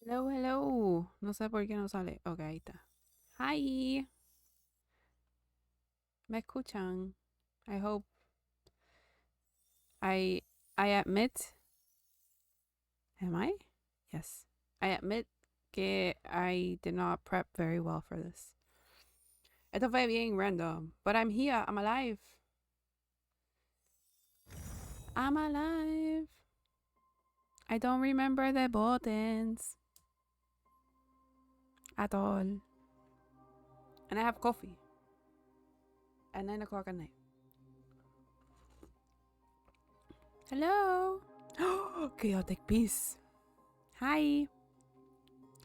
Hello, hello. No sé por qué no sale. Ok, ahí está. Hi. Me escuchan. I hope. I I admit. Am I? Yes. I admit que I did not prep very well for this. Esto fue bien random. But I'm here. I'm alive. I'm alive. I don't remember the buttons at all. And I have coffee at 9 o'clock at night. Hello. Chaotic peace. Hi.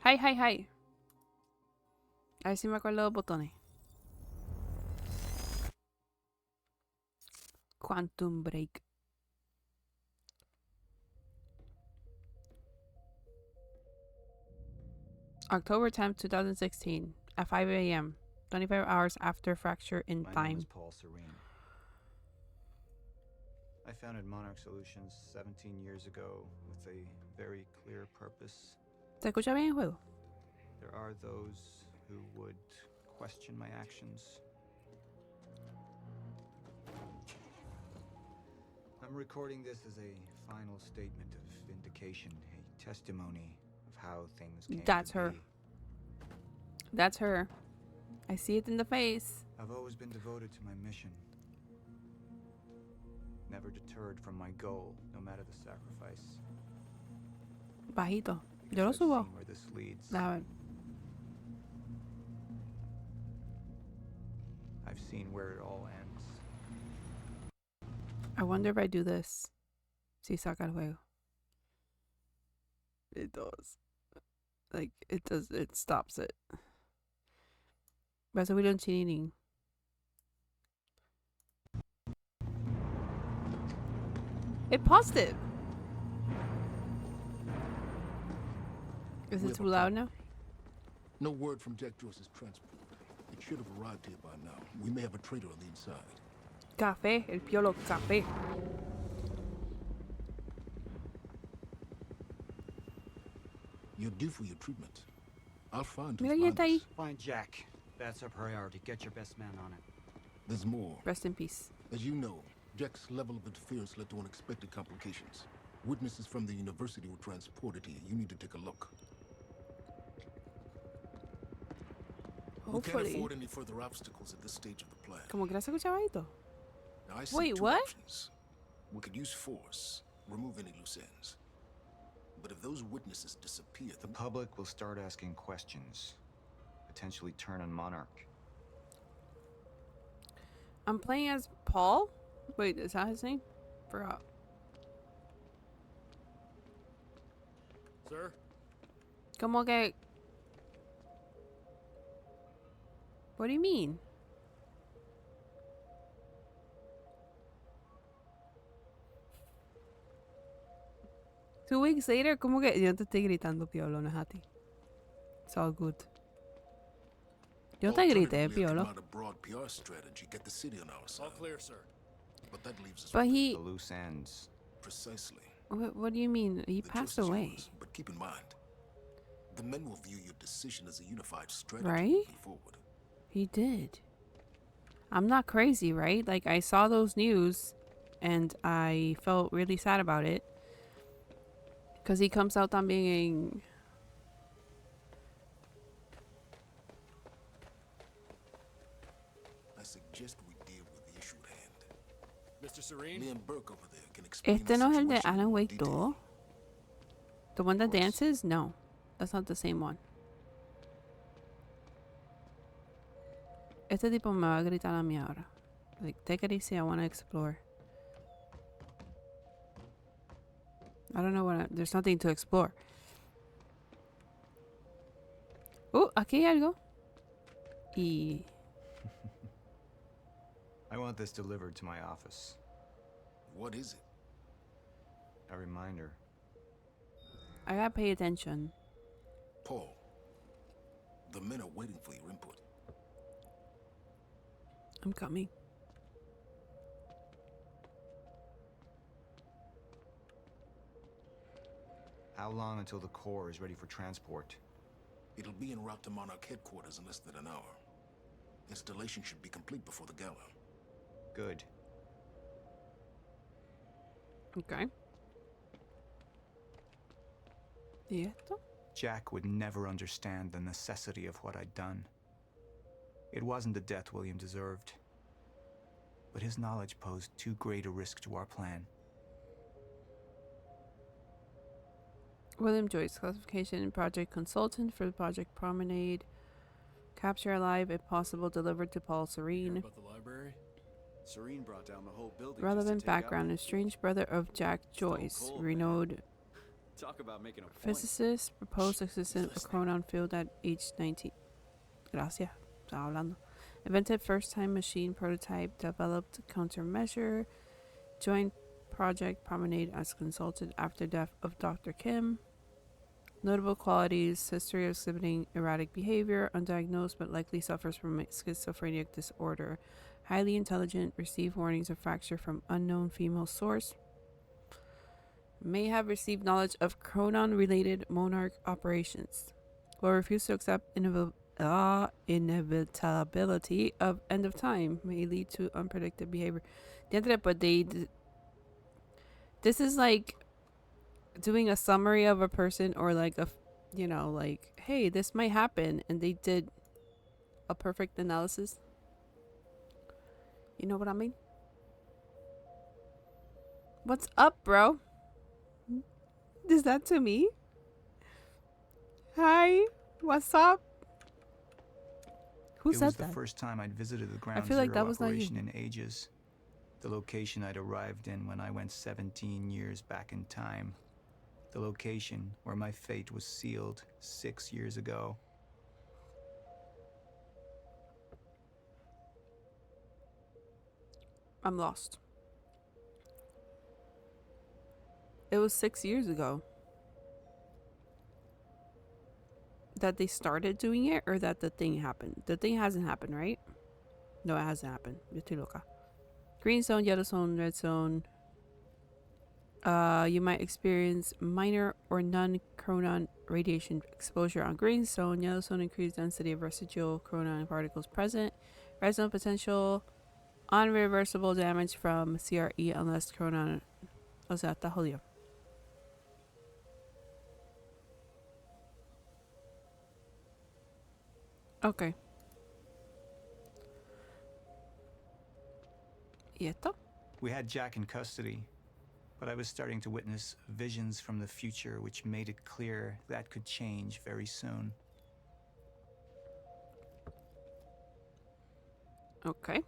Hi, hi, hi. A ver si me acuerdo los botones. Quantum break. October 10th, 2016, at 5 a.m., 25 hours after fracture in My name time. is Paul Serene. I founded Monarch Solutions 17 years ago with a very clear purpose. ¿Se escucha bien el juego? There are those who would question my actions. I'm recording this as a final statement of vindication, a testimony of how things came That's to her. be. That's her. I see it in the face. I've always been devoted to my mission. Never deterred from my goal, no matter the sacrifice. Bajito. Yo lo I've subo. seen where this leads. A ver. I've seen where it all ends. I wonder if I do this. Si saca el juego. It does. Like, it does. It stops it. Vas a subir un chinining. It paused it. Is it too loud now? No word from Jack Joyce's transport. It should have arrived here by now. We may have a traitor on the inside. Café. El piolo. Café. You're due for your treatment. I'll find Mira who's quién behind está ahí. this. Find Jack. That's our priority. Get your best man on it. There's more. Rest in peace. As you know, Jack's level of interference led to unexpected complications. Witnesses from the university were transported here. You need to take a look. We can't Hopefully. afford any further obstacles at this stage of the plan. Como que la se escucha bajito. Now, I see Wait, two what? options. We could use force, remove any loose ends. But if those witnesses disappear, The public will start asking questions, potentially turn on Monarch. I'm playing as Paul? Wait, is that his name? Forgot. Sir? Como que... What do you mean? Two weeks later, como que... Yo te estoy gritando, Piolo, no es a ti. It's all good. Yo te grité, Alternatively, I could Piolo. mount a broad PR strategy, get the city on our side. All clear, sir. But that leaves us But with he... The loose ends. precisely. What do you mean? He The passed choice is away. yours, but keep in mind, the men will view your decision as a unified strategy Right? moving forward. He did. I'm not crazy, right? Like, I saw those news and I felt really sad about it. Because he comes out también en... I suggest we deal with the issue at hand. Mr. Serene? Me and Burke over there can explain Este the no es el de situation in Alan more Wake detail. 2. The one that Of course. dances? No. That's not the same one. Este tipo me va a gritar a mí ahora. Like, take it easy, I want to explore. I don't know there's nothing to explore. Aquí hay algo. Y... I want this delivered to my office. What is it? A reminder. I gotta pay attention. Paul, the men are waiting for your input. I'm coming. How long until the core is ready for transport? It'll be en route to Monarch headquarters in less than an hour. Installation should be complete before the gala. Good. Okay. ¿Y esto? Jack would never understand the necessity of what I'd done. It wasn't the death William deserved, but his knowledge posed too great a risk to our plan. William Joyce, classification project consultant for the Project Promenade. Capture alive, if possible, delivered to Paul Hear Serene. about the library? Serene brought down the whole building. Relevant background: estranged brother of Jack Joyce, cold, renowned Talk about making a point. physicist, proposed assistant of Cronon field at age 19. Gracias. Estaba hablando. Invented first time machine prototype, developed countermeasure, joined Project Promenade as consultant after death of Dr. Kim. Notable qualities: history of exhibiting erratic behavior, undiagnosed but likely suffers from schizophrenic disorder. Highly intelligent, received warnings of fracture from unknown female source. May have received knowledge of Cronon-related Monarch operations. Will refuse to accept inevitability of end of time. May lead to unpredicted behavior. But this is like doing a summary of a person, or like like, hey, this might happen, and they did a perfect analysis. You know what I mean? What's up, bro? Is that to me? Hi, what's up? Who It said was the that? first time I'd visited the Ground feel like Zero that was not you. operation in ages. The location I'd arrived in when I went 17 years back in time. The location where my fate was sealed 6 years ago. I'm lost. It was 6 years ago that they started doing it, or that the thing happened. The thing hasn't happened, right? No, it hasn't happened. Yo estoy loca. Green zone, yellow zone, red zone. You might experience minor or non-chronon radiation exposure on green zone. Yellow zone, increased density of residual chronon particles present. Red zone, potential unreversible damage from CRE unless chronon. O sea, está jodido. Okay. ¿Y esto? We had Jack in custody, but I was starting to witness visions from the future which made it clear that could change very soon. Okay.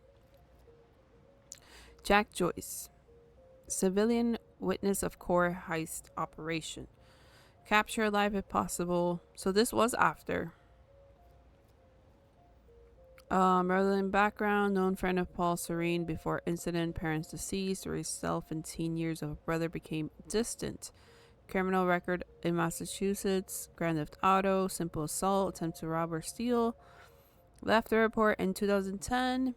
Jack Joyce, civilian witness of core heist operation. Capture alive if possible. So this was after. Relevant background: known friend of Paul Serene. Before incident, parents deceased. Raised self and teen years of a brother, became distant. Criminal record in Massachusetts. Grand Theft Auto, simple assault, attempt to rob or steal. Left the report in 2010.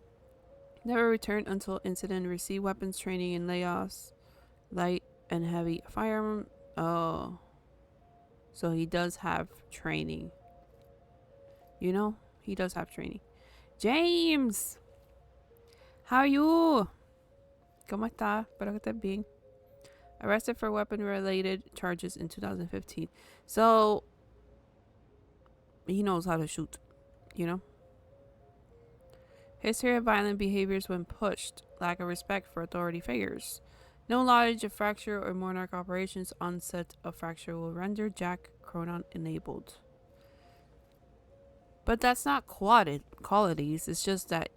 Never returned until incident. Received weapons training in Laos. Light and heavy firearm. Oh. So he does have training. You know? He does have training. James! How are you? ¿Cómo está? Espero que estés bien. Arrested for weapon-related charges in 2015. So, he knows how to shoot. You know? History of violent behaviors when pushed. Lack of respect for authority figures. No knowledge of fracture or Monarch operations. Onset of fracture will render Jack Cronon enabled. But that's not qualities. It's just that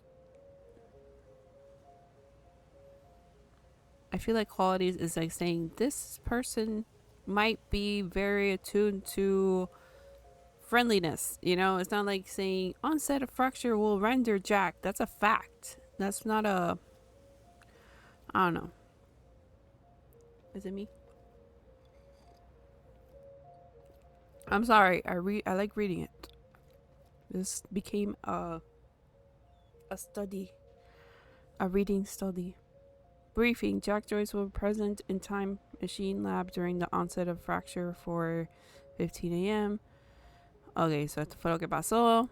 I feel like qualities is like saying this person might be very attuned to friendliness. You know, it's not like saying onset of fracture will render Jack. That's a fact. That's not a... I don't know. Is it me? I'm sorry. I like reading it. This became a study. A reading study. Briefing. Jack Joyce will be present in time machine lab during the onset of fracture for 15 a.m. Okay, so esto fue lo que pasó.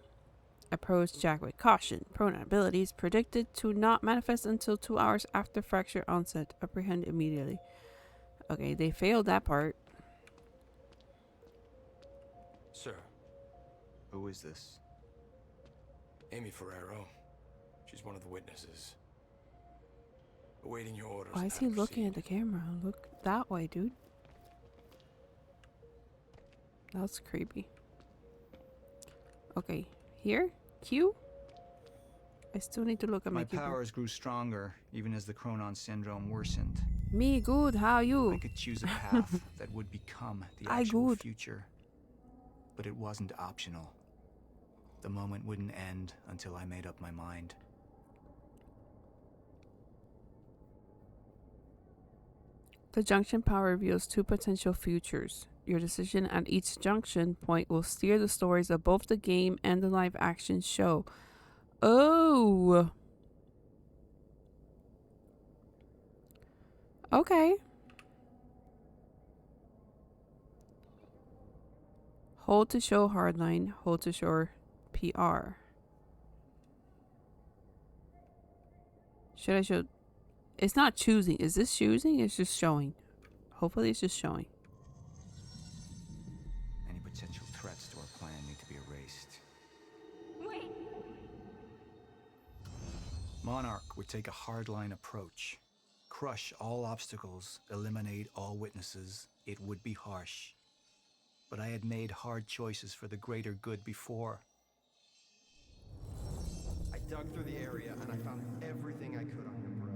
Approach Jack with caution. Prone abilities predicted to not manifest until 2 hours after fracture onset. Apprehend immediately. Okay, they failed that part. Sir, Who is this? Amy Ferrero. She's one of the witnesses. Awaiting your orders. Why is how he to looking at proceed. the camera? Look that way, dude. That's creepy. Okay, here? Q? I still need to look at my My keyboard. powers grew stronger, even as the Chronon syndrome worsened. Me good, how I you? could choose a path that would become the I actual good. future. But it wasn't optional. The moment wouldn't end until I made up my mind. The junction power reveals 2 potential futures. Your decision at each junction point will steer the stories of both the game and the live action show. Oh. Okay. Hold to show hardline, hold to show PR. Should I show? It's not choosing. Is this choosing? It's just showing. Hopefully it's just showing. Any potential threats to our plan need to be erased. Wait! Monarch would take a hardline approach. Crush all obstacles, eliminate all witnesses. It would be harsh. But I had made hard choices for the greater good before. I dug through the area and I found everything I could on your bro.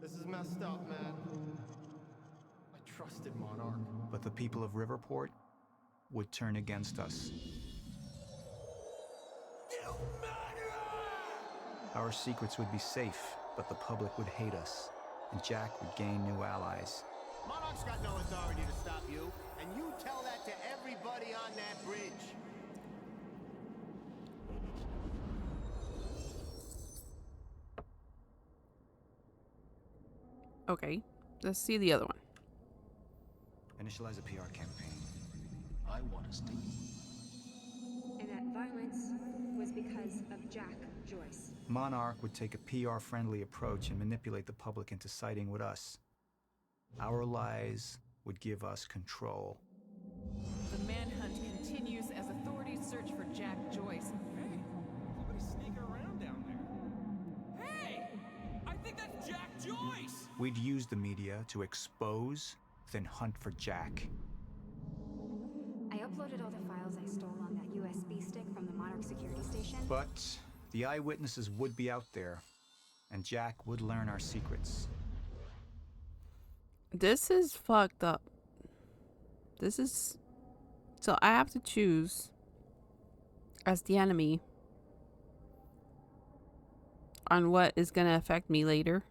This is messed up, man. I trusted Monarch. But the people of Riverport would turn against us. Our secrets would be safe, but the public would hate us, and Jack would gain new allies. Monarch's got no authority to stop you, and you tell that to everybody on that bridge. Okay. Let's see the other one. Initialize a PR campaign. I want to stay. And that violence was because of Jack Joyce. Monarch would take a PR-friendly approach and manipulate the public into siding with us. Our lies would give us control. The manhunt continues as authorities search for Jack Joyce. Hey, somebody's sneaking around down there. Hey! I think that's Jack Joyce! We'd use the media to expose, then hunt for Jack. I uploaded all the files I stole on that USB stick from the Monarch security station. But the eyewitnesses would be out there, and Jack would learn our secrets. This is fucked up. This is... So I have to choose as the enemy on what is going to affect me later.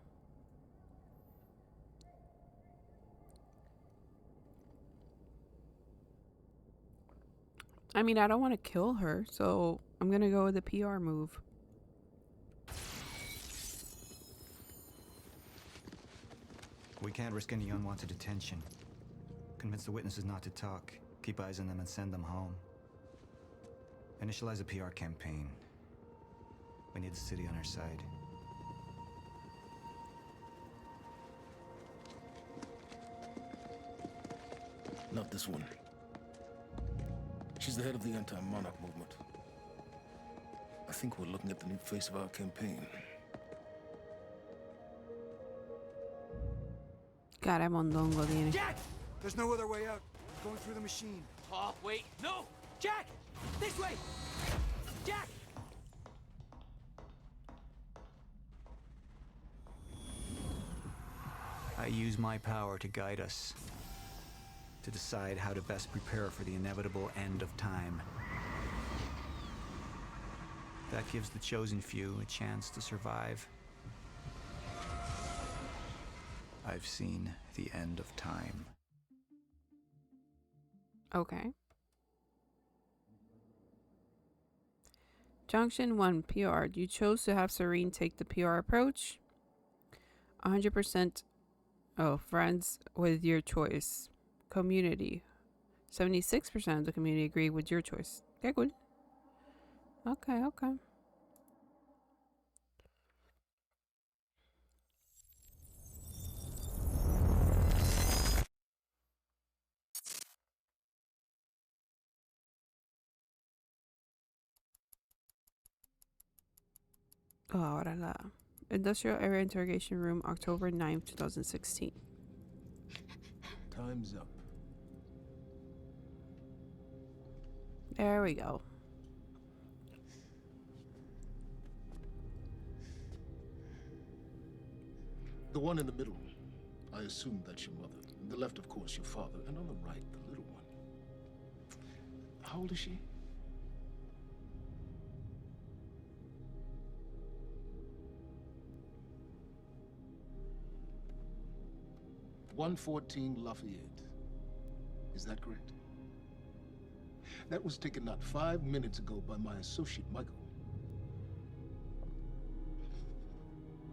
I mean, I don't want to kill her, so I'm going to go with the PR move. We can't risk any unwanted attention. Convince the witnesses not to talk. Keep eyes on them and send them home. Initialize a PR campaign. We need the city on our side. Not this one. She's the head of the anti-monarch movement. I think we're looking at the new face of our campaign. Cara mondongo tiene. Jack! There's no other way out. We're going through the machine. Oh, wait, no! Jack! This way! Jack! I use my power to guide us. To decide how to best prepare for the inevitable end of time. That gives the chosen few a chance to survive. I've seen the end of time. Okay. Junction 1 PR. You chose to have Serene take the PR approach. 100% Oh, friends with your choice. Community. 76% of the community agree with your choice. Okay, good. Okay, okay. Oh, ahora la Industrial Area Interrogation Room, October 9th, 2016. Time's up. There we go. The one in the middle, I assume that's your mother. On the left, of course, your father. And on the right, the little one. How old is she? "114 Lafayette. Is that correct? That was taken not 5 minutes ago by my associate, Michael.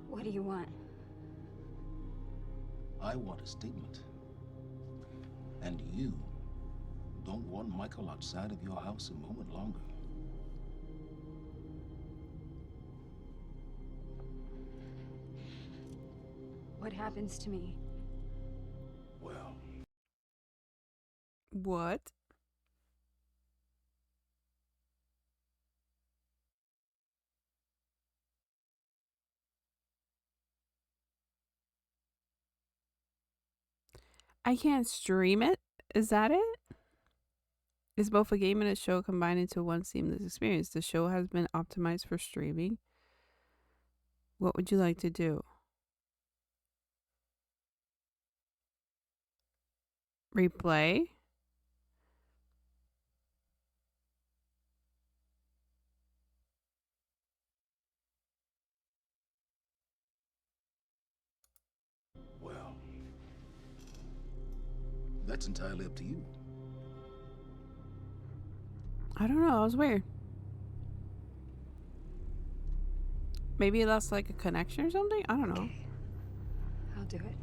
What do you want? I want a statement. And you don't want Michael outside of your house a moment longer. What happens to me? Well, What? I can't stream it? Is that it? It's both a game and a show combined into one seamless experience. The show has been optimized for streaming. What would you like to do? Replay? well. That's entirely up to you. I don't know. That was weird. Maybe it lost like a connection or something? I don't know. Okay. I'll do it.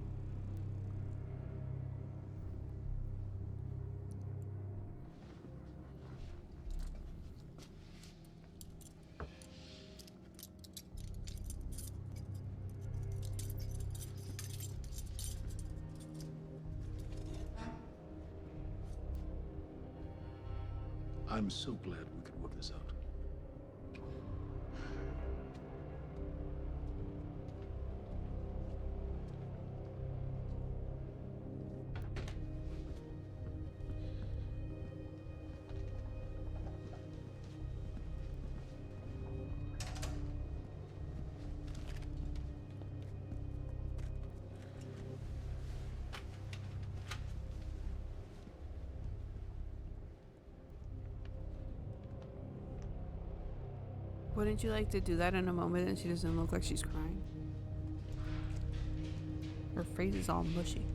I'm so glad we could work this out. Wouldn't you like to do that in a moment and she doesn't look like she's crying? Her face is all mushy.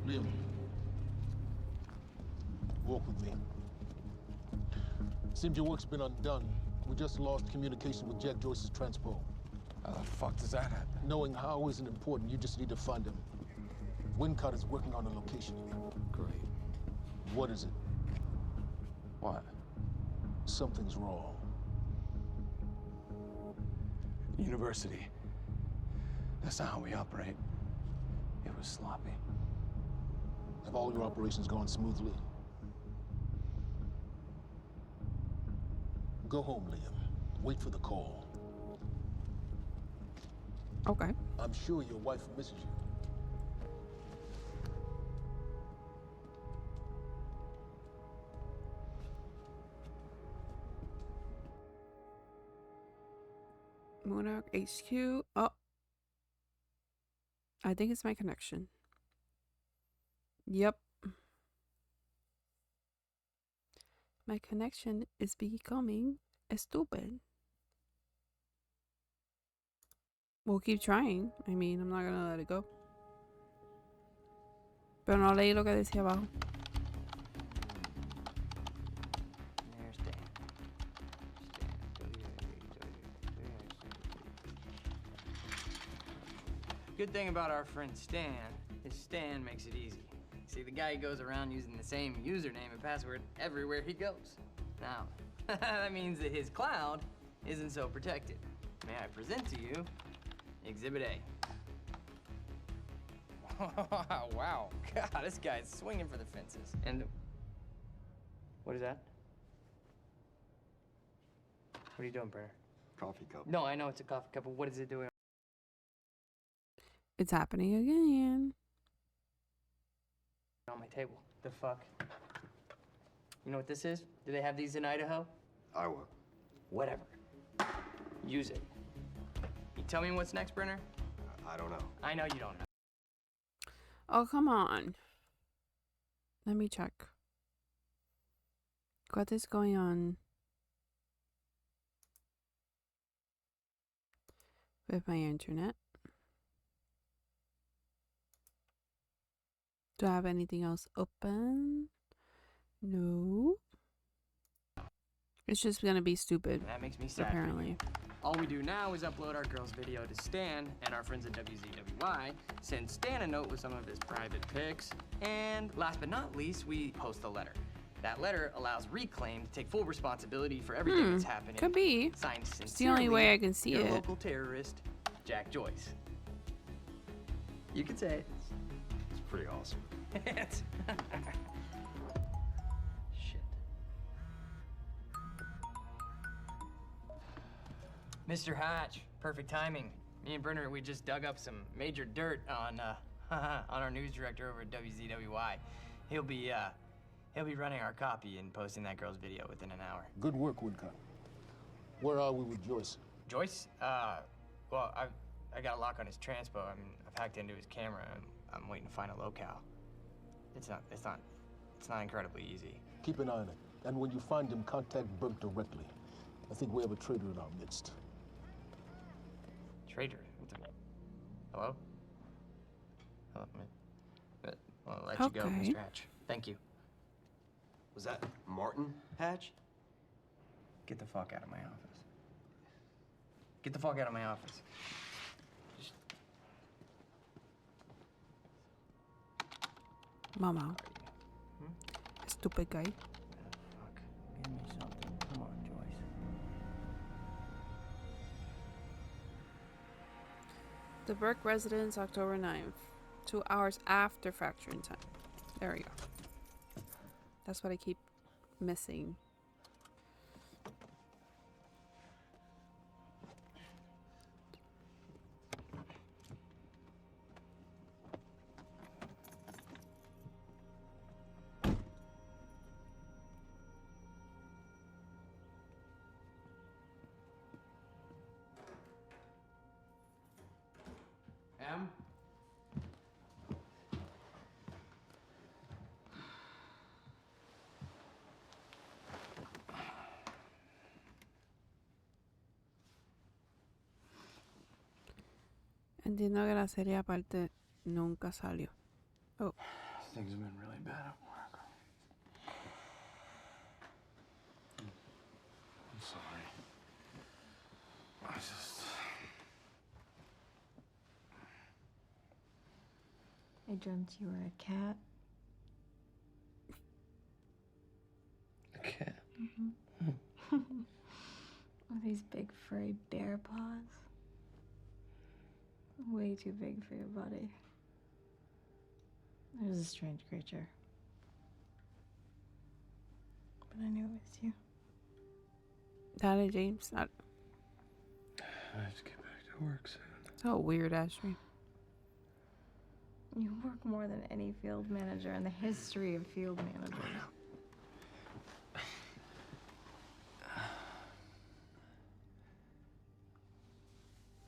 Liam, walk with me. Seems your work's been undone. We just lost communication with Jack Joyce's transpo. How the fuck does that happen? Knowing how isn't important. You just need to find him. Wincott is working on a location. Great. What is it? What? Something's wrong. University. That's not how we operate. It was sloppy. Have all your operations gone smoothly? Go home, Liam. Wait for the call. Okay. I'm sure your wife misses you. Monarch HQ. Oh. I think it's my connection. Yep. My connection is becoming stupid. We'll keep trying. I mean, I'm not gonna let it go. Pero no leí lo que decía abajo. They're Good thing about our friend Stan is Stan makes it easy. See, the guy goes around using the same username and password everywhere he goes. Now, that means that his cloud isn't so protected. May I present to you Exhibit A. Wow, God, this guy's swinging for the fences. And what is that? What are you doing, Brenner? Coffee cup. No, I know it's a coffee cup, but what is it doing It's happening again. on my table? The fuck? You know what this is? Do they have these in Idaho? Iowa. Whatever. Use it. You tell me what's next, Brenner? I don't know. I know you don't know. Oh, come on. Let me check. What is going on with my internet? Do I have anything else open? No. It's just gonna be stupid. That makes me sad. Apparently. All we do now is upload our girl's video to Stan and our friends at WZWY, send Stan a note with some of his private pics, and last but not least, we post a letter. That letter allows Reclaim to take full responsibility for everything that's happening. Could be. Signed sincerely, It's the only way I can see your it. local terrorist, Jack Joyce. You can say it. It's pretty awesome. Shit. Mr. Hatch, perfect timing. Me and Brenner, we just dug up some major dirt on our news director over at WZWY. He'll be running our copy and posting that girl's video within an hour. Good work, Woodcock. Where are we with Joyce? Joyce? Well, I got a lock on his transpo. I mean, I've hacked into his camera. I'm waiting to find a locale. It's not incredibly easy. Keep an eye on it. And when you find him, contact Burke directly. I think we have a traitor in our midst. Traitor? Hello? Hello? I'll let you go, Okay. Mr. Hatch. Thank you. Was that Martin Hatch? Get the fuck out of my office. Get the fuck out of my office. Mama. Stupid guy. Fuck. Give me something. Come on, Joyce. The Burke residence, October 9th. 2 hours after fracturing time. There we go. That's what I keep missing. Em? Entiendo que la serie aparte nunca salió. Oh. Things have been really bad at work. I'm sorry. I dreamt you were a cat. A cat? Mm-hmm. With these big furry bear paws. Way too big for your body. It was a strange creature. But I knew it was you. Daddy James. I have to get back to work soon. So weird, Ashley. You work more than any field manager in the history of field managers.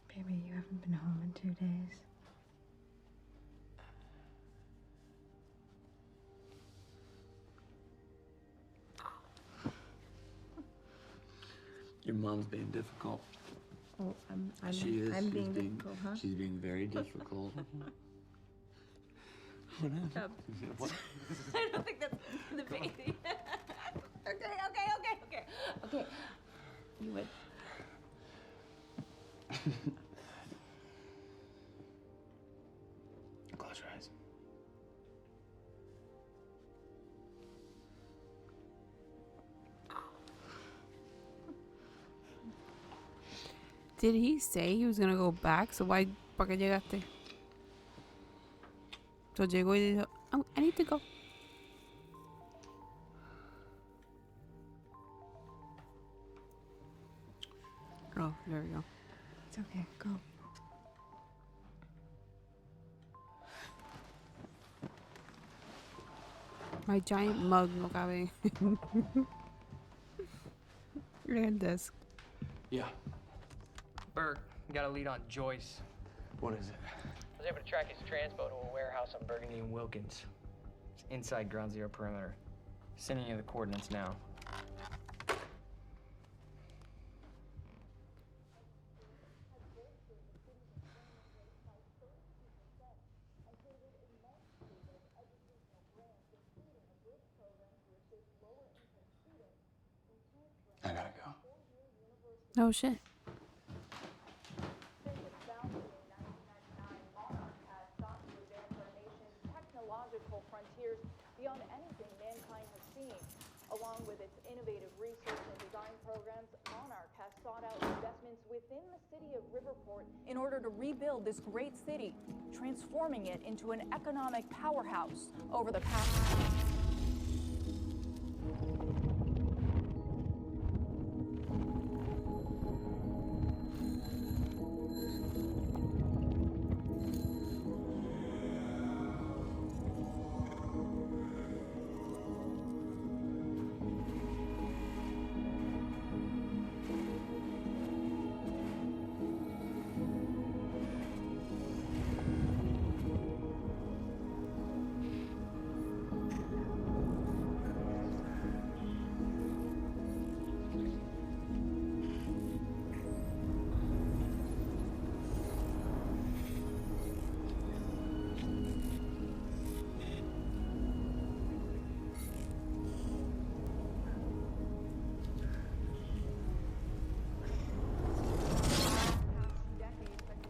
Baby, you haven't been home in 2 days. Your mom's being difficult. Oh, I'm She's being difficult, huh? She's being very difficult. What happened? What? I don't think that's the baby. Okay. You would. apologize. Did he say he was gonna go back? So why, ¿para qué llegaste? So llegó y dijo, I need to go. Oh, there we go. It's okay. Go. My giant mug no cabe. Look at this. Yeah. Burke, we got a lead on Joyce. What is it? I was able to track his transpo to a warehouse on Burgundy and Wilkins. It's inside Ground Zero perimeter. Sending you the coordinates now. I gotta go. Oh shit. Technological frontiers beyond anything mankind has seen. Along with its innovative research and design programs, Monarch has sought out investments within the city of Riverport in order to rebuild this great city, transforming it into an economic powerhouse over the past.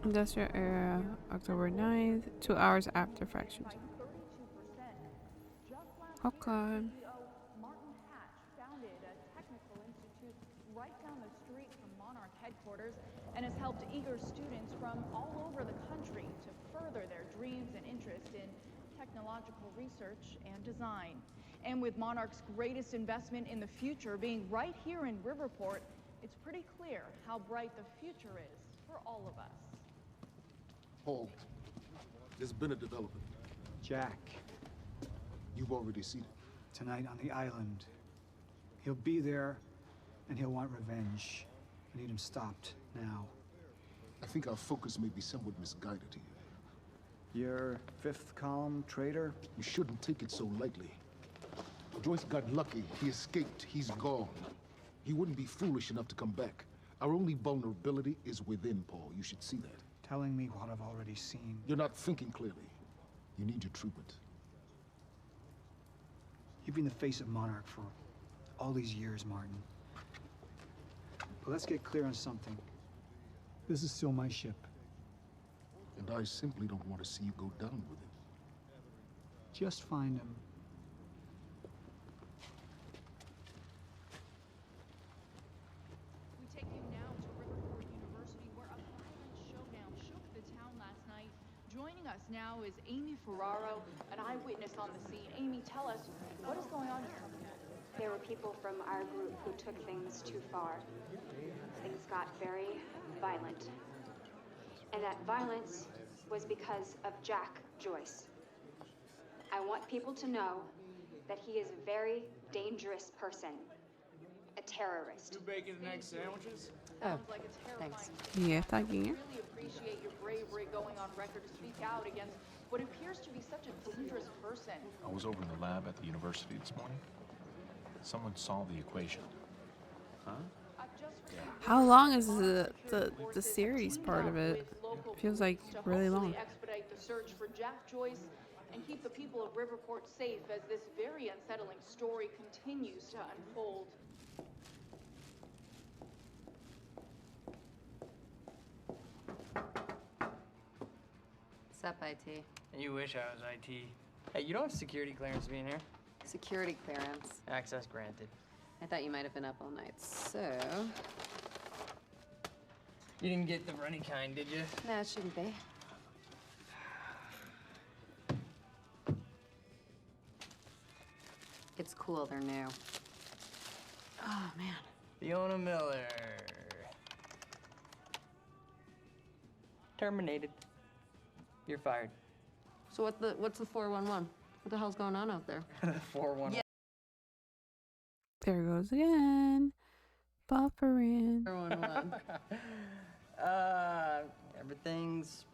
Industrial era, October 9th, 2 hours after Fraction 2. Okay. Martin Hatch founded a technical institute right down the street from Monarch headquarters and has helped eager students from all over the country to further their dreams and interest in technological research and design. And with Monarch's greatest investment in the future being right here in Riverport, it's pretty clear how bright the future is for all of us. Paul, there's been a development. Jack, You've already seen it. tonight on the island. He'll be there, and he'll want revenge. I need him stopped now. I think our focus may be somewhat misguided here. Your fifth column traitor? You shouldn't take it so lightly. Joyce got lucky. He escaped. He's gone. He wouldn't be foolish enough to come back. Our only vulnerability is within, Paul. You should see that. Telling me what I've already seen. You're not thinking clearly. You need your treatment. You've been the face of Monarch for all these years, Martin. But let's get clear on something. This is still my ship. And I simply don't want to see you go down with it. Just find him. We take you now to Riverport University, where a violent showdown shook the town last night. Joining us now is Amy Ferraro, an eyewitness on the scene. Amy, tell us, what is going on here? There were people from our group who took things too far. Things got very violent. And that violence was because of Jack Joyce. I want people to know that he is a very dangerous person. A terrorist. Two bacon and egg sandwiches? Sounds like a terrifying. Yeah, está aquí. I really appreciate your bravery going on record to speak out against what appears to be such a dangerous person. I was over in the lab at the university this morning. Someone solved the equation. Huh? How long is the series part of it? Feels like really long. Expedite the search for Jack Joyce and keep the people of Riverport safe as this very unsettling story continues to unfold. Sup, IT? You wish I was IT. Hey, you don't have security clearance to be in here. Security clearance. Access granted. I thought you might have been up all night, so... You didn't get the runny kind, did you? No, it shouldn't be. It's cool, they're new. Oh, man. Fiona Miller. Terminated. You're fired. So what's the 411? What the hell's going on out there? 411. Yeah. There goes again. Buffering. 411. Everything's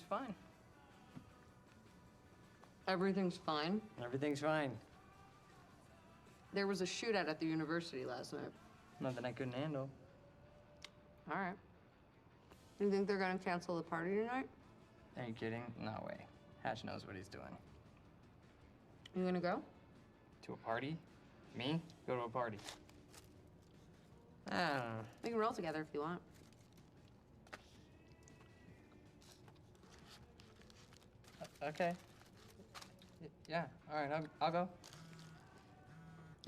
fine. Everything's fine? Everything's fine. There was a shootout at the university last night. Nothing I couldn't handle. All right. You think they're gonna cancel the party tonight? Are you kidding? No way. Hatch knows what he's doing. You gonna go? To a party? Me? Go to a party. I don't know. We can roll together if you want. Okay. Yeah, all right, I'll go.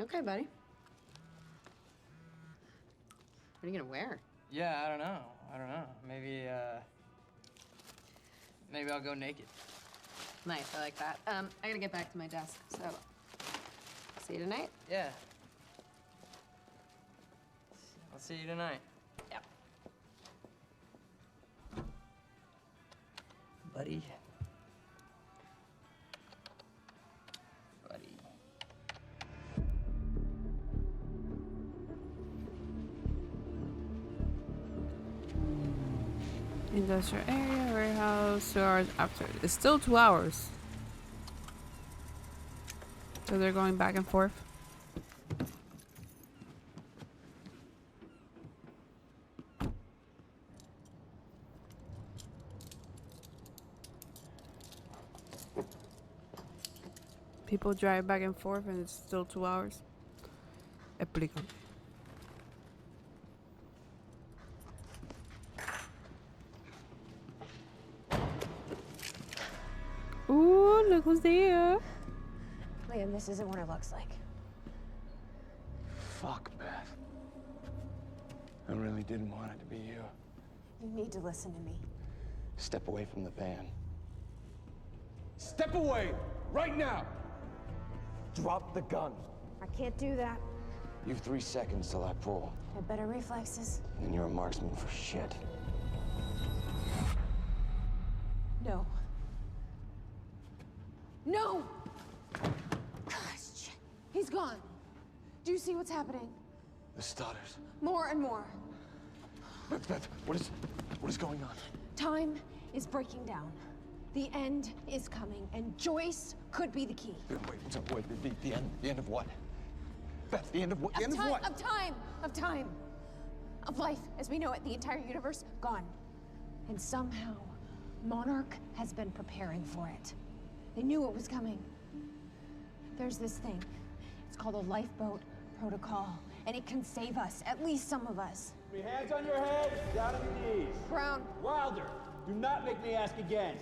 Okay, buddy. What are you gonna wear? Yeah, I don't know. Maybe I'll go naked. Nice, I like that. I gotta get back to my desk, so see you tonight? Yeah. I'll see you tonight. Yeah. Buddy. Industrial area, warehouse, 2 hours after. It's still 2 hours. So they're going back and forth. People drive back and forth and it's still 2 hours. Explícame. Ooh, look who's there. Liam, this isn't what it looks like. Fuck, Beth. I really didn't want it to be you. You need to listen to me. Step away from the van. Step away! Right now! Drop the gun. I can't do that. You've 3 seconds till I pull. I have better reflexes. And you're a marksman for shit. No. No! Gosh, he's gone. Do you see what's happening? The stutters. More and more. Beth, what is going on? Time is breaking down. The end is coming, and Joyce could be the key. Wait, the end of what? Beth, the end of what? The end of what? Of time! Of time! Of life as we know it, the entire universe, gone. And somehow, Monarch has been preparing for it. They knew it was coming. There's this thing. It's called a lifeboat protocol, and it can save us, at least some of us. Hands on your head, down on your knees. Brown. Wilder, do not make me ask again.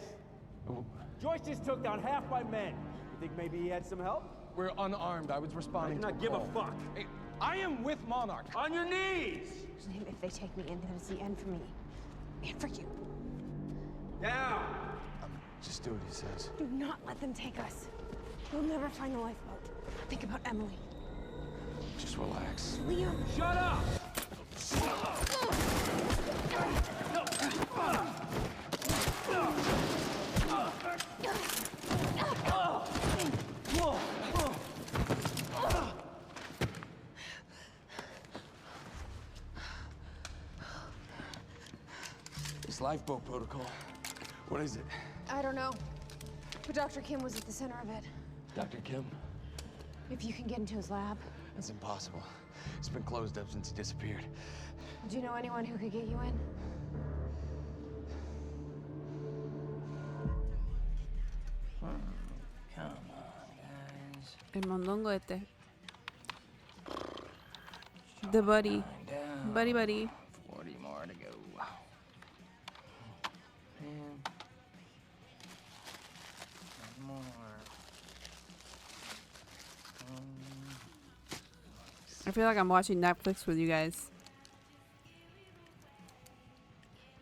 Joyce just took down half my men. You think maybe he had some help? We're unarmed. I was responding I do not give a fuck. Hey, I am with Monarch. On your knees! If they take me in, then it's the end for me. And for you. Down! Just do what he says. Do not let them take us. We'll never find the lifeboat. Think about Emily. Just relax. Liam! Shut up! This lifeboat protocol. What is it? I don't know. But Dr. Kim was at the center of it. Dr. Kim? If you can get into his lab. That's impossible. It's been closed up since he disappeared. Do you know anyone who could get you in? Come on, guys. El mondongo este. The buddy. Buddy. 40 more to go. Man. I feel like I'm watching Netflix with you guys.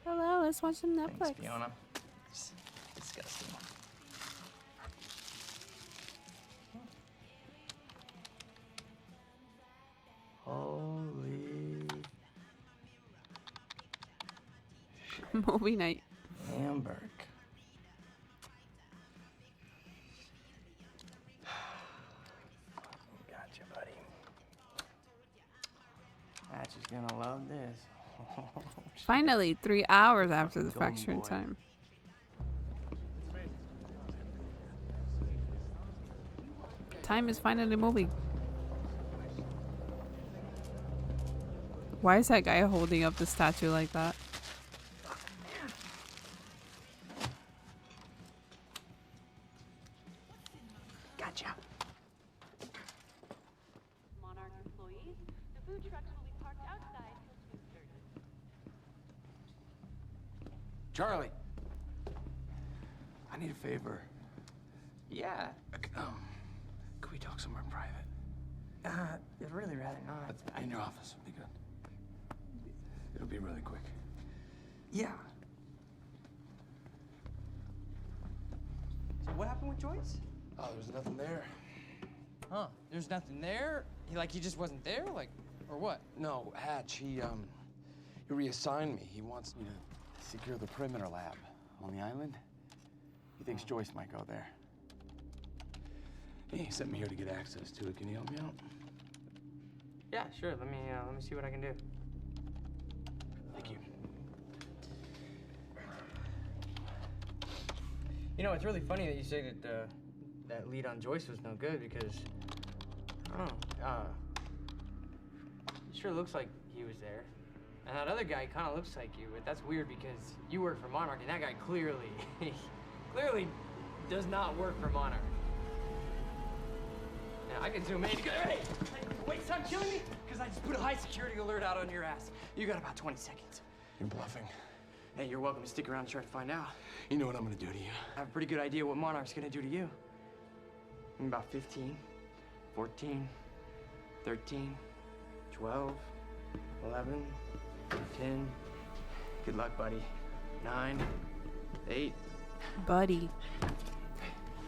Hello, let's watch some Netflix. Thanks, Fiona. It's disgusting. Holy Movie night. Hamburg. Gotcha, buddy. Patch is gonna love this. Finally, 3 hours after the Golden fracturing boy. time. Time is finally moving. Why is that guy holding up the statue like that? Gotcha. Monarch employees, the food trucks will be parked outside till 2:30. Charlie. I need a favor. Yeah. Can we talk somewhere private? I'd really rather not. In your office would be good. It'll be really quick. Yeah. So what happened with Joyce? Oh, there was nothing there. Huh? There's nothing there? He just wasn't there? Like, or what? No, Hatch, he reassigned me. He wants me to secure the perimeter lab on the island. He thinks Joyce might go there. He sent me here to get access to it. Can you help me out? Yeah, sure. Let me see what I can do. Thank you. You know, it's really funny that you say that that lead on Joyce was no good because I don't know. It sure looks like he was there, and that other guy kind of looks like you. But that's weird because you work for Monarch, and that guy clearly does not work for Monarch. Now I can zoom in. Hey, wait, stop killing me! Because I just put a high security alert out on your ass. You got about 20 seconds. You're bluffing. Hey, you're welcome to stick around and try to find out. You know what I'm gonna do to you. I have a pretty good idea what Monarch's gonna do to you. In about 15, 14, 13, 12, 11, 10. Good luck, buddy. 9, 8. Buddy.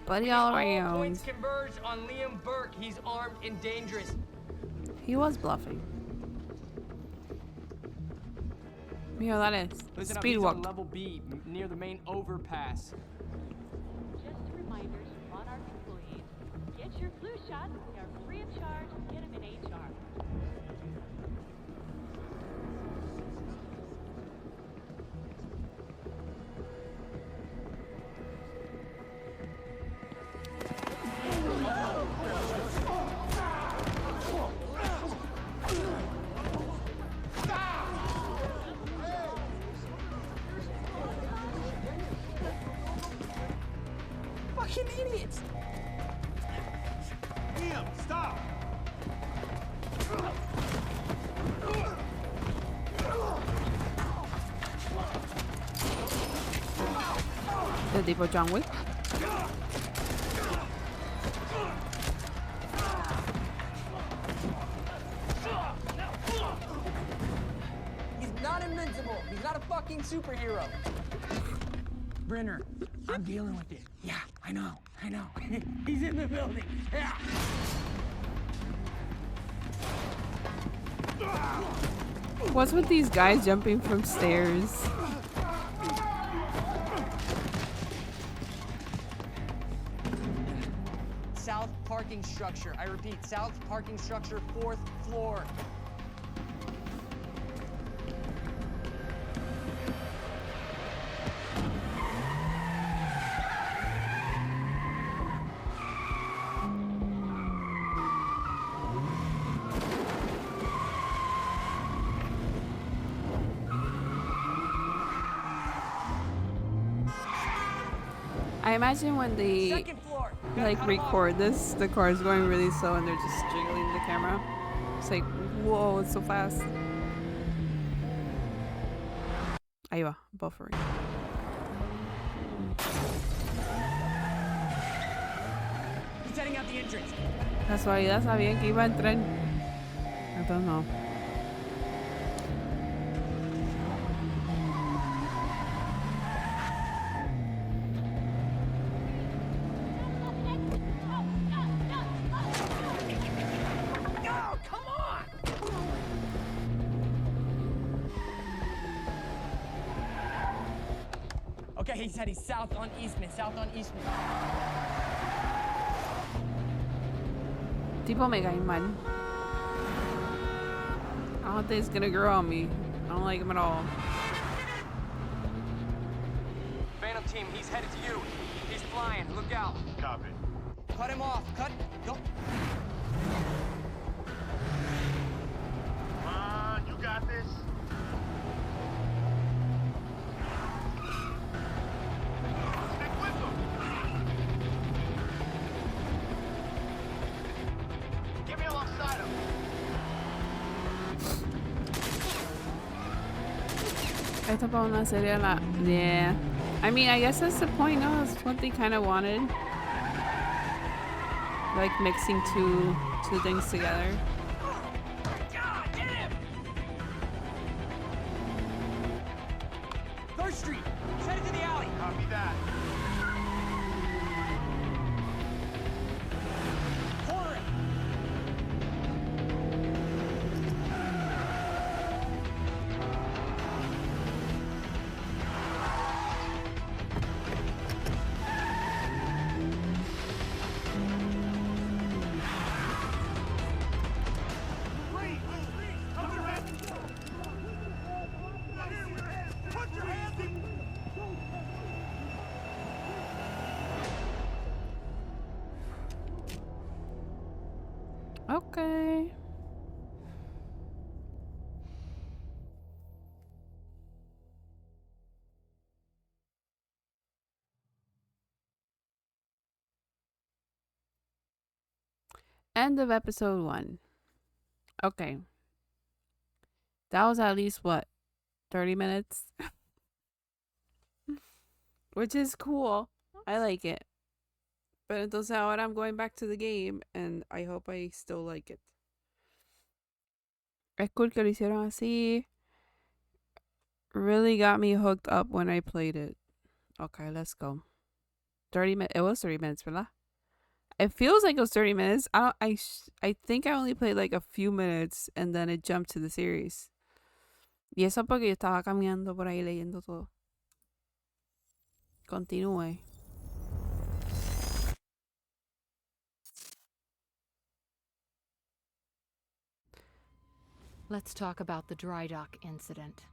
Buddy all All around. points converge on Liam Burke. He's armed and dangerous. He was bluffing. You know that is. Listen up, Speed he's on walk. level B, near the main overpass. Just a reminder to Monarch employees, get your flu shots. They are free of charge. Get them in HR. Fucking idiots! Liam, stop! The tipo John Wick. He's not invincible. He's not a fucking superhero. Brenner, I'm dealing with it. Yeah, I know. He's in the building. Yeah. What's with these guys jumping from stairs? South parking structure. I repeat, south parking structure, 4th floor. I imagine when they Second floor. like record this, the car is going really slow and they're just jiggling the camera. It's like, whoa, it's so fast. Ahí va, buffering. He's setting out the entrance. Casualidad, sabían que iba en tren. I don't know. No, come on! Okay, he said he's south on Eastman, south on Eastman. Tipo me cae mal. I don't think it's gonna grow on me. I don't like him at all. Phantom team, he's headed to you. He's flying, look out. Copy. Cut him off, go. Come on, you got this. Stick with them. Get me alongside him. Esto para una serie la... Yeah. I mean, I guess that's the point, no? That's what they kind of wanted. Like mixing two things together. Third Street, he's headed to the alley. Copy that. Corner it. Okay. End of episode 1. Okay. That was at least what? 30 minutes? Which is cool. I like it. But entonces ahora I'm going back to the game and I hope I still like it. Es cool que lo hicieron así. Really got me hooked up when I played it. Okay, let's go. 30 minutes. It was 30 minutes, ¿verdad? It feels like it was 30 minutes. I think I only played like a few minutes and then it jumped to the series. Y eso porque yo estaba caminando por ahí leyendo todo. Continúe. Let's talk about the dry dock incident.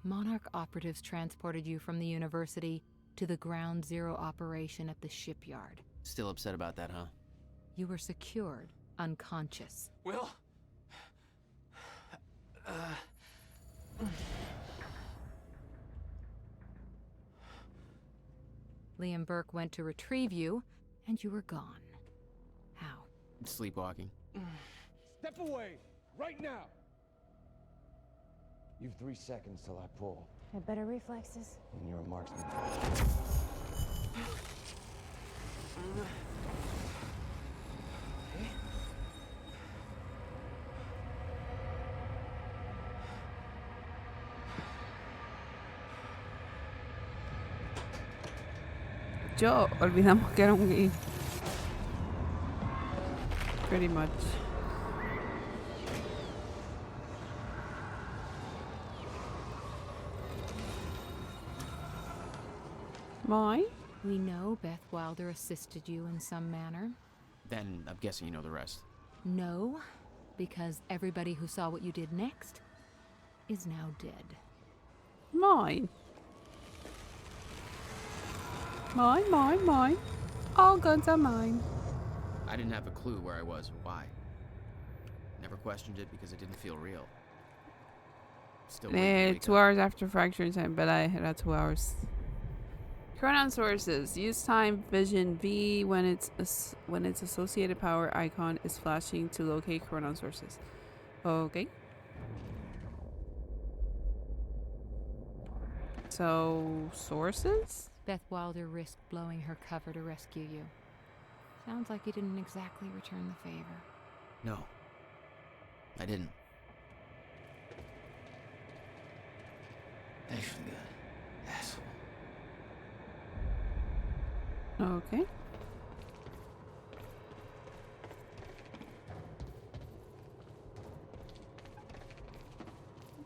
Monarch operatives transported you from the university to the Ground Zero operation at the shipyard. Still upset about that, huh? You were secured, unconscious. Will? Liam Burke went to retrieve you, and you were gone. How? Sleepwalking. Step away, right now. You've 3 seconds till I pull. Had better reflexes. And you're a marksman. Yo, olvidamos que era un gay. Pretty much. Why? We know Beth Wilder assisted you in some manner. Then I'm guessing you know the rest. No, because everybody who saw what you did next is now dead. Mine. Mine. All guns are mine. I didn't have a clue where I was or why. Never questioned it because it didn't feel real. Still waiting to wake 2 hours after fracture time, but I had 2 hours. Chronon sources. Use time vision V when its associated power icon is flashing to locate chronon sources. Okay. So, sources? Beth Wilder risked blowing her cover to rescue you. Sounds like you didn't exactly return the favor. No. I didn't. Thanks for the asshole. Okay.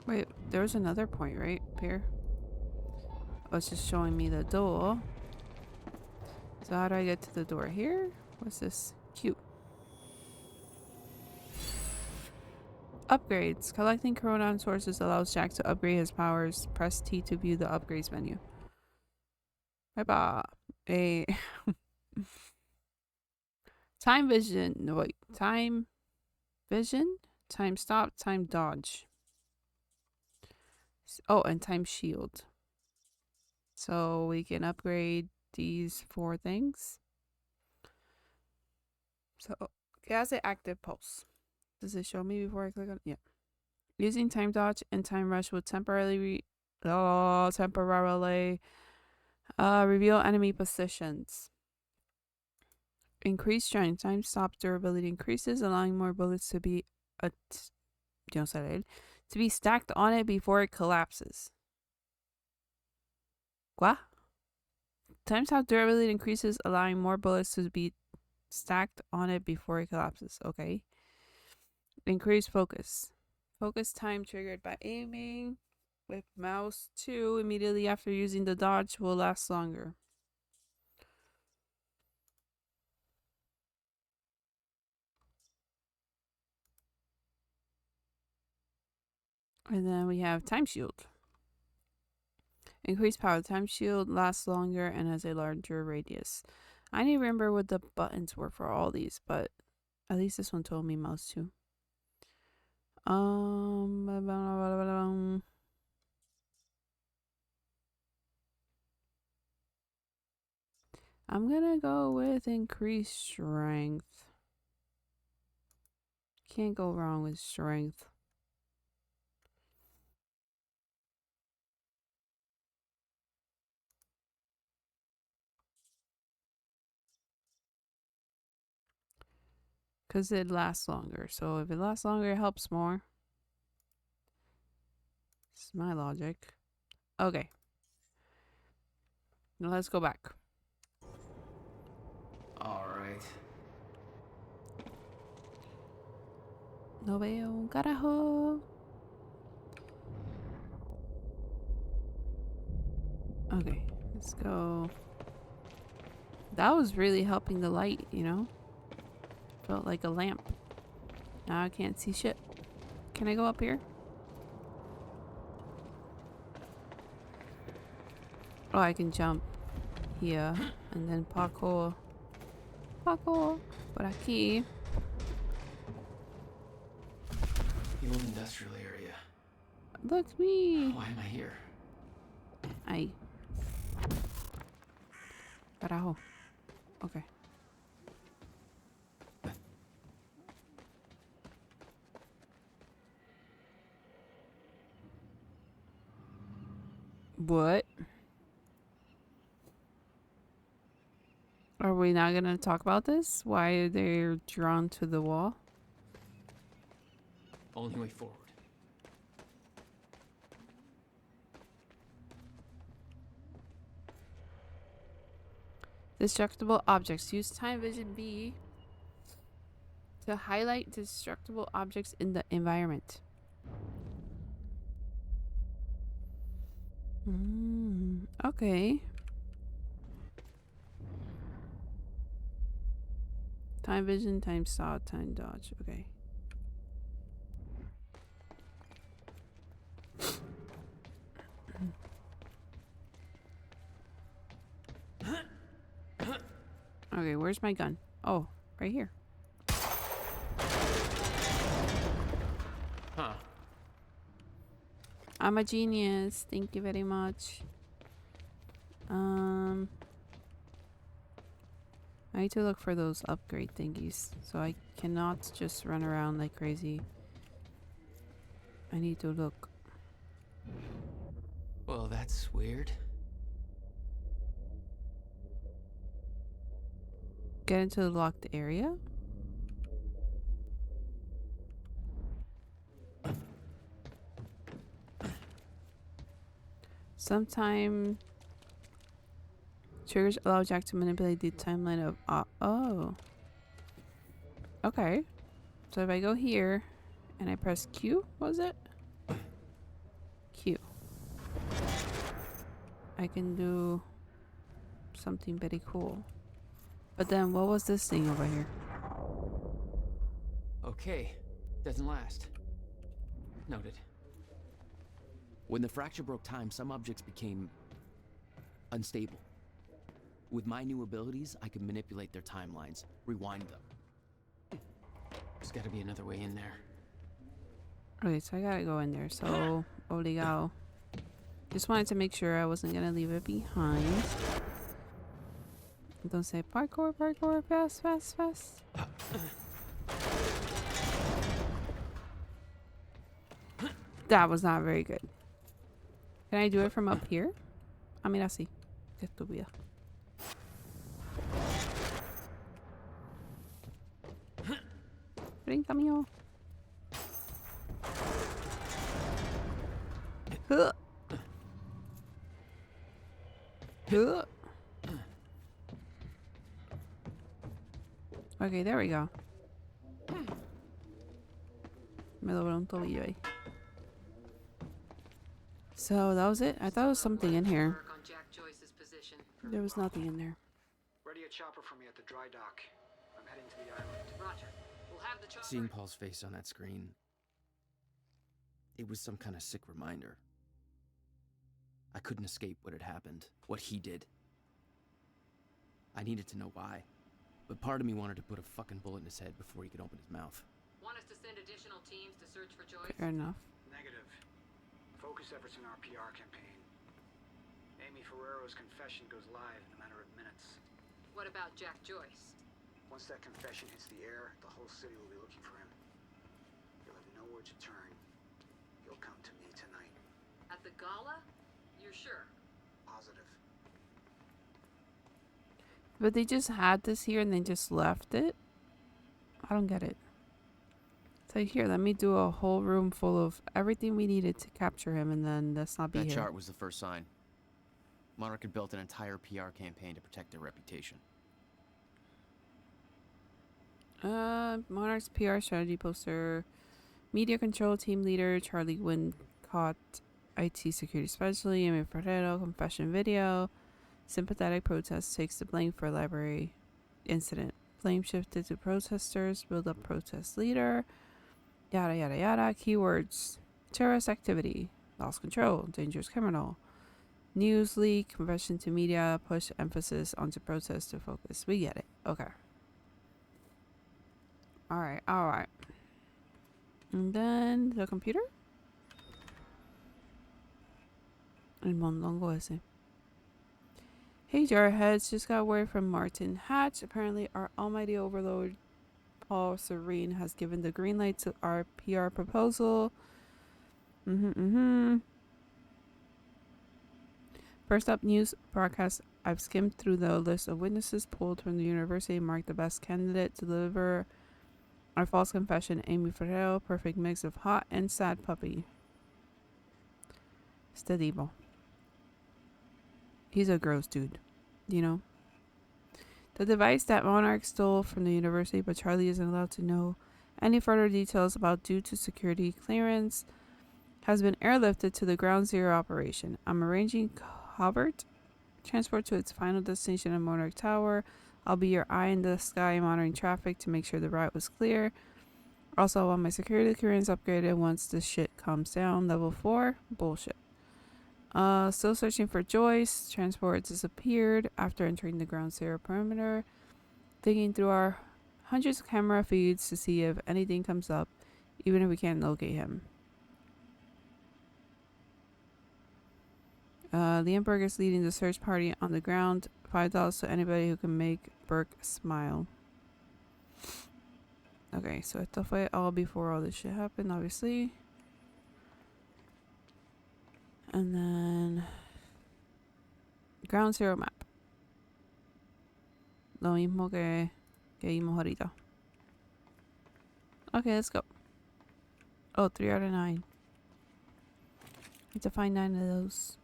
Wait, there was another point, right? Up here. Oh, it's just showing me the door. So how do I get to the door here? What's this? Cute. Upgrades. Collecting Chronon sources allows Jack to upgrade his powers. Press T to view the upgrades menu. Bye-bye. A time vision. No, wait. Time vision? Time stop. Time dodge. Oh, and time shield. So we can upgrade these 4 things. So it has an active pulse. Does it show me before I click on it? Yeah. Using time dodge and time rush will temporarily reveal enemy positions. Increased strength. Time stop durability increases, allowing more bullets to be to be stacked on it before it collapses. What? Time stop durability increases, allowing more bullets to be stacked on it before it collapses. Okay. Increased focus. Focus time triggered by aiming with mouse 2 immediately after using the dodge will last longer. And then we have time shield. Increased power. Time shield lasts longer and has a larger radius. I didn't remember what the buttons were for all these, but at least this one told me mouse 2. I'm gonna go with increased strength. Can't go wrong with strength. Because it lasts longer. So if it lasts longer, it helps more. This is my logic. Okay. Now let's go back. Alright. No veo un carajo. Okay, let's go. That was really helping the light, you know? Felt like a lamp. Now I can't see shit. Can I go up here? Oh, I can jump here and then parkour. Parkour. Por aquí. The old industrial area. Look me. Why am I here? Ay. Carajo. Okay. What? Are we not going to talk about this? Why they're drawn to the wall? Only way forward. Destructible objects. Use time vision B to highlight destructible objects in the environment. Okay. Time vision, time saw, time dodge. Okay. Okay, where's my gun? Oh, right here. Huh. I'm a genius. Thank you very much. I need to look for those upgrade thingies. So I cannot just run around like crazy. I need to look. Well, that's weird. Get into the locked area? Sometime triggers allow Jack to manipulate the timeline of. Oh. Okay. So if I go here and I press Q, was it? Q. I can do something very cool. But then what was this thing over here? Okay, doesn't last. Noted. When the fracture broke time, some objects became unstable. With my new abilities, I can manipulate their timelines, rewind them. There's gotta be another way in there. Okay, so I gotta go in there. So, obligado. Just wanted to make sure I wasn't gonna leave it behind. Don't say parkour, parkour, fast, fast, fast. That was not very good. Can I do it from up here? I mean, I see. Qué estúpida. Brinca mío. Huh. Huh. Okay, there we go. Me doblé un tobillo ahí. So that was it? I thought there was something in here. There was nothing in there. Ready a chopper for me at the dry dock. I'm heading to the island. Roger. We'll have the chopper. Seeing Paul's face on that screen, it was some kind of sick reminder. I couldn't escape what had happened, what he did. I needed to know why, but part of me wanted to put a fucking bullet in his head before he could open his mouth. Want us to send additional teams to search for Joyce? Fair enough. Negative. Focus efforts in our PR campaign. Amy Ferrero's confession goes live in a matter of minutes. What about Jack Joyce? Once that confession hits the air, the whole city will be looking for him. He'll have nowhere to turn. He'll come to me tonight. At the gala? You're sure? Positive. But they just had this here and they just left it? I don't get it. So here, let me do a whole room full of everything we needed to capture him and then let's not be That here. chart was the first sign. Monarch had built an entire PR campaign to protect their reputation. Monarch's PR strategy poster. Media control team leader Charlie Wincott, IT security specialist Amy Ferrero, confession video. Sympathetic protest takes the blame for library incident. Blame shifted to protesters. Build up protest leader. Yada yada yada. Keywords: terrorist activity, lost control, dangerous criminal. News leak, confession to media, push emphasis onto protest to focus. We get it. Okay. Alright, alright. And then the computer? El mondongo ese. Hey Jarheads, just got word from Martin Hatch. Apparently our almighty overlord Paul Serene has given the green light to our PR proposal. First up, news broadcast. I've skimmed through the list of witnesses pulled from the university, marked the best candidate to deliver our false confession. Amy Ferrero, perfect mix of hot and sad puppy. Stedivo. He's a gross dude, you know. The device that Monarch stole from the university, but Charlie isn't allowed to know any further details about due to security clearance, has been airlifted to the Ground Zero operation. I'm arranging covert transport to its final destination at Monarch Tower. I'll be your eye in the sky monitoring traffic to make sure the route was clear. Also, I want my security clearance upgraded once this shit calms down. Level 4? Bullshit. Still searching for Joyce. Transport disappeared after entering the Ground Zero perimeter. Digging through our hundreds of camera feeds to see if anything comes up, even if we can't locate him. Liam is leading the search party on the ground. $5 to anybody who can make Burke smile. Okay, so esto fue all before all this shit happened, obviously. And then Ground Zero map. Lo mismo que vimos ahorita. Okay, let's go. Oh, 3 out of 9. Need to find 9 of those.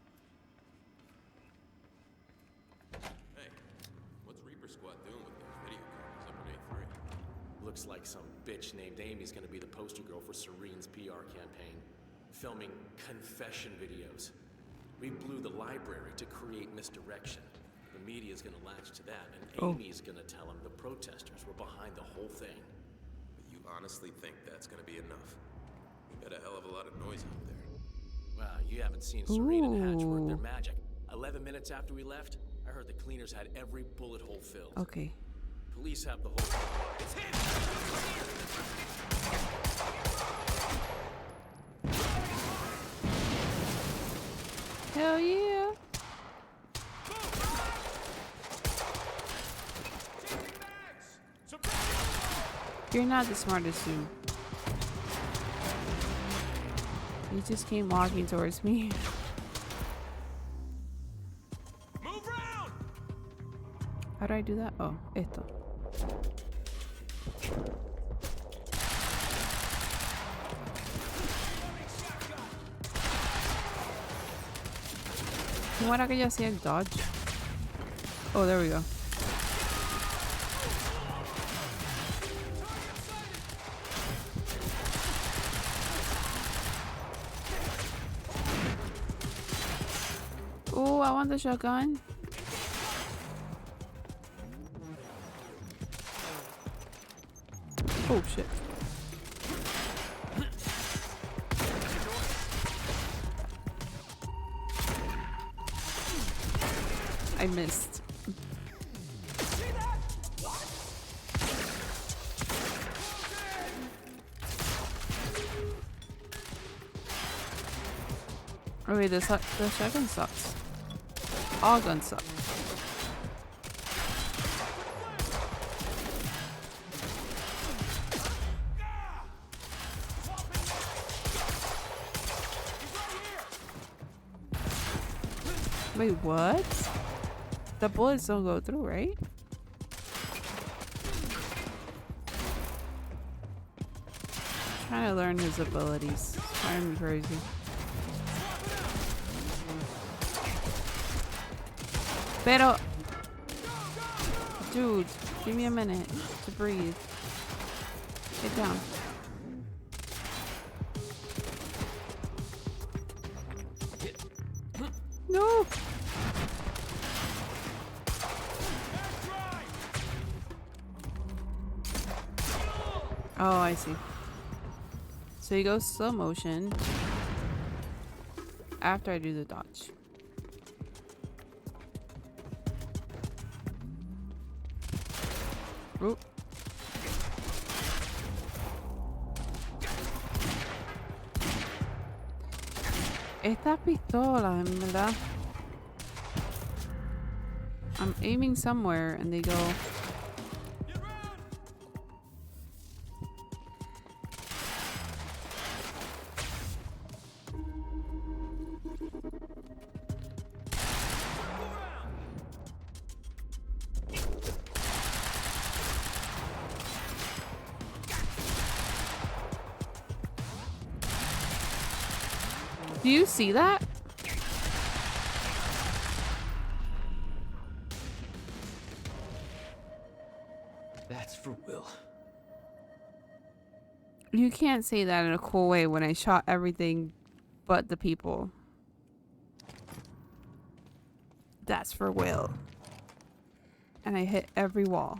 about doing with those video cameras up at A3? Looks like some bitch named Amy's gonna be the poster girl for Serene's PR campaign. Filming confession videos. We blew the library to create misdirection. The media's gonna latch to that, and Amy's gonna tell them the protesters were behind the whole thing. You honestly think that's gonna be enough? We got a hell of a lot of noise out there. Well, you haven't seen Serene and Hatch work their magic. 11 minutes after we left, I heard the cleaners had every bullet hole filled. Okay. Police have the whole... It's him! Hell yeah. You're not the smartest dude. He just came walking towards me. Move round! How do I do that? Oh, esto. ¿Cómo era que yo hacía el dodge? Oh, there we go. Oh, I want the shotgun. Oh shit. I missed. Oh wait, the shotgun sucks. All guns suck. Wait, what? The bullets don't go through, right? Trying to learn his abilities. It's driving me crazy. Pero, dude, give me a minute to breathe. Get down. No. Oh, I see. So he goes slow motion after I do the dodge. Oop. Esta pistola, en verdad. I'm aiming somewhere and they go. Do you see that? That's for Will. You can't say that in a cool way when I shot everything but the people. That's for Will. And I hit every wall.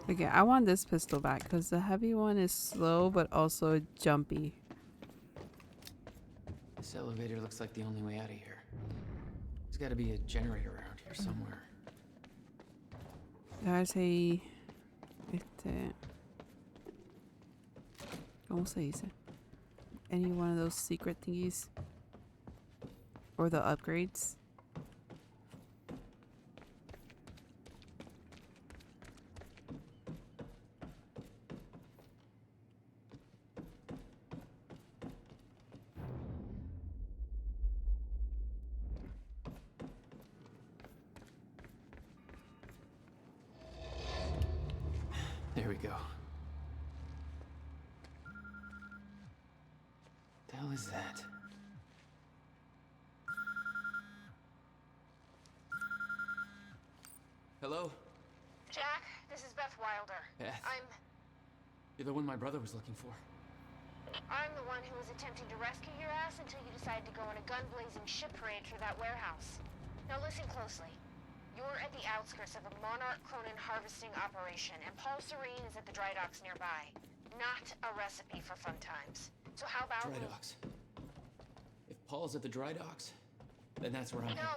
Okay, I want this pistol back because the heavy one is slow but also jumpy. This elevator looks like the only way out of here. There's got to be a generator around here somewhere. There's a... ¿Cómo se dice? Any one of those secret thingies? Or the upgrades? There we go. hell is that? Hello? Jack, this is Beth Wilder. Beth. You're the one my brother was looking for. I'm the one who was attempting to rescue your ass until you decided to go on a gun-blazing shit parade through that warehouse. Now listen closely. You're at the outskirts of a Monarch Cronin harvesting operation, and Paul Serene is at the dry docks nearby. Not a recipe for fun times. So how about Dry docks. If Paul's at the dry docks, then that's where I'm No!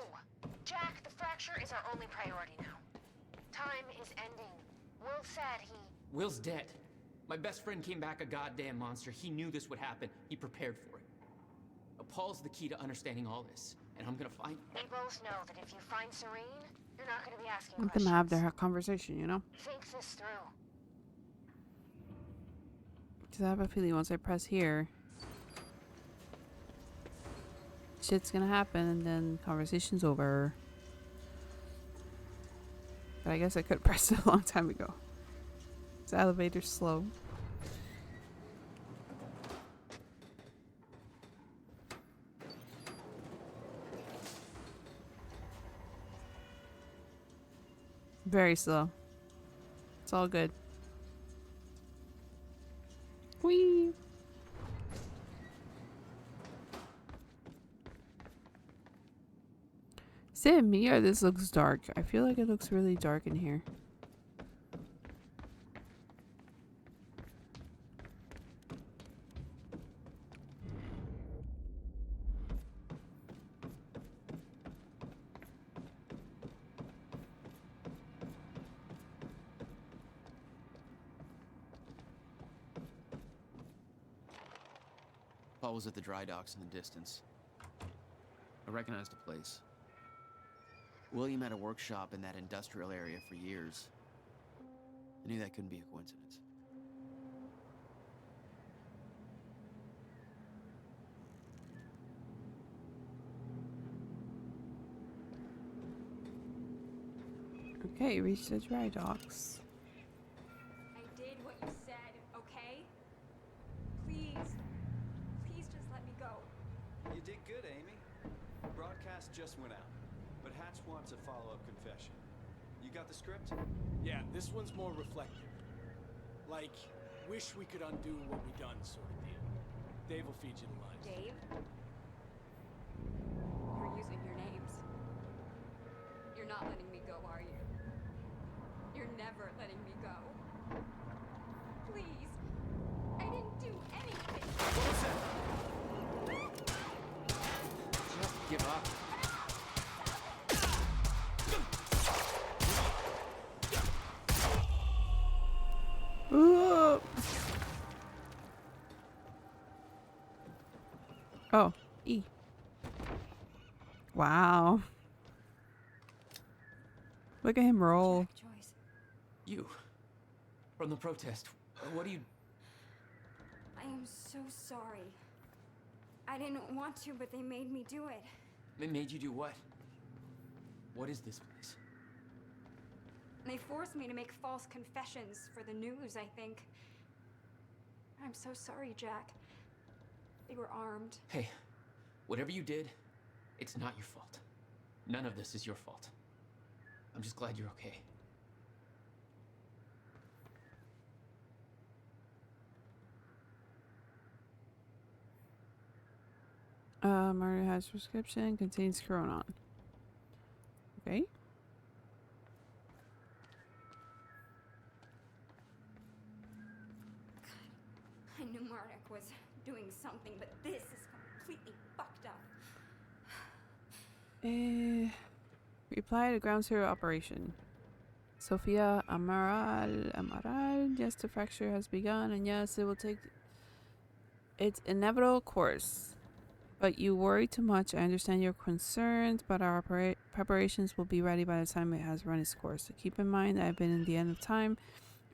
Jack, the fracture is our only priority now. Time is ending. Will said he... Will's dead. My best friend came back a goddamn monster. He knew this would happen. He prepared for it. Paul's the key to understanding all this, and I'm gonna find... We both know that if you find Serene, you're not gonna be asking Let them questions. have their conversation, you know? Think this through. Because I have a feeling once I press here, shit's gonna happen and then conversation's over. But I guess I could have pressed it a long time ago. This elevator's slow. Very slow. It's all good. Whee! Is it me or this looks dark? I feel like it looks really dark in here. Paul was at the dry docks in the distance. I recognized the place. William had a workshop in that industrial area for years. I knew that couldn't be a coincidence. Okay, reach the dry docks. I did what you said, okay? Please. Please just let me go. You did good, Amy. Broadcast just went out, but Hatch wants a follow-up confession. You got the script? Yeah, this one's more reflective. Like, wish we could undo what we done sort of deal. Dave will feed you the lines. Dave? You're using your names. You're not letting me go, are you? You're never letting me go. Please. I didn't do anything. What was that? Just give up. Ooh. Oh, E. Wow. Look at him roll. Joyce. You. From the protest. What do you... I am so sorry. I didn't want to, but they made me do it. They made you do what? What is this place? They forced me to make false confessions for the news, I think. I'm so sorry, Jack. They were armed. Hey, whatever you did, it's not your fault. None of this is your fault. I'm just glad you're okay. Mario has prescription, contains Cronon. Okay. I knew Marduk was doing something, but this is completely fucked up. Reply to ground zero operation. Sofia Amaral, yes, the fracture has begun, and yes, it will take its inevitable course. But you worry too much. I understand your concerns, but our preparations will be ready by the time it has run its course. So keep in mind that I've been in the end of time.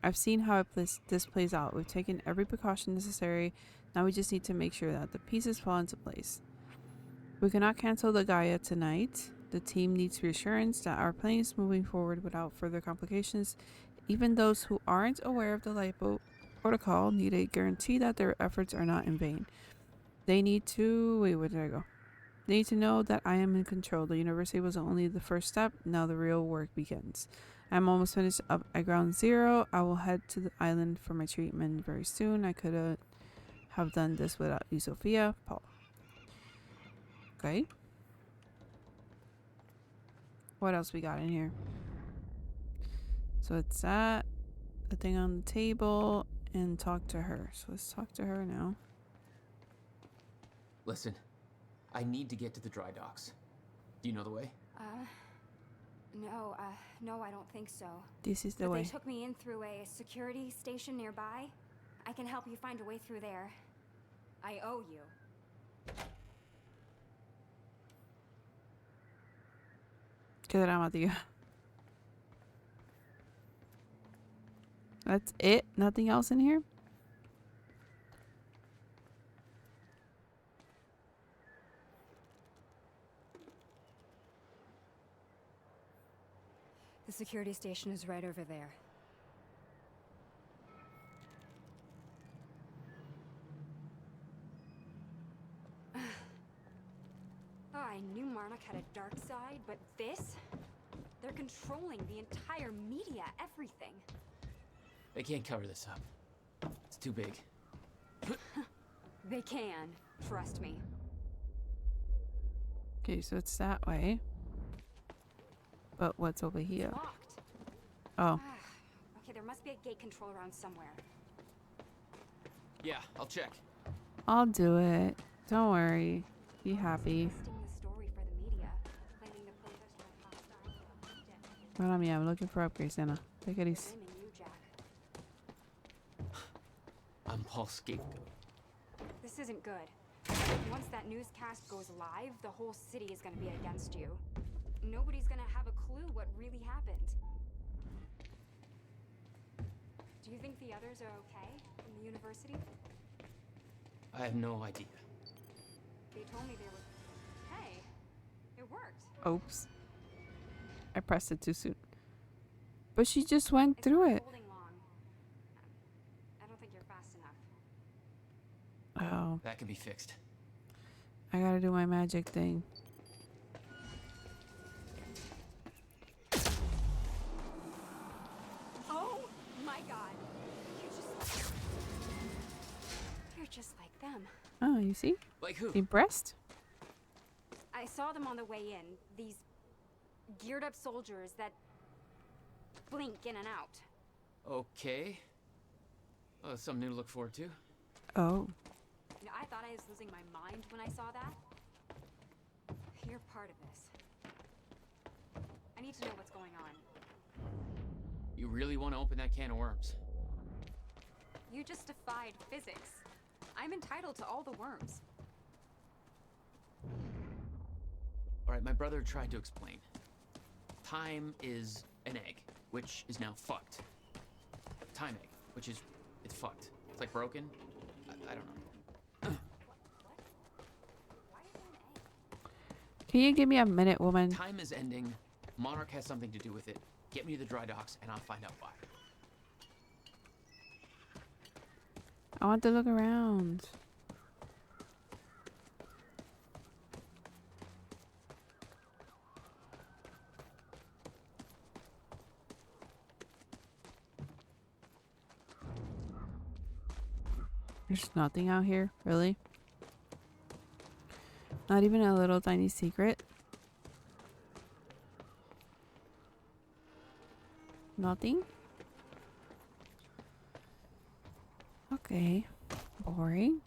I've seen how this plays out. We've taken every precaution necessary. Now we just need to make sure that the pieces fall into place. We cannot cancel the Gaia tonight. The team needs reassurance that our plane is moving forward without further complications. Even those who aren't aware of the lifeboat protocol need a guarantee that their efforts are not in vain. They need to... Wait, where did I go? They need to know that I am in control. The university was only the first step. Now the real work begins. I'm almost finished up at ground zero. I will head to the island for my treatment very soon. I could have done this without you, Sophia. Paul. Okay. What else we got in here? So it's that. The thing on the table. And talk to her. So let's talk to her now. Listen, I need to get to the dry docks. Do you know the way? No, I don't think so. This is the But way. they took me in through a security station nearby. I can help you find a way through there. I owe you. Quedamos, tío. That's it? Nothing else in here? The security station is right over there. Oh, I knew Monarch had a dark side, but this? They're controlling the entire media, everything. They can't cover this up. It's too big. They can, trust me. Okay, so it's that way. But what's over here? Locked. Oh. Okay, there must be a gate control around somewhere. Yeah, I'll check. I'll do it. Don't worry. Be happy. Well, I'm looking for upgrades, Anna. Take it easy. I'm Paul's scapegoat. This isn't good. Once that newscast goes live, the whole city is gonna be against you. Nobody's gonna have a clue what really happened. Do you think the others are okay from the university? I have no idea. They told me they were... Hey, it worked. Oops. I pressed it too soon. But she just went through it. Holding long. I don't think you're fast enough. Oh. That can be fixed. I gotta do my magic thing. Oh my god. You're just like them. Oh, you see? Like who? Impressed? I saw them on the way in. These geared up soldiers that blink in and out. Okay. Something new to look forward to. Oh. You know, I thought I was losing my mind when I saw that. You're part of this. I need to know what's going on. You really want to open that can of worms? You just defied physics. I'm entitled to all the worms. All right, my brother tried to explain. Time is an egg, which is now fucked. Time egg, which is, it's fucked. It's like broken. I don't know. Can you give me a minute, woman? Time is ending. Monarch has something to do with it. Get me to the dry docks, and I'll find out why. I want to look around. There's nothing out here, really? Not even a little tiny secret? Nothing? Okay. Boring.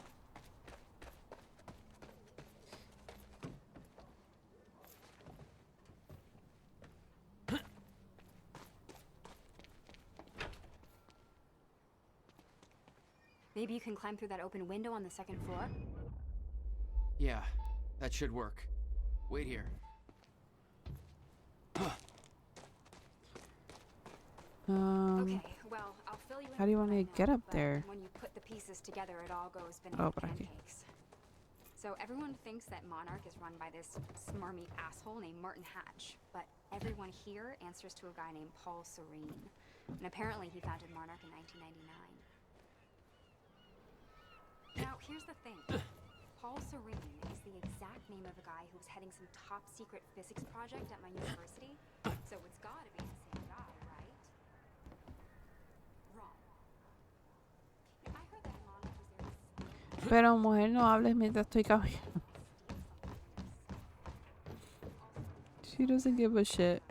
Maybe you can climb through that open window on the second floor? Yeah, that should work. Wait here. Okay, well, I'll fill you in. How do you want me to get up but there? When you put the pieces together, it all goes Oh, vanilla but I can- pancakes. So everyone thinks that Monarch is run by this smarmy asshole named Martin Hatch, but everyone here answers to a guy named Paul Serene. And apparently he founded Monarch in 1999. Now, here's the thing. Paul Paul Serene is the exact name of a guy who was heading some top secret physics project at my university. So it's gotta be the same guy, right? Wrong. I heard that Monarch was there to steal. Pero mujer, no hables mientras estoy caminando. She doesn't give a shit.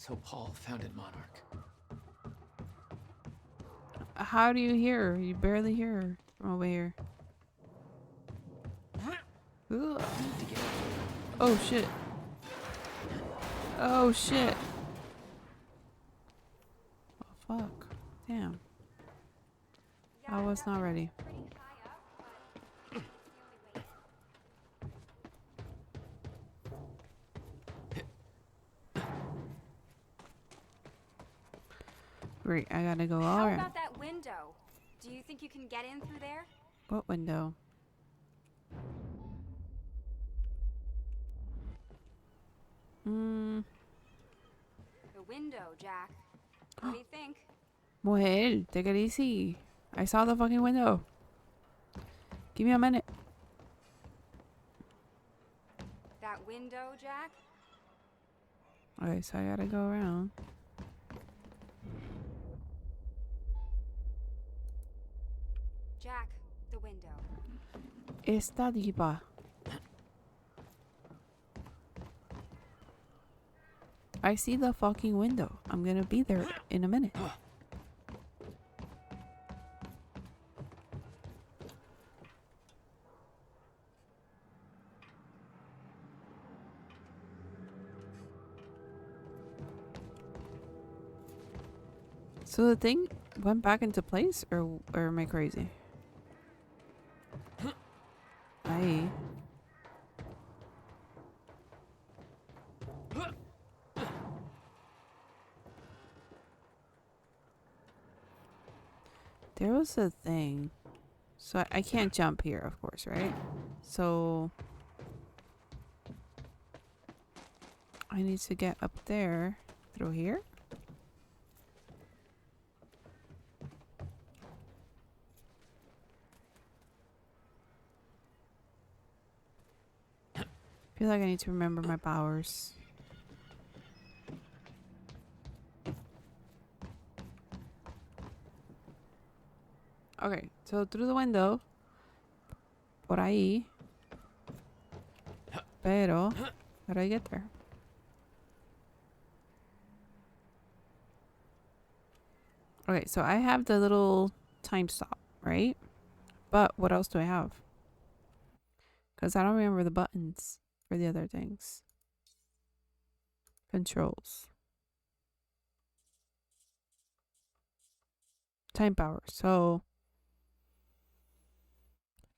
So Paul founded Monarch. How do you hear her? You barely hear her from over here. Ugh. Oh shit. Oh shit. Oh fuck. Damn. I was not ready. Great, I gotta go all How around. about that window? Do you think you can get in through there? What window? The window, Jack. What do you think? Mujer, take it easy. I saw the fucking window. Give me a minute. That window, Jack? Okay, so I gotta go around. Jack, the window. Esta diva. I see the fucking window. I'm gonna be there in a minute. So the thing went back into place, or am I crazy? Aye. There was a thing. So I can't jump here, of course, right? So I need to get up there through here. I feel like I need to remember my powers. Okay, so through the window. Por ahí. Pero, how do I get there? Okay, so I have the little time stop, right? But what else do I have? Because I don't remember the buttons for the other things. Controls. Time power. So,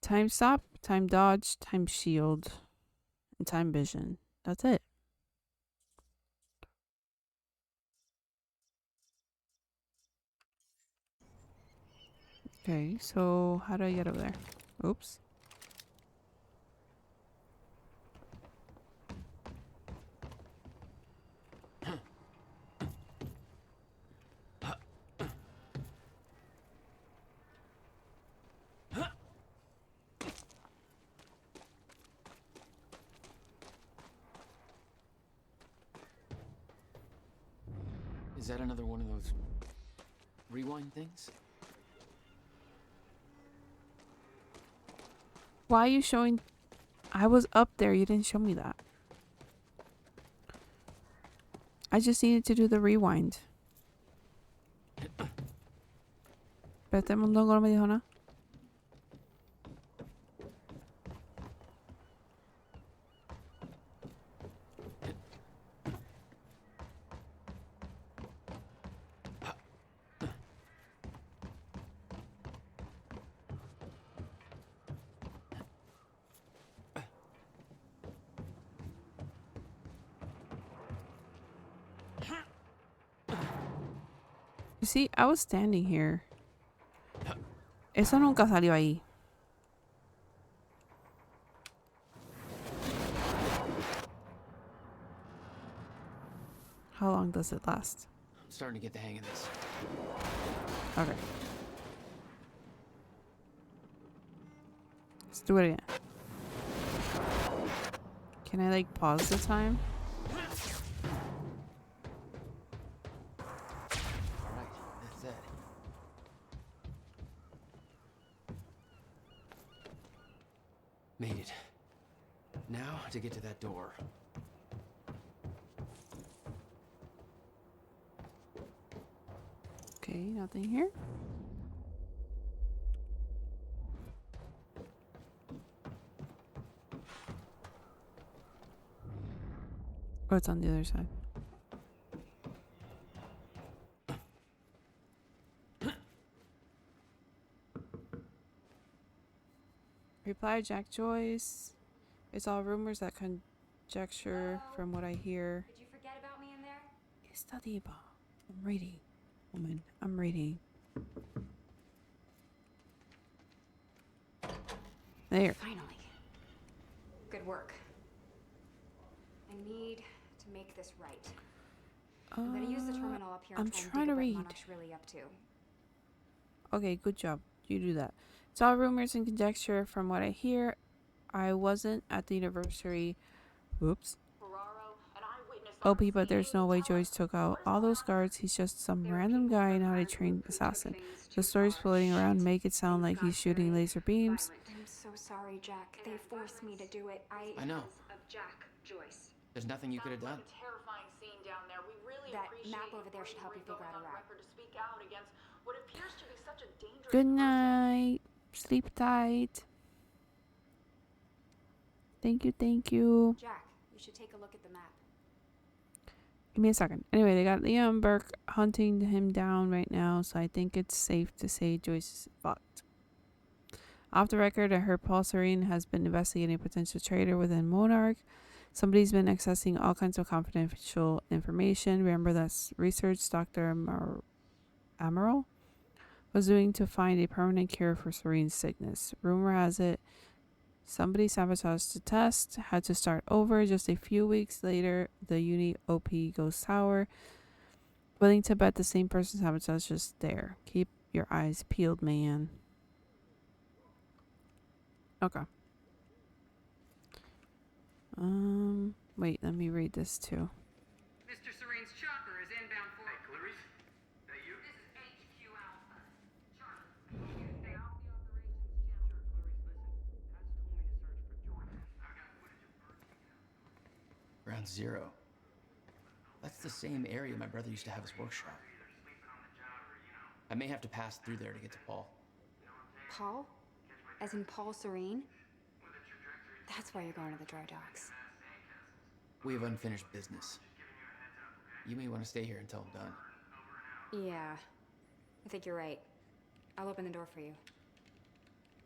time stop, time dodge, time shield, and time vision. That's it. Okay, so how do I get over there? Oops. Is that another one of those rewind things? Why are you showing? I was up there. You didn't show me that. I just needed to do the rewind. Pero este mundo no me dijo nada. You see, I was standing here. Eso nunca salió ahí. How long does it last? I'm starting to get the hang of this. Okay. Let's do it again. Can I like pause the time? Alright, that's it. Made it. Now to get to that door. Okay, nothing here. Oh, it's on the other side. Reply Jack Joyce. It's all rumors that conjecture from what I hear. Did you forget about me in there? Study. I'm reading. Woman, I'm reading. There. Finally. Good work. I need to make this right. I'm gonna use the terminal up here. I'm and try trying and to dig read. up what Monarch's really up to. Okay, good job. You do that. It's all rumors and conjecture from what I hear. I wasn't at the anniversary. Oops. OP, but there's no way Joyce took out all those guards. He's just some random guy, not a trained assassin. The stories floating around make it sound like he's shooting laser beams. I'm so sorry, Jack. They forced me to do it. I know. Of Jack Joyce. There's nothing you could have done. Terrifying scene down there. We really That appreciate map over there should help you figure out a route. record to speak out against what appears to be such a dangerous Good night. Sleep tight. Thank you, thank you. Jack, you should take a look at the map. Give me a second. Anyway, they got Leon Burke hunting him down right now, so I think it's safe to say Joyce is fucked. Off the record, I heard Paul Serene has been investigating a potential traitor within Monarch. Somebody's been accessing all kinds of confidential information. Remember that research Dr. Amaral was doing to find a permanent cure for Serene's sickness. Rumor has it somebody sabotaged the test, had to start over. Just a few weeks later, the uni OP goes sour. Willing to bet the same person sabotaged just there. Keep your eyes peeled, man. Okay. Wait, let me read this too. Mr. Serene's chopper is inbound for... Hey, Clarice? Is that you? This is HQ Alpha. Charlie, I need you to stay off the operations channel. Sure, Clarice, listen. Has told me to search for Joyce. I've got footage of birds. Ground Zero. That's the same area my brother used to have his workshop. I may have to pass through there to get to Paul. Paul? As in Paul Serene? That's why you're going to the dry docks. We have unfinished business. You may want to stay here until I'm done. Yeah, I think you're right. I'll open the door for you.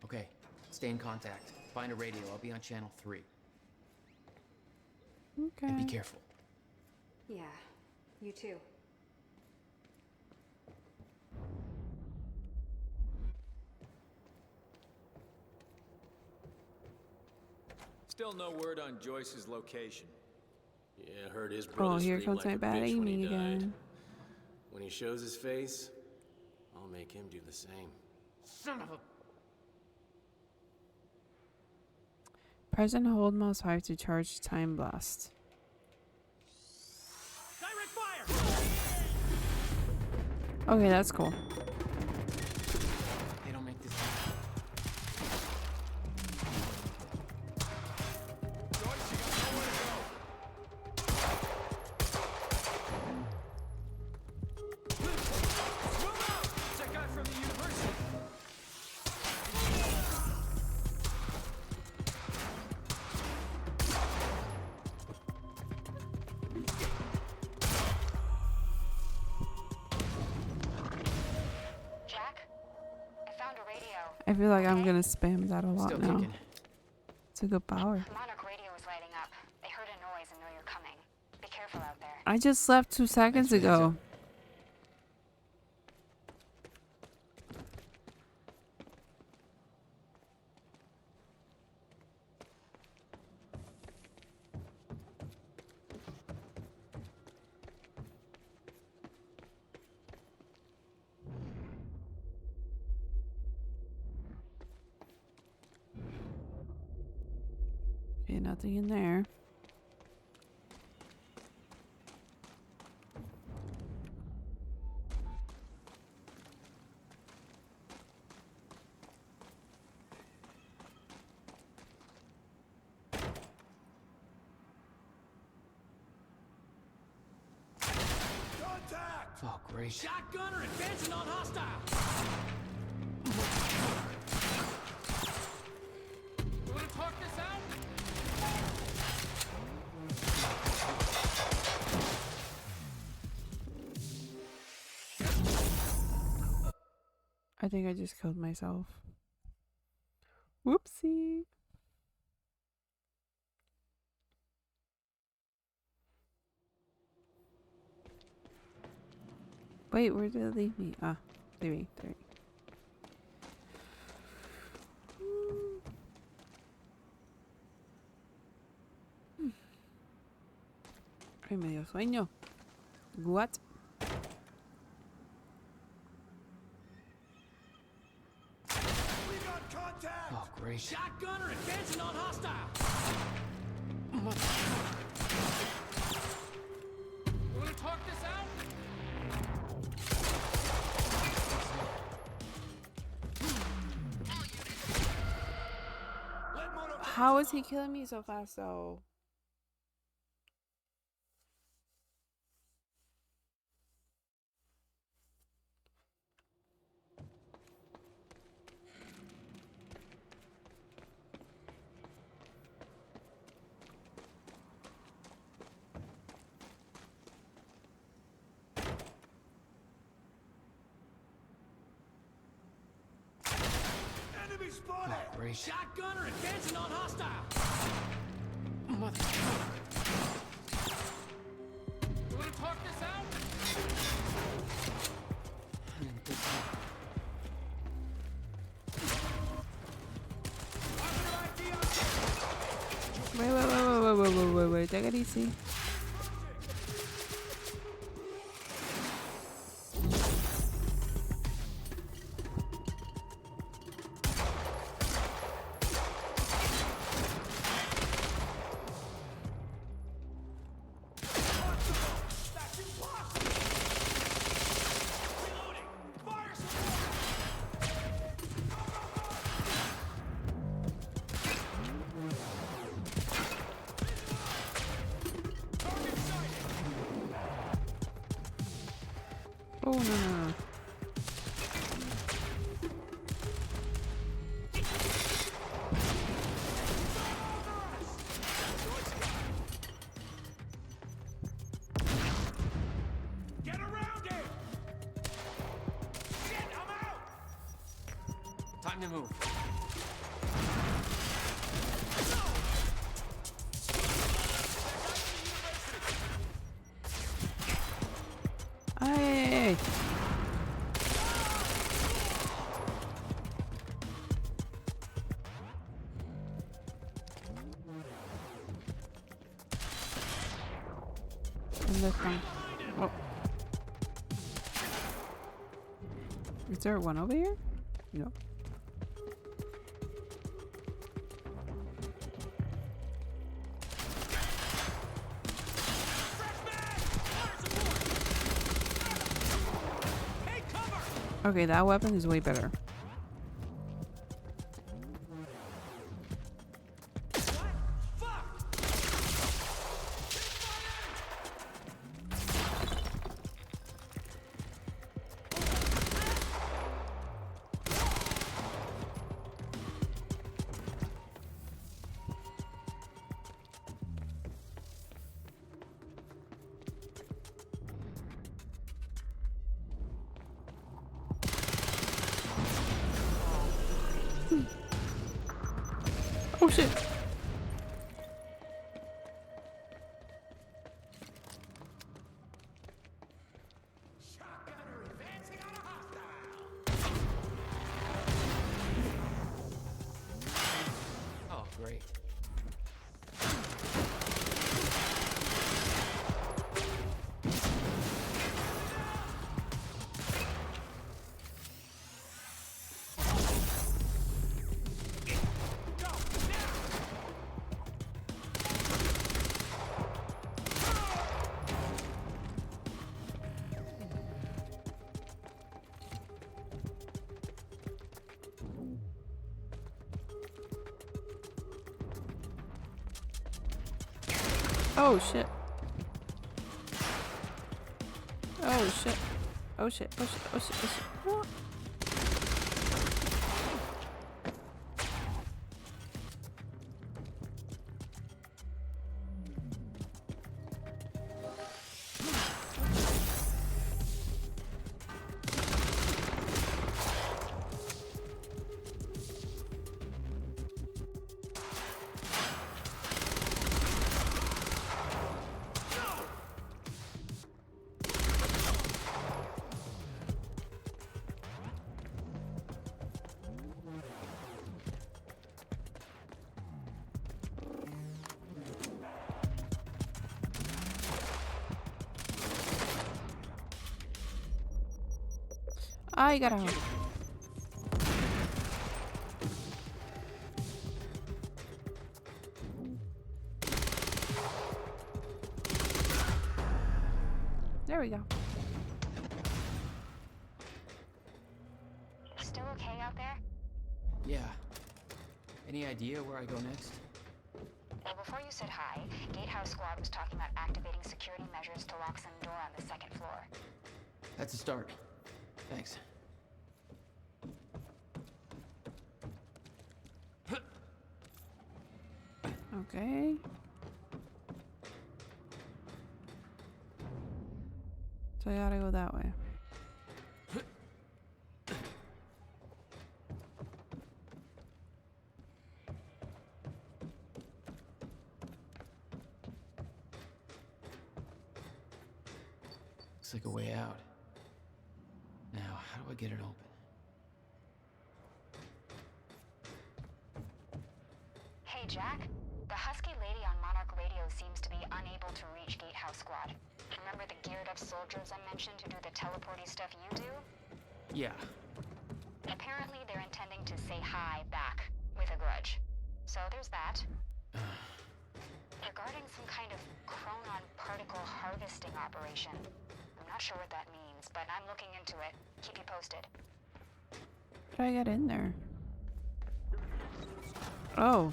Okay, stay in contact. Find a radio. I'll be on channel 3. Okay. And be careful. Yeah, you too. Still no word on Joyce's location. Yeah, I heard his brother Here scream comes like my a bad bitch when he aiming died. again. When he shows his face, I'll make him do the same. Son of a... Press and hold mouse 5 to charge time blast. Direct fire! Okay, that's cool. They don't make this... I feel like I'm gonna spam that a lot Still now. kicking. It's a good power. Monarch radio is lighting up. They heard a noise and know you're coming. Be careful out there. I just left 2 seconds Thanks for the heads ago. Okay, nothing in there. Contact! Oh, great. Shotgunner advancing on hostile! You wanna talk this out? I think I just killed myself. Whoopsie. Wait, where did it leave me? Ah, there. Ay, me dio sueño. What? We got contact! Oh, great. Shotgunner advancing on hostile! You wanna talk this out? How is he killing me so fast though? Enemy spotted! Oh, great. Shotgunner advancing on hostile! Mother. You wanna talk this out? Wait. Take it easy. Oh, no. Get around him! Shit, I'm out! Time to move. Hey. And this one. Oh. Is there one over here? No. Okay, that weapon is way better. Oh shit. Oh, great. Oh shit. Oh shit. Oh shit. Oh shit. Oh shit. Oh shit. What? I got out. There we go. Still okay out there? Yeah. Any idea where I go next? Well, before you said hi, Gatehouse Squad was talking about activating security measures to lock some door on the second floor. That's a start. Thanks. Okay. So I gotta go that way. Looks like a way out. Now, how do I get it open? Hey, Jack. The husky lady on Monarch Radio seems to be unable to reach Gatehouse Squad. Remember the geared-up soldiers I mentioned who do the teleporty stuff you do? Yeah. Apparently, they're intending to say hi back, with a grudge. So there's that. Regarding some kind of chronon particle harvesting operation. I'm not sure what that means, but I'm looking into it. Keep you posted. How do I get in there? Oh.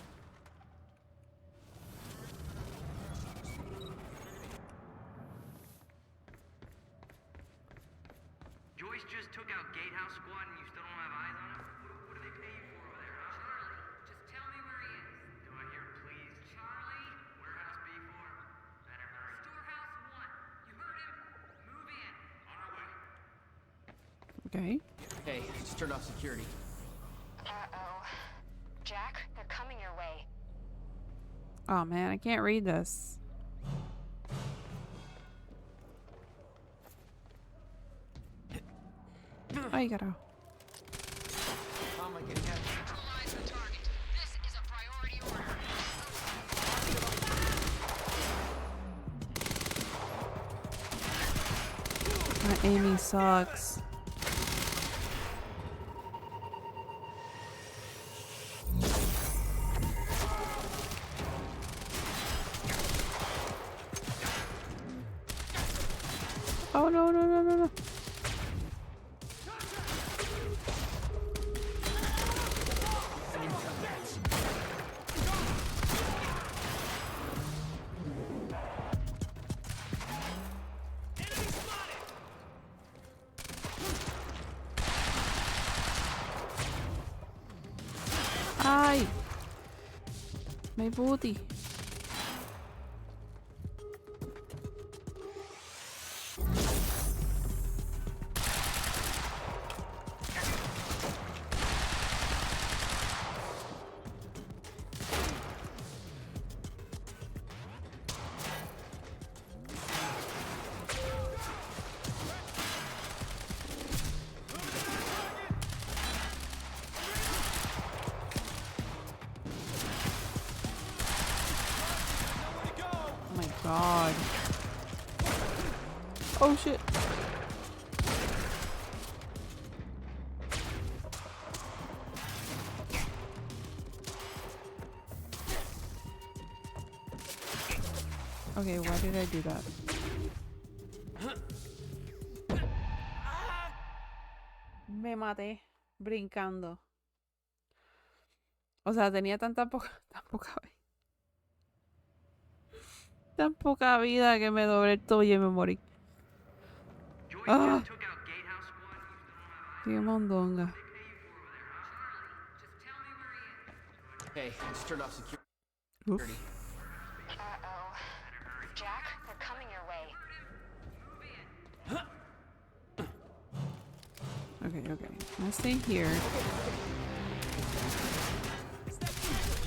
Joyce just took out Gatehouse Squad and you still don't have eyes on him? What do they pay you for over there, huh? Charlie, just tell me where he is. Do I hear please? Charlie? Warehouse B4. Better hurry. Storehouse 1. You heard him? Move in. On our way. Okay. Hey, just turned off security. Uh-oh. Jack, they're coming your way. Oh man, I can't read this. Oh, you gotta. My aiming sucks. Oh no no no no no. Ay! My booty. God. Oh shit. Okay, why did I do that? Me maté brincando. O sea, tenía tan poca vez. Tan poca vida que me doblé todo y me morí. Ah. Qué mondonga. Hey, I just turned off security. Oof. Uh-oh. Jack, they're coming your way. Okay. Let's stay here.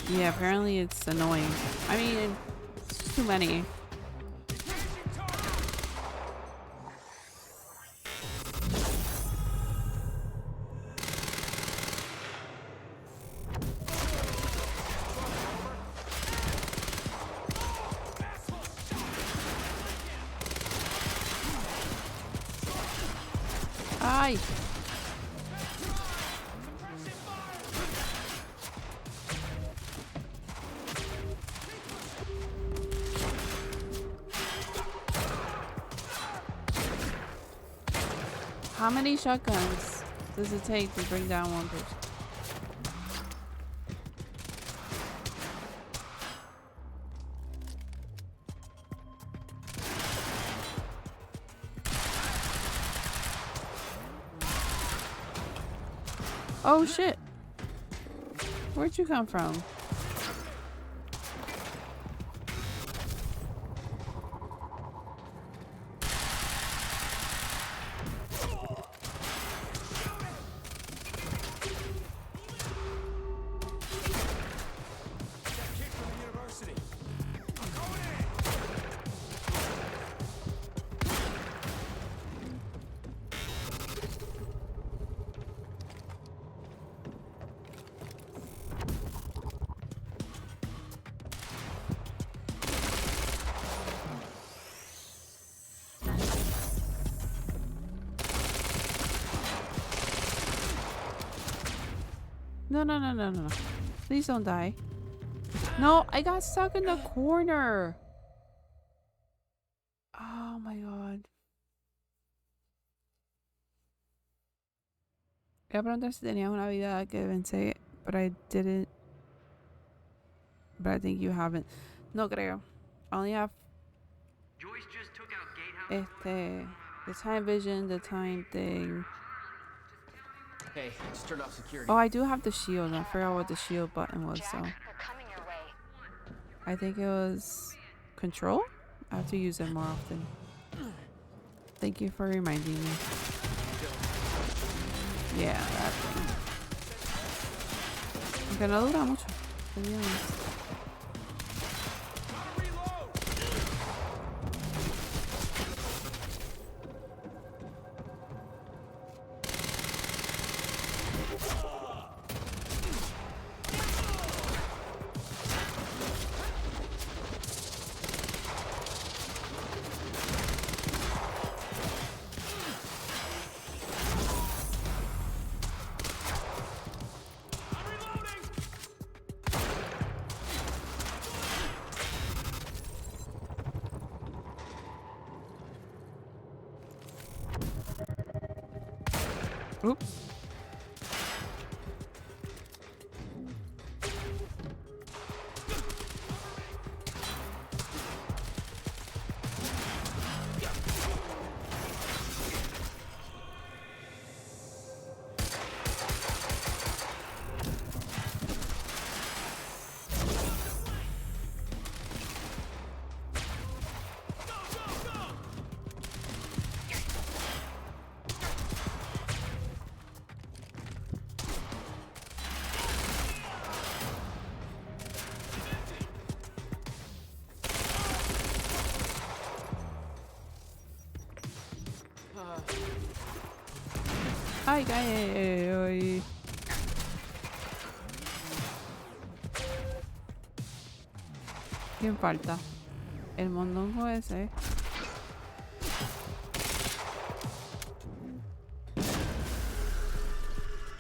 Yeah, apparently it's annoying. I mean, it's too many. Ay. How many shotguns does it take to bring down one person? Oh shit! Where'd you come from? No. Please don't die. No, I got stuck in the corner. Oh my god. Voy a preguntar si tenía una vida que vencí, but I didn't. But I think you haven't. No creo. I only have the time vision, the time thing. Hey, I just turned off security. Oh, I do have the shield. I forgot what the shield button was, so. I think it was control? I have to use it more often. Thank you for reminding me. Yeah, that thing. Aunque no dura mucho. To be honest. Oops. Ay, ay. ¿Quién falta? El mondongo ese.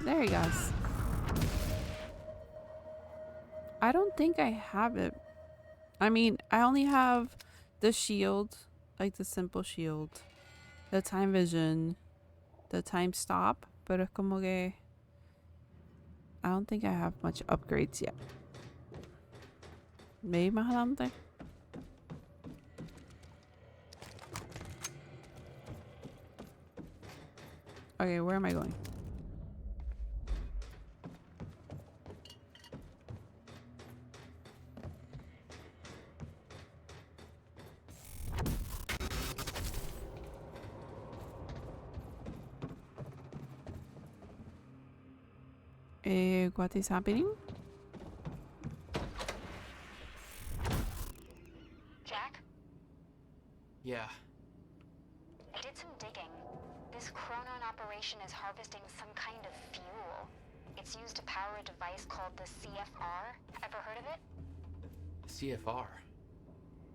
There he goes. I don't think I have it. I mean, I only have the shield, like the simple shield, the time vision, the time stop, pero es como que I don't think I have much upgrades yet. Maybe más adelante. Okay, where am I going? What is happening? Jack? Yeah. I did some digging. This Chronon operation is harvesting some kind of fuel. It's used to power a device called the CFR. Ever heard of it? CFR?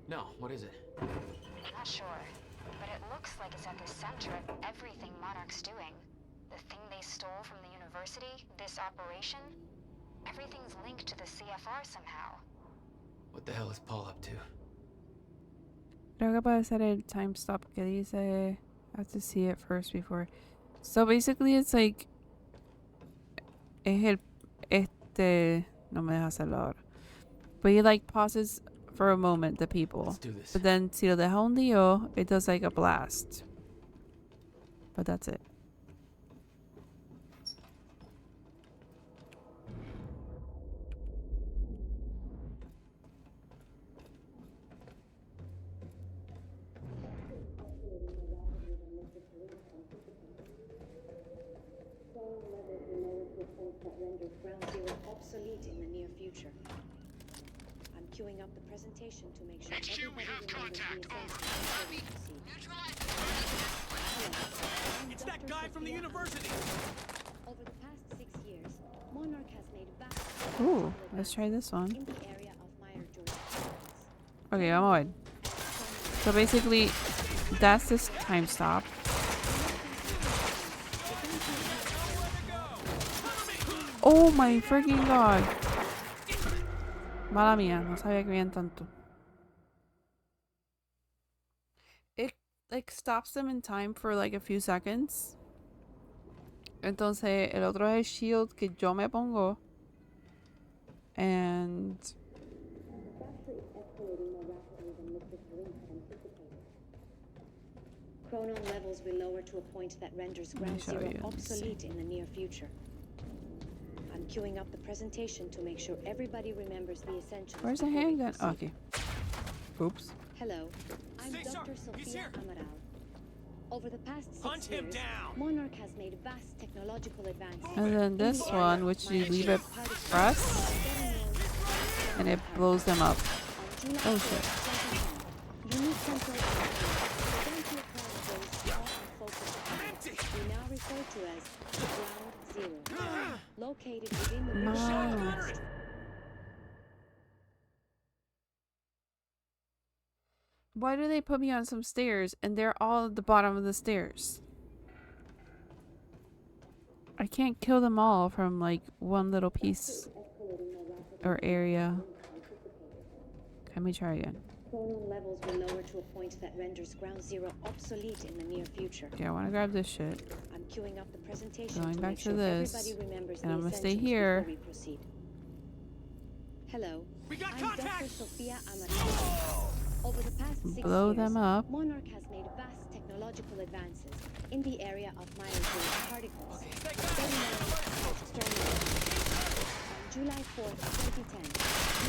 No, what is it? I'm not sure, but it looks like it's at the center of everything Monarch's doing. The thing they stole from the university, this operation, everything's linked to the CFR somehow. What the hell is Paul up to? Creo que puede ser el time stop que dice. I have to see it first before. So basically it's like es el no me deja hacerlo ahora. But he like pauses for a moment the people. Let's do this. But then si lo deja hundido, it does like a blast. But that's it. That renders ground zero obsolete in the near future. I'm queuing up the presentation to make sure everybody remembers the essentials. It's that guy from the university! Over the past 6 years, Monarch has made vast Ooh, let's try this one. in the area of Meyer-Joyce. Okay, I'm on. So basically, that's this time stop. Oh my freaking god. Mala mía, no sabía que habían tanto. It like stops them in time for like a few seconds. Entonces el otro es el shield que yo me pongo. And Chronon levels will lower to a point that renders ground zero obsolete in the near future. I'm queuing up the presentation to make sure everybody remembers the essentials. Where's the handgun? Oh, okay. Oops. Hello, I'm Dr. Sophia Amaral. Over the past 6 Hunt him years, down. Monarch has made vast technological advances. And then this one, which you leave it pressed, and it blows them up. Oh shit. Unique central we now refer to as Ground Zero, located within the Nice. Why do they put me on some stairs and they're all at the bottom of the stairs? I can't kill them all from like one little piece or area. Let me try again. Chronon levels will lower to a point that renders ground zero obsolete in the near future. Okay, I want to grab this shit. I'm queuing up the presentation Going to back make to sure this, everybody remembers and the I'm gonna stay essentials here. before we proceed. Hello, We got I'm contact! Dr. Sophia Amaral. Over the past 6 Blow years, them up. Monarch has made vast technological advances in the area of Meyer-Joyce particles. On July 4th, 2010,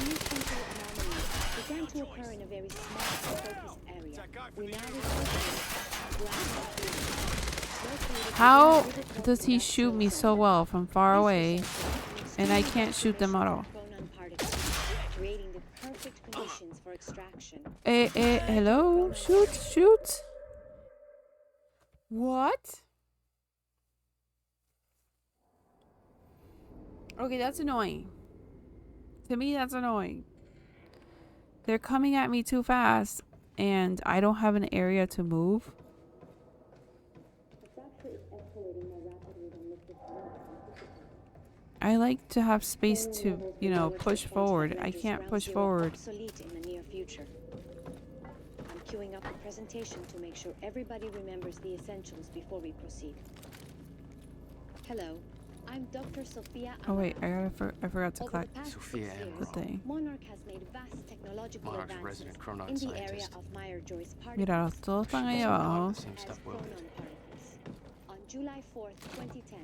unique chemical anomalies began to occur in a very small focused area. We now refer to it. How does he shoot me so well from far away, and I can't shoot them at all? Creating the perfect conditions for extraction. Hello? Shoot. What? Okay, that's annoying. To me, that's annoying. They're coming at me too fast, and I don't have an area to move. I like to have space to, you know, push forward. I can't push forward. Obsolete in the near future. I'm queuing up the presentation to make sure everybody remembers the essentials before we proceed. Hello, I'm Dr. Sophia Oh wait, Amaral. I forgot to Over collect the past Sophia 6 years, the thing. Monarch has made vast technological Monarch's advances resident Chronon in the area scientist. of Meyer-Joyce particles. Mira, todos están ahí abajo. Same stuff welded. On July 4th, 2010,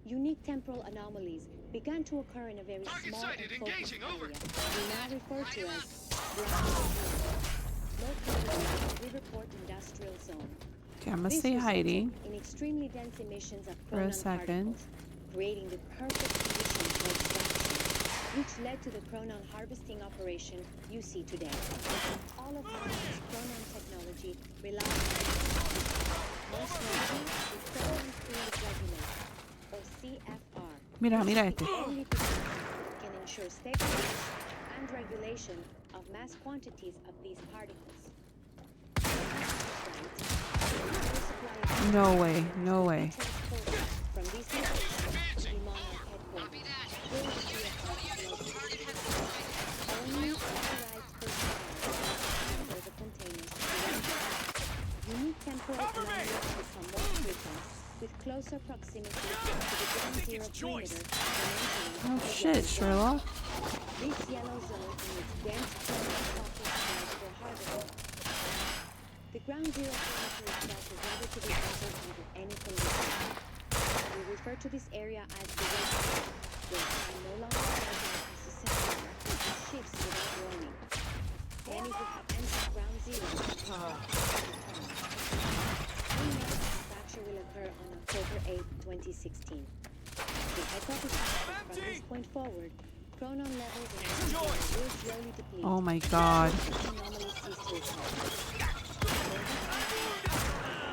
unique temporal anomalies began to occur in a very small and focused area we now refer to as ground zero, located in the Riverport Industrial Zone. Okay, I'm gonna This stay hiding resulted in extremely dense emissions of for a chronon second. particles, creating the perfect conditions for extraction, which led to the chronon harvesting operation you see today. All of Monarch's chronon technology relies on most notably the chronon field regulator, or CFR, Mira, which mira is the este. only technology that can ensure stable use and regulation of mass quantities of these particles. No way, no way. From these locations to the Monarch headquarters, where the CFR is located. Only authorized personnel transfer the containers to the right. Unique temporal anomalies become more frequent, with closer proximity to the ground zero perimeter dimensioning Oh the shit, yellow zone. Sherlock. This yellow zone emits dense chronon pockets used for harvesting. The ground zero perimeter itself is never to be entered under any condition. We refer to this area as the red zone, where time no longer measures as a second and shifts without warning. Many who have entered ground zero fracture will occur on October 8, 2016. The hypothesis is that from this point forward, chronon levels in the zone will slowly deplete. Oh my god. Anomalies cease to occur.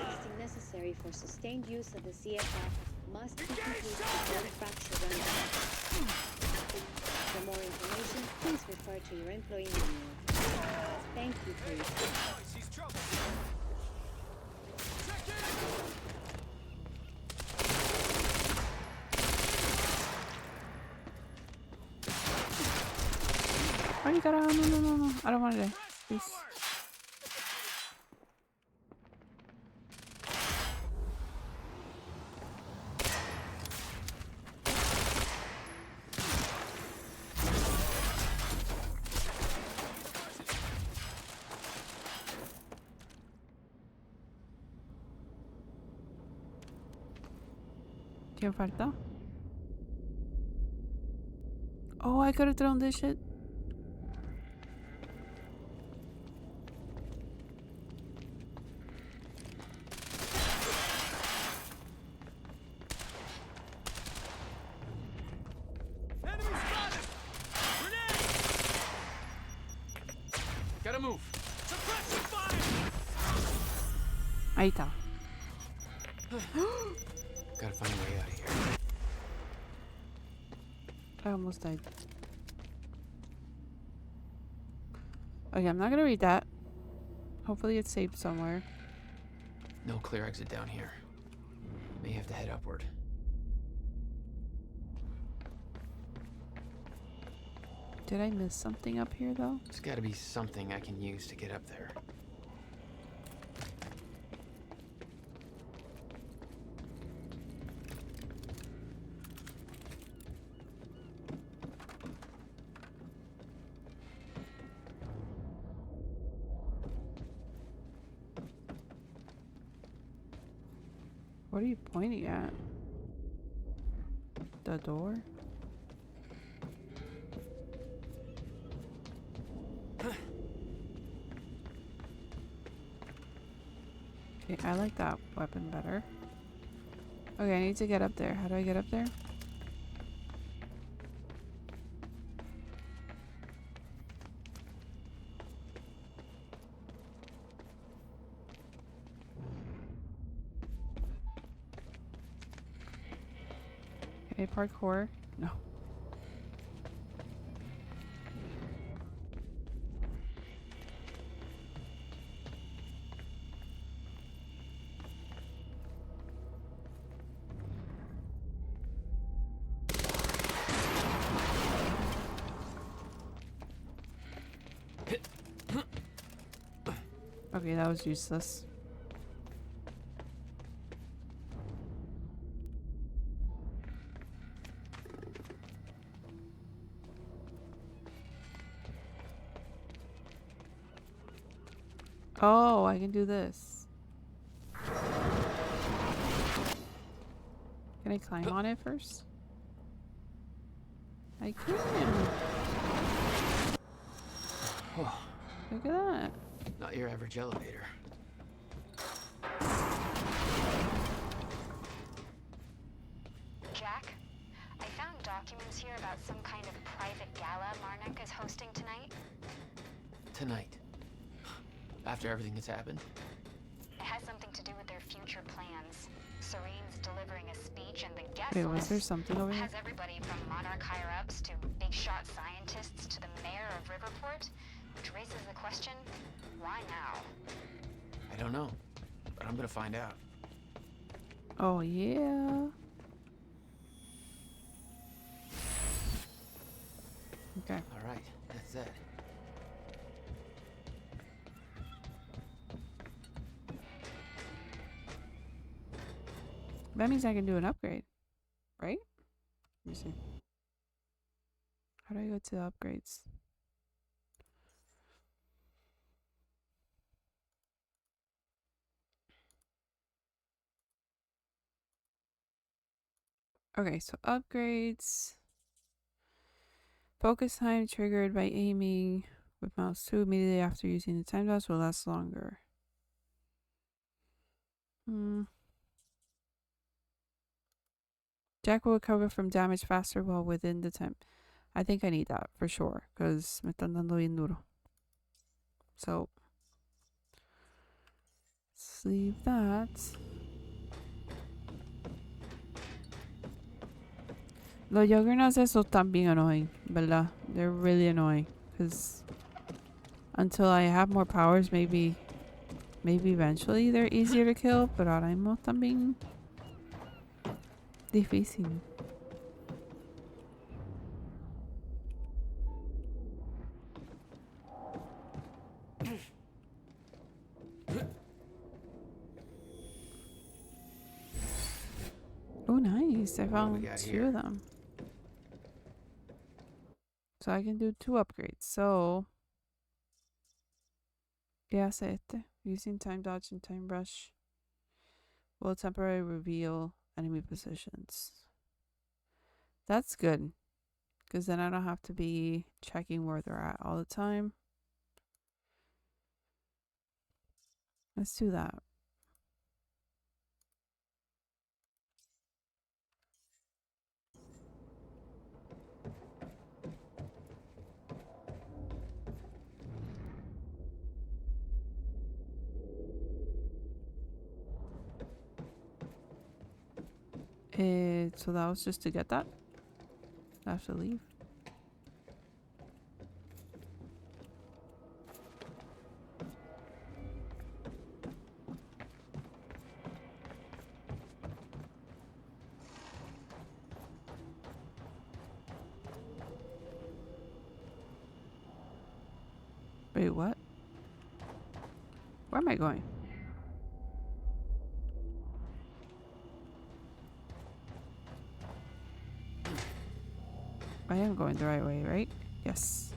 Testing necessary for sustained use of the CFR must be completed before the fracture runs out. For more information, please refer to your employee manual. Thank you for your time. Oh, you gotta. No. I don't want to die. Please. ¿Qué falta? Oh, I could have thrown this shit. Gotta move. Ahí está. Gotta find a way out of here. I almost died. Okay, I'm not gonna read that. Hopefully it's saved somewhere. No clear exit down here. May have to head upward. Did I miss something up here though? There's gotta be something I can use to get up there. What are you pointing at? The door? Okay, I like that weapon better. Okay, I need to get up there. How do I get up there? Okay, parkour. No. Okay, that was useless. Oh, I can do this. Can I climb on it first? I can. Oh, Look at that. not your average elevator. Jack, I found documents here about some kind of private gala Marnik is hosting tonight. Tonight. After everything that's happened. It has something to do with their future plans. Serene's delivering a speech and the guest Wait, was there list something over here? has everybody from Monarch higher-ups to big shot scientists to the mayor of Riverport, which raises the question, why now? I don't know, but I'm gonna find out. Oh, yeah. Okay. All right, that's it. That means I can do an upgrade, right? Let me see. How do I go to upgrades? Okay, so upgrades. Focus time triggered by aiming with mouse 2 immediately after using the time dodge will last longer. Jack will recover from damage faster while within the time. I think I need that for sure, because me están dando bien duro. So, let's leave that. Los juggernauts esos están bien annoying, ¿verdad? They're really annoying, because until I have more powers, maybe eventually they're easier to kill, pero ahora mismo están bien difícil. Oh, nice. I found two of them. So I can do 2 upgrades. So, ¿qué hace este? Using time dodge and time rush will temporarily reveal enemy positions. That's good, because then I don't have to be checking where they're at all the time. Let's do that. So that was just to get that. I have to leave. Wait, what? Where am I going? I am going the right way, right? Yes.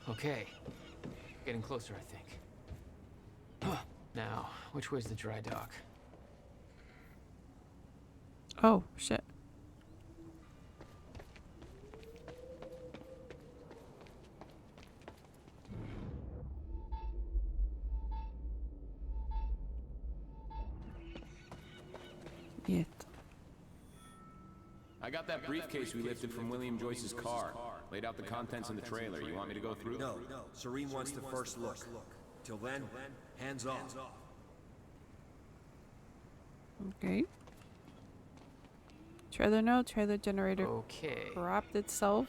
Okay. Getting closer, I think. Now, which way's the dry dock? Oh, shit. Yet. I got that briefcase we lifted from William Joyce's car. Laid out the contents in the trailer. You want me to go through? No. Serene wants to first look. Till then, hands off. Okay. Trailer no, trailer generator corrupt itself.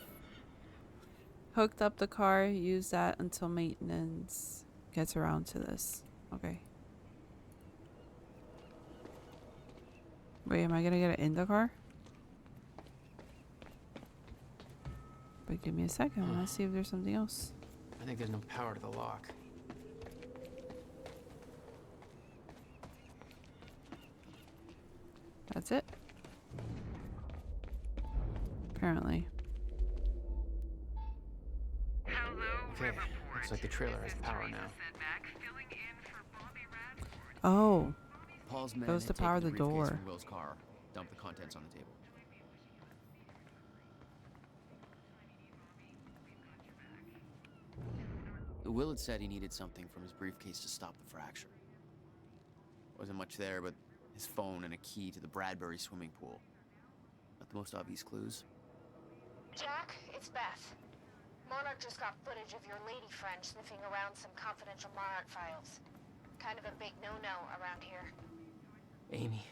Hooked up the car, use that until maintenance gets around to this. Okay. Wait, am I gonna get it in the car? But give me a second. Let's see if there's something else. I think there's no power to the lock. That's it. Apparently. Okay, looks like the trailer has power now. Oh. Paul's men Goes had to power taken the briefcase door. from Will's car, dumped the contents on the table. Will had said he needed something from his briefcase to stop the fracture. Wasn't much there, but his phone and a key to the Bradbury swimming pool. Not the most obvious clues. Jack, it's Beth. Monarch just got footage of your lady friend sniffing around some confidential Monarch files. Kind of a big no-no around here. Amy,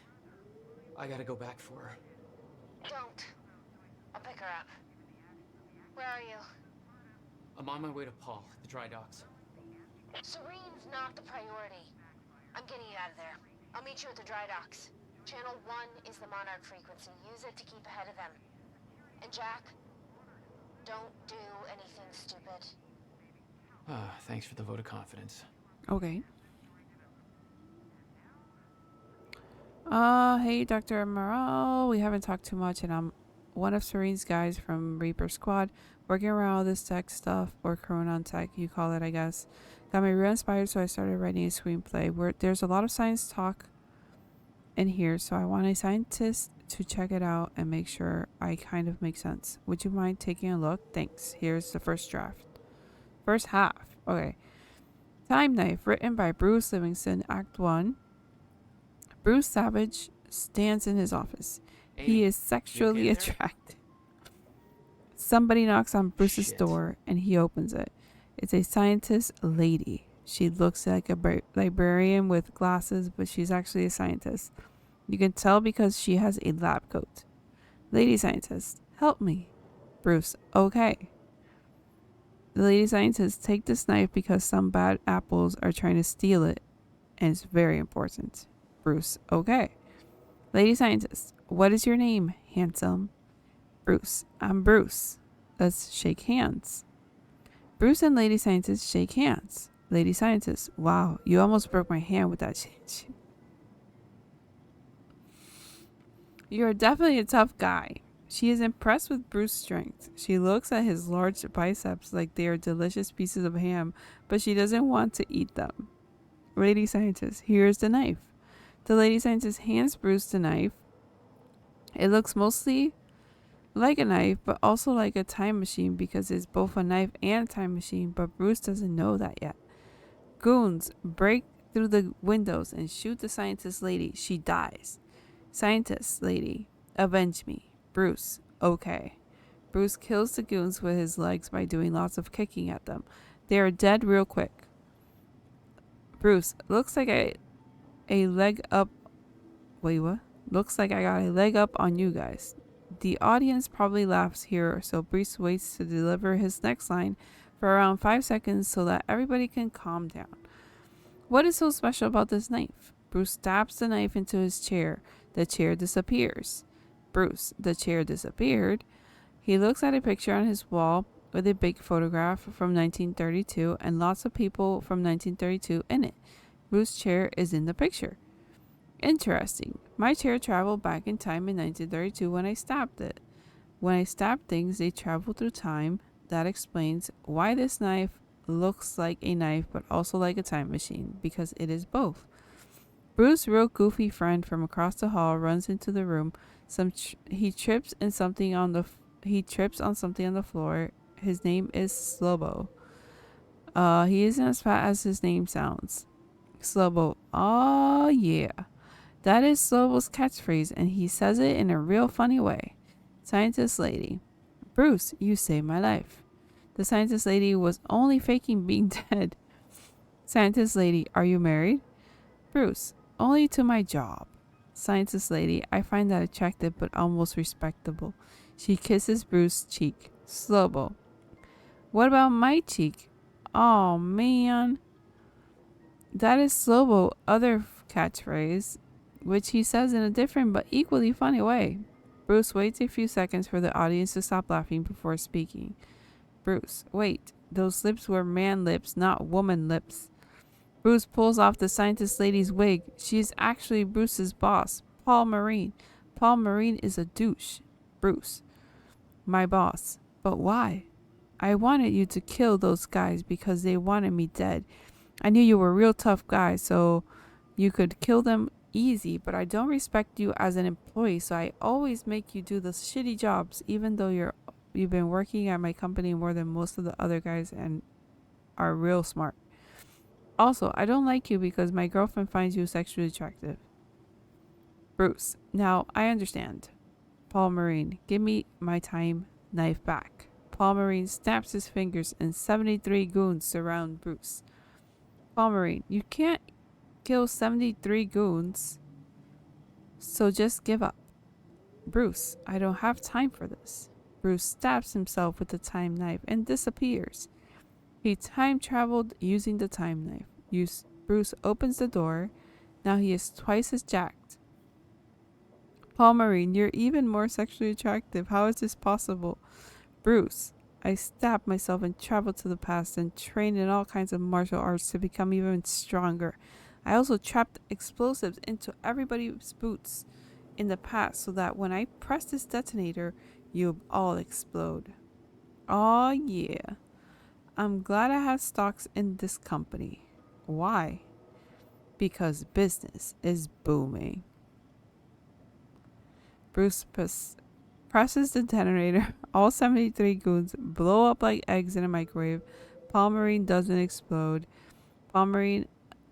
I gotta go back for her. Don't. I'll pick her up. Where are you? I'm on my way to Paul at the dry docks. Serene's not the priority. I'm getting you out of there. I'll meet you at the dry docks. Channel 1 is the Monarch frequency. Use it to keep ahead of them. And Jack, don't do anything stupid. Thanks for the vote of confidence. Okay. Hey, Dr. Morale. We haven't talked too much, and I'm one of Serene's guys from Reaper Squad, working around all this tech stuff, or Corona tech, you call it, I guess. Got me real inspired, so I started writing a screenplay where there's a lot of science talk in here, so I want a scientist to check it out and make sure I kind of make sense. Would you mind taking a look? Thanks. Here's the first draft. First half. Okay. Time Knife, written by Bruce Livingston, Act 1. Bruce Savage stands in his office. He is sexually attracted. Somebody knocks on Bruce's door and he opens it. It's a scientist lady. She looks like a librarian with glasses, but she's actually a scientist. You can tell because she has a lab coat. Lady scientist, help me. Bruce, okay. The lady scientists take this knife because some bad apples are trying to steal it, and it's very important. Bruce, okay. Lady scientist, what is your name, handsome? Bruce, I'm Bruce. Let's shake hands. Bruce and lady scientist shake hands. Lady scientist, wow, you almost broke my hand with that shit. You're definitely a tough guy. She is impressed with Bruce's strength. She looks at his large biceps like they are delicious pieces of ham, but she doesn't want to eat them. Lady scientist, here's the knife. The lady scientist hands Bruce the knife. It looks mostly like a knife, but also like a time machine because it's both a knife and a time machine, but Bruce doesn't know that yet. Goons break through the windows and shoot the scientist lady. She dies. Scientist lady, avenge me. Bruce, okay. Bruce kills the goons with his legs by doing lots of kicking at them. They are dead real quick. Bruce, looks like a leg up. Wait, what? Looks like I got a leg up on you guys. The audience probably laughs here, so Bruce waits to deliver his next line for around 5 seconds so that everybody can calm down. What is so special about this knife? Bruce stabs the knife into his chair. The chair disappears. Bruce, the chair disappeared. He looks at a picture on his wall with a big photograph from 1932 and lots of people from 1932 in it. Bruce's chair is in the picture. Interesting. My chair traveled back in time in 1932 when I stabbed it. When I stab things, they travel through time. That explains why this knife looks like a knife but also like a time machine, because it is both. Bruce's real goofy friend from across the hall runs into the room. He trips on something on the floor. His name is Slobo. He isn't as fat as his name sounds. Slobo. Oh yeah. That is Slobo's catchphrase, and he says it in a real funny way. Scientist lady. Bruce, you saved my life. The scientist lady was only faking being dead. Scientist lady, are you married? Bruce, only to my job. Scientist lady, I find that attractive but almost respectable. She kisses Bruce's cheek. Slobo. What about my cheek? Oh man. That is Slobo, other catchphrase, which he says in a different but equally funny way. Bruce waits a few seconds for the audience to stop laughing before speaking. Bruce, wait, those lips were man lips, not woman lips. Bruce pulls off the scientist lady's wig. She is actually Bruce's boss, Paul Marine. Paul Marine is a douche. Bruce, my boss. But why? I wanted you to kill those guys because they wanted me dead. I knew you were a real tough guy, so you could kill them easy, but I don't respect you as an employee, so I always make you do the shitty jobs, even though you've been working at my company more than most of the other guys and are real smart. Also, I don't like you because my girlfriend finds you sexually attractive. Bruce, now I understand. Paul Marine, give me my time knife back. Paul Marine snaps his fingers and 73 goons surround Bruce. Paul Marine, you can't kill 73 goons, so just give up. Bruce, I don't have time for this. Bruce stabs himself with the time knife and disappears. He time traveled using the time knife. Bruce opens the door. Now he is twice as jacked. Paul Marine, you're even more sexually attractive. How is this possible? Bruce, I stabbed myself and traveled to the past and trained in all kinds of martial arts to become even stronger. I also trapped explosives into everybody's boots in the past so that when I press this detonator, you'll all explode. Aw, yeah. I'm glad I have stocks in this company. Why? Because business is booming. Bruce presses the detonator. All 73 goons blow up like eggs in a microwave. Paul Marine doesn't explode. Paul Marine,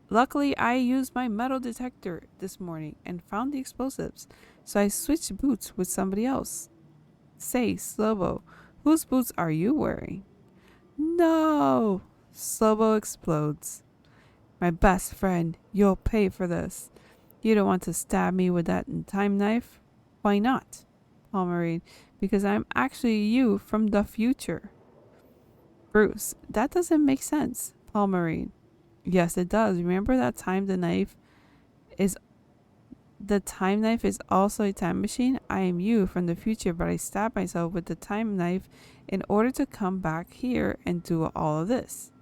luckily I used my metal detector this morning and found the explosives. So I switched boots with somebody else. Say, Slobo, whose boots are you wearing? No! Slobo explodes. My best friend, you'll pay for this. You don't want to stab me with that time knife? Why not? Paul Marine, because I'm actually you from the future. Bruce, that doesn't make sense. Paul Marine, yes it does. Remember that time the time knife is also a time machine? I am you from the future, but I stabbed myself with the time knife in order to come back here and do all of this.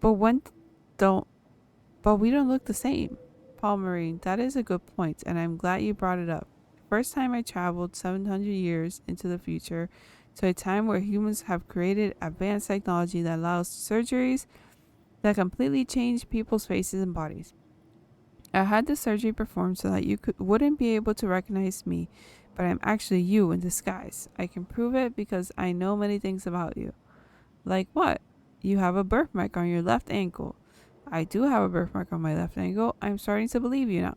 But we don't look the same. Paul Marine, that is a good point, and I'm glad you brought it up. First time I traveled 700 years into the future to a time where humans have created advanced technology that allows surgeries that completely change people's faces and bodies. I had the surgery performed so that you wouldn't be able to recognize me, but I'm actually you in disguise. I can prove it because I know many things about you. Like what? You have a birthmark on your left ankle. I do have a birthmark on my left ankle. I'm starting to believe you now.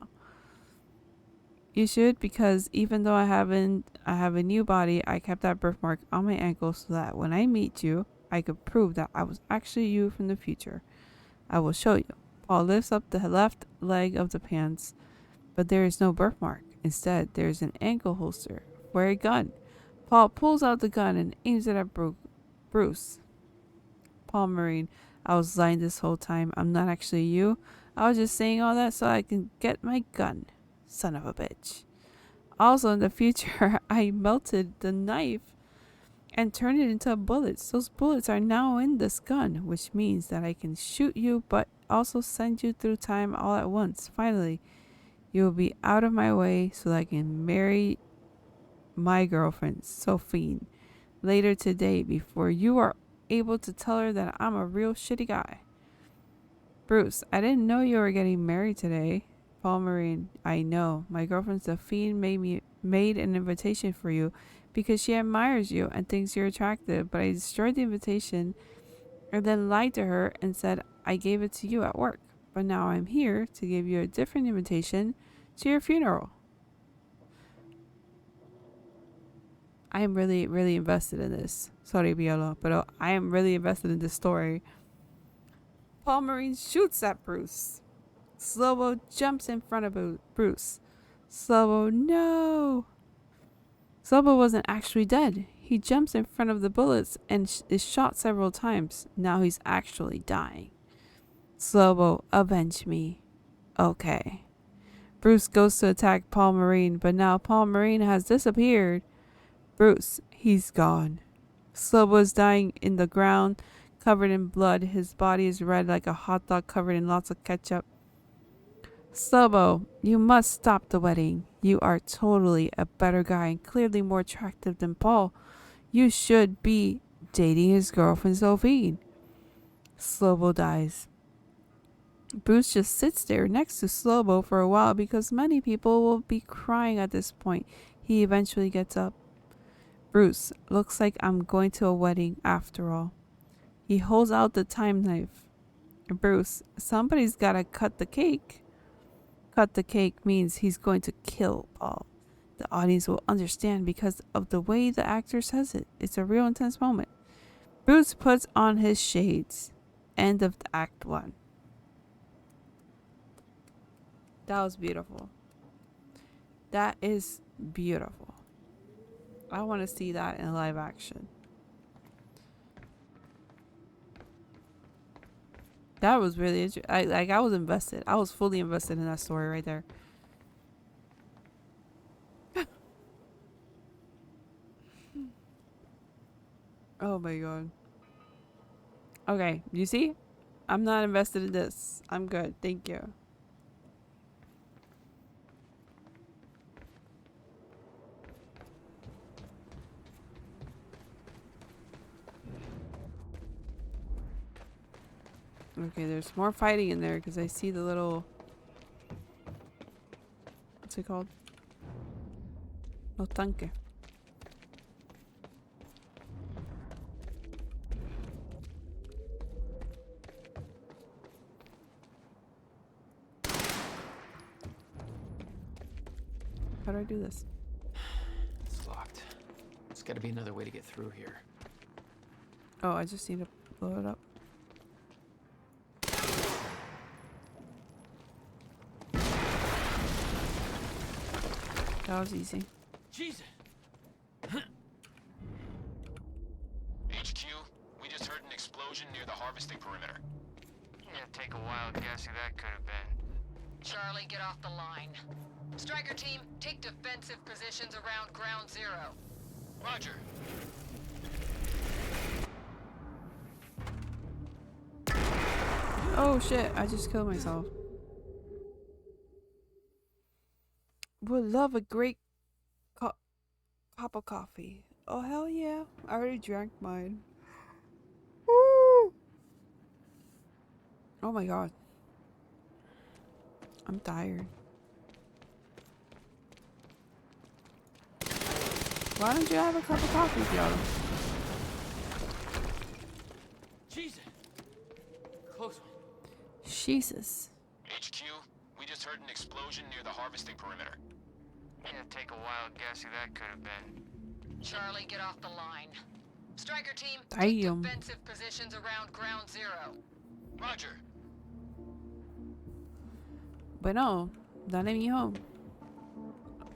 You should, because even though I have a new body, I kept that birthmark on my ankle so that when I meet you, I could prove that I was actually you from the future. I will show you. Paul lifts up the left leg of the pants, but there is no birthmark. Instead, there is an ankle holster for a gun. Paul pulls out the gun and aims it at Bruce. Paul Marine, I was lying this whole time. I'm not actually you. I was just saying all that so I can get my gun. Son of a bitch. Also, in the future, I melted the knife and turned it into bullets. Those bullets are now in this gun, which means that I can shoot you but also send you through time all at once. Finally, you will be out of my way so that I can marry my girlfriend, Sophie, later today before you are able to tell her that I'm a real shitty guy. Bruce, I didn't know you were getting married today. Paul Marine, I know. My girlfriend Sophie made an invitation for you because she admires you and thinks you're attractive, but I destroyed the invitation and then lied to her and said I gave it to you at work. But now I'm here to give you a different invitation to your funeral. I am really, really invested in this. Sorry, Viola, but I am really invested in this story. Paul Marine shoots at Bruce. Slobo jumps in front of Bruce. Slobo, no! Slobo wasn't actually dead. He jumps in front of the bullets and is shot several times. Now he's actually dying. Slobo, avenge me. Okay. Bruce goes to attack Paul Marine, but now Paul Marine has disappeared. Bruce, he's gone. Slobo is dying in the ground, covered in blood. His body is red like a hot dog covered in lots of ketchup. Slobo, you must stop the wedding. You are totally a better guy and clearly more attractive than Paul. You should be dating his girlfriend, Sophie. Slobo dies. Bruce just sits there next to Slobo for a while because many people will be crying at this point. He eventually gets up. Bruce, looks like I'm going to a wedding after all. He holds out the time knife. Bruce, somebody's gotta cut the cake. Cut the cake means he's going to kill Paul. The audience will understand because of the way the actor says it. It's a real intense moment. Bruce puts on his shades. End of the Act 1. That was beautiful. That is beautiful. I want to see that in live action. That was really I was invested. I was fully invested in that story right there. Oh my god. Okay, you see? I'm not invested in this. I'm good. Thank you. Okay, there's more fighting in there because I see the little... What's it called? No tanque. How do I do this? It's locked. There's got to be another way to get through here. Oh, I just need to blow it up. That was easy. Jesus! HQ, we just heard an explosion near the harvesting perimeter. Yeah, take a wild guess who that could have been. Charlie, get off the line. Striker team, take defensive positions around ground zero. Roger. Oh shit, I just killed myself. Would love a great cup of coffee. Oh hell yeah, I already drank mine. Woo! Oh my god. I'm tired. Why don't you have a cup of coffee, Fiona? Jesus! Close one. Jesus. HQ, we just heard an explosion near the harvesting perimeter. Yeah, take a wild guess who that could have been. Charlie, get off the line. Striker team, Damn. take defensive positions around ground zero. Roger. Bueno, dale mijo.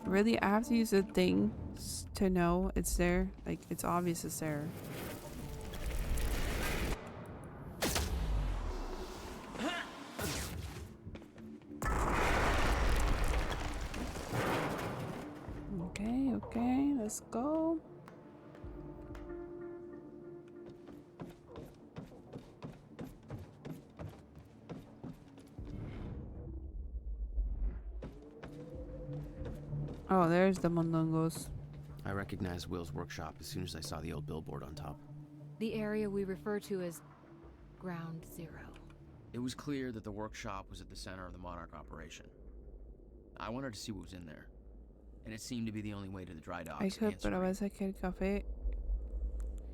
Really, I have to use a thing to know it's there. Like, it's obvious it's there. Okay, let's go. Oh, there's the mondongos. I recognized Will's workshop as soon as I saw the old billboard on top. The area we refer to as Ground Zero. It was clear that the workshop was at the center of the Monarch operation. I wanted to see what was in there, and it seemed to be the only way to the dry docks. I could, pero a veces que el café.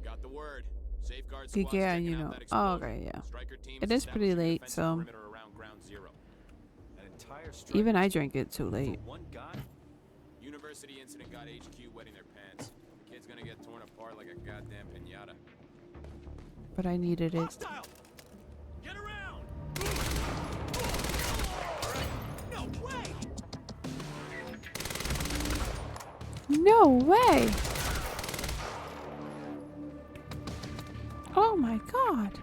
Got the word. Safeguard Que squad's queda, checking you out know. that Oh, explosion. okay, yeah. Striker team's It is pretty establishing late, defensive so perimeter around ground zero. An entire strike even I drank it too late. for one guy? University incident got HQ wetting their pants. The kid's gonna get torn apart like a goddamn piñata. But I needed it. Hostile! Get around! No way! No way! Oh my god!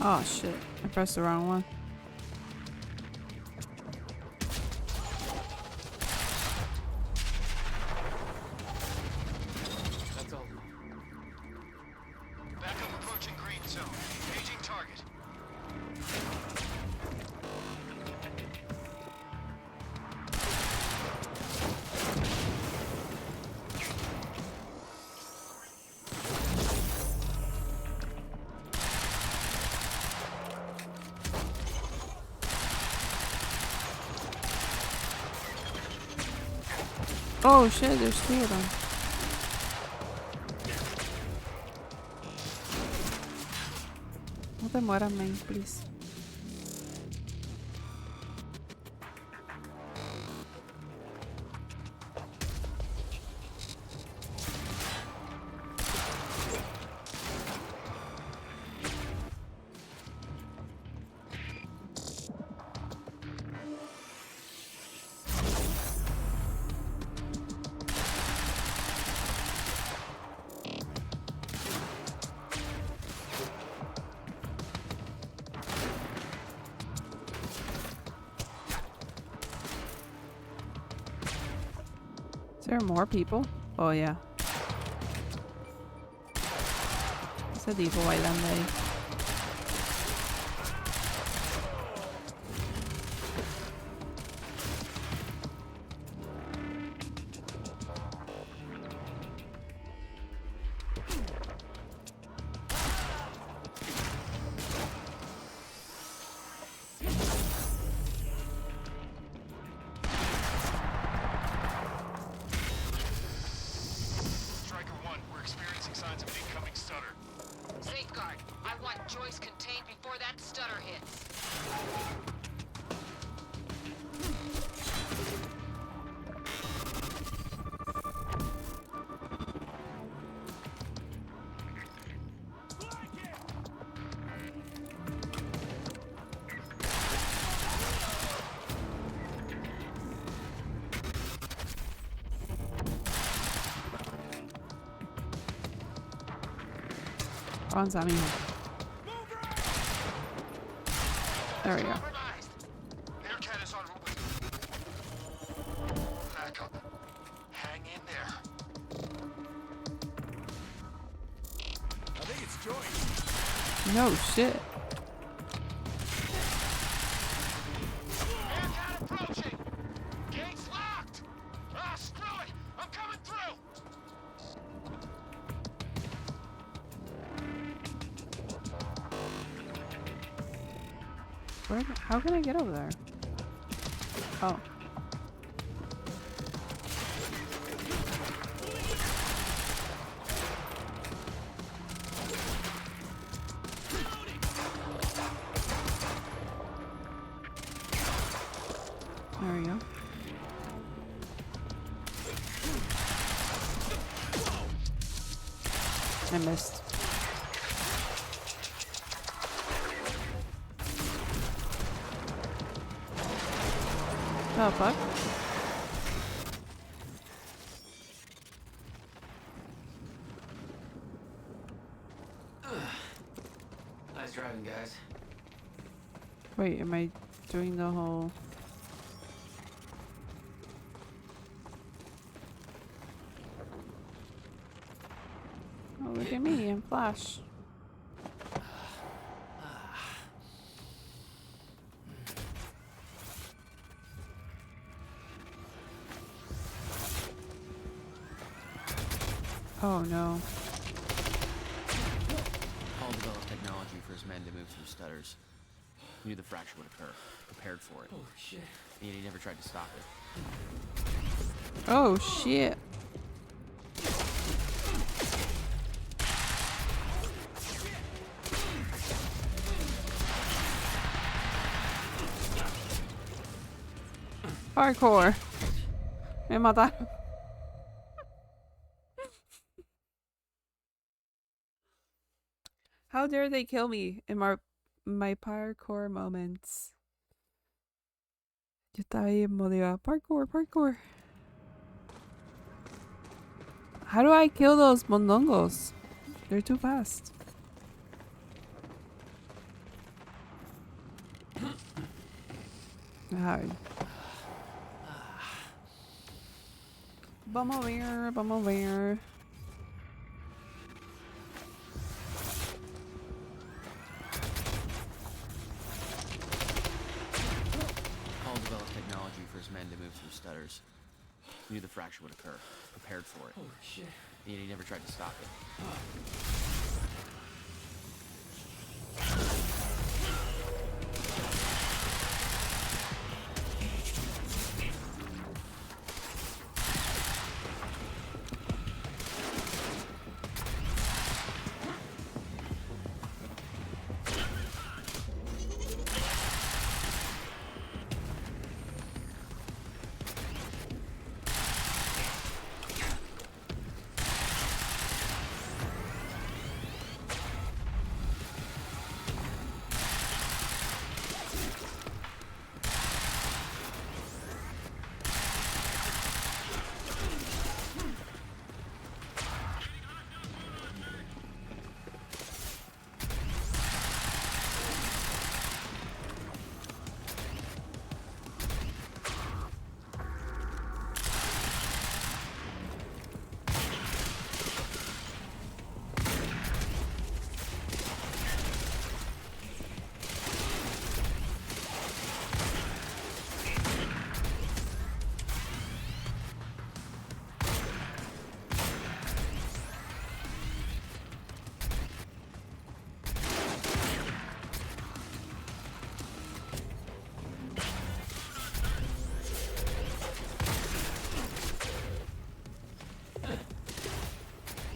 Oh shit, I pressed the wrong one. That's all. Oh shit, there's two of them. No te mueras, man, please. Is there more people? Oh yeah. Ese tipo bailando ahí. Avanza, amigo. There we go. Aircat is on route with back up. Hang in there. I think it's Joyce. No shit. Aircat approaching. Gates locked. Ah, screw it. I'm coming through. Where? How can I get over there? Oh. There we go. I missed. Oh, fuck. Nice driving, guys. Wait, am I doing the whole... Oh, look at me in Flash. Oh no. Paul developed technology for his men to move through stutters. He knew the fracture would occur, prepared for it. Oh shit. And yet he never tried to stop it. Oh shit. Hardcore. Me mataron. How dare they kill me in my parkour moments? Yo estaba ahí en modo parkour, parkour. How do I kill those mondongos? They're too fast. Hard. Vamos a ver, vamos a ver. Paul developed technology for his men to move through stutters. He knew the fracture would occur, prepared for it. Oh shit. And yet he never tried to stop it.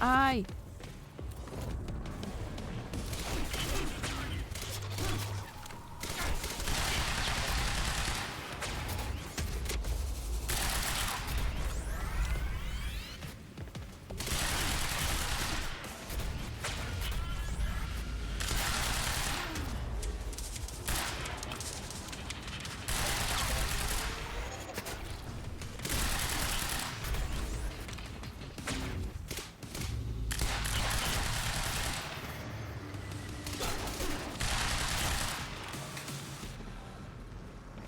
Ay.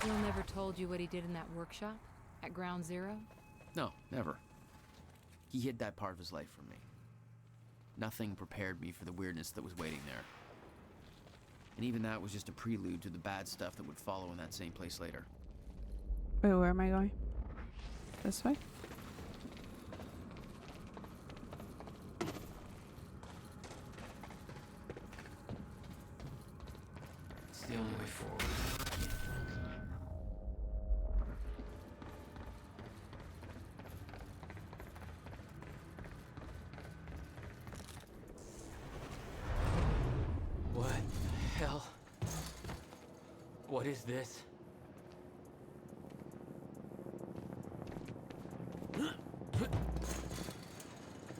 Will never told you what he did in that workshop at Ground Zero? No, never. He hid that part of his life from me. Nothing prepared me for the weirdness that was waiting there. And even that was just a prelude to the bad stuff that would follow in that same place later. Wait, where am I going? This way? It's the only way forward. What the hell? What is this? What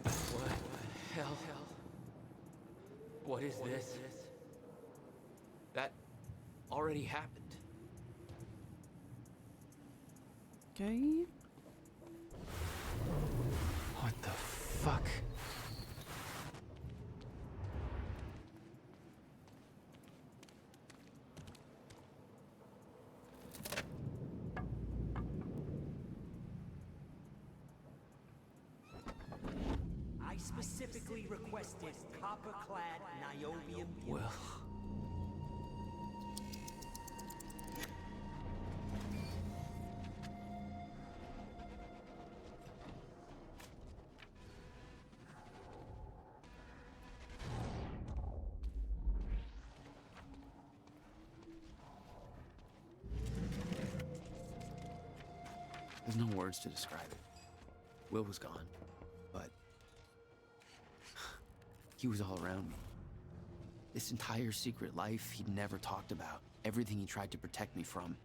the hell? What is this? That already happened. Okay. What the fuck? I specifically requested copper-clad niobium. Well. There's no words to describe it. Will was gone, but he was all around me. This entire secret life he'd never talked about, everything he tried to protect me from,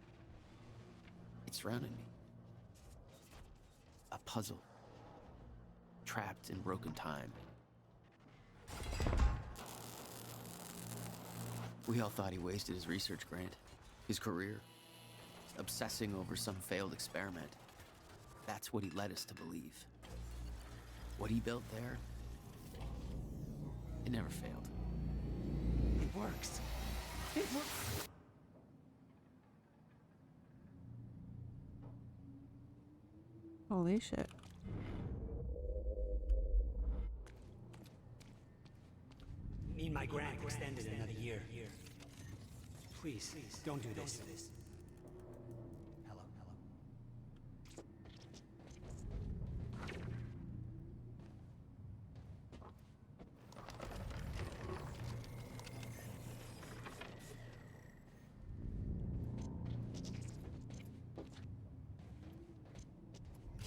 it surrounded me. A puzzle, trapped in broken time. We all thought he wasted his research grant, his career, obsessing over some failed experiment. That's what he led us to believe. What he built there, it never failed. It works. It works. Holy shit. Need my grant extended another year. Please, don't do this. Hello.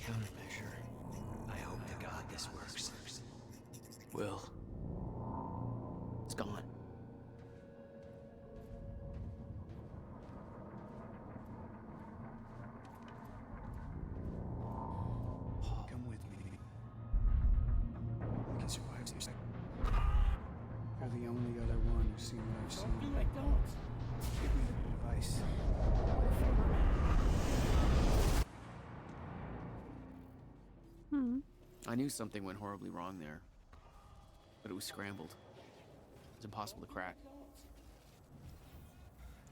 Countermeasure. I hope to God this works. Will. It's gone. Come with me. I can survive this. You're the only other one who's seen what I've seen. Don't be like dogs. Give me the advice. I knew something went horribly wrong there, but it was scrambled. It was impossible to crack.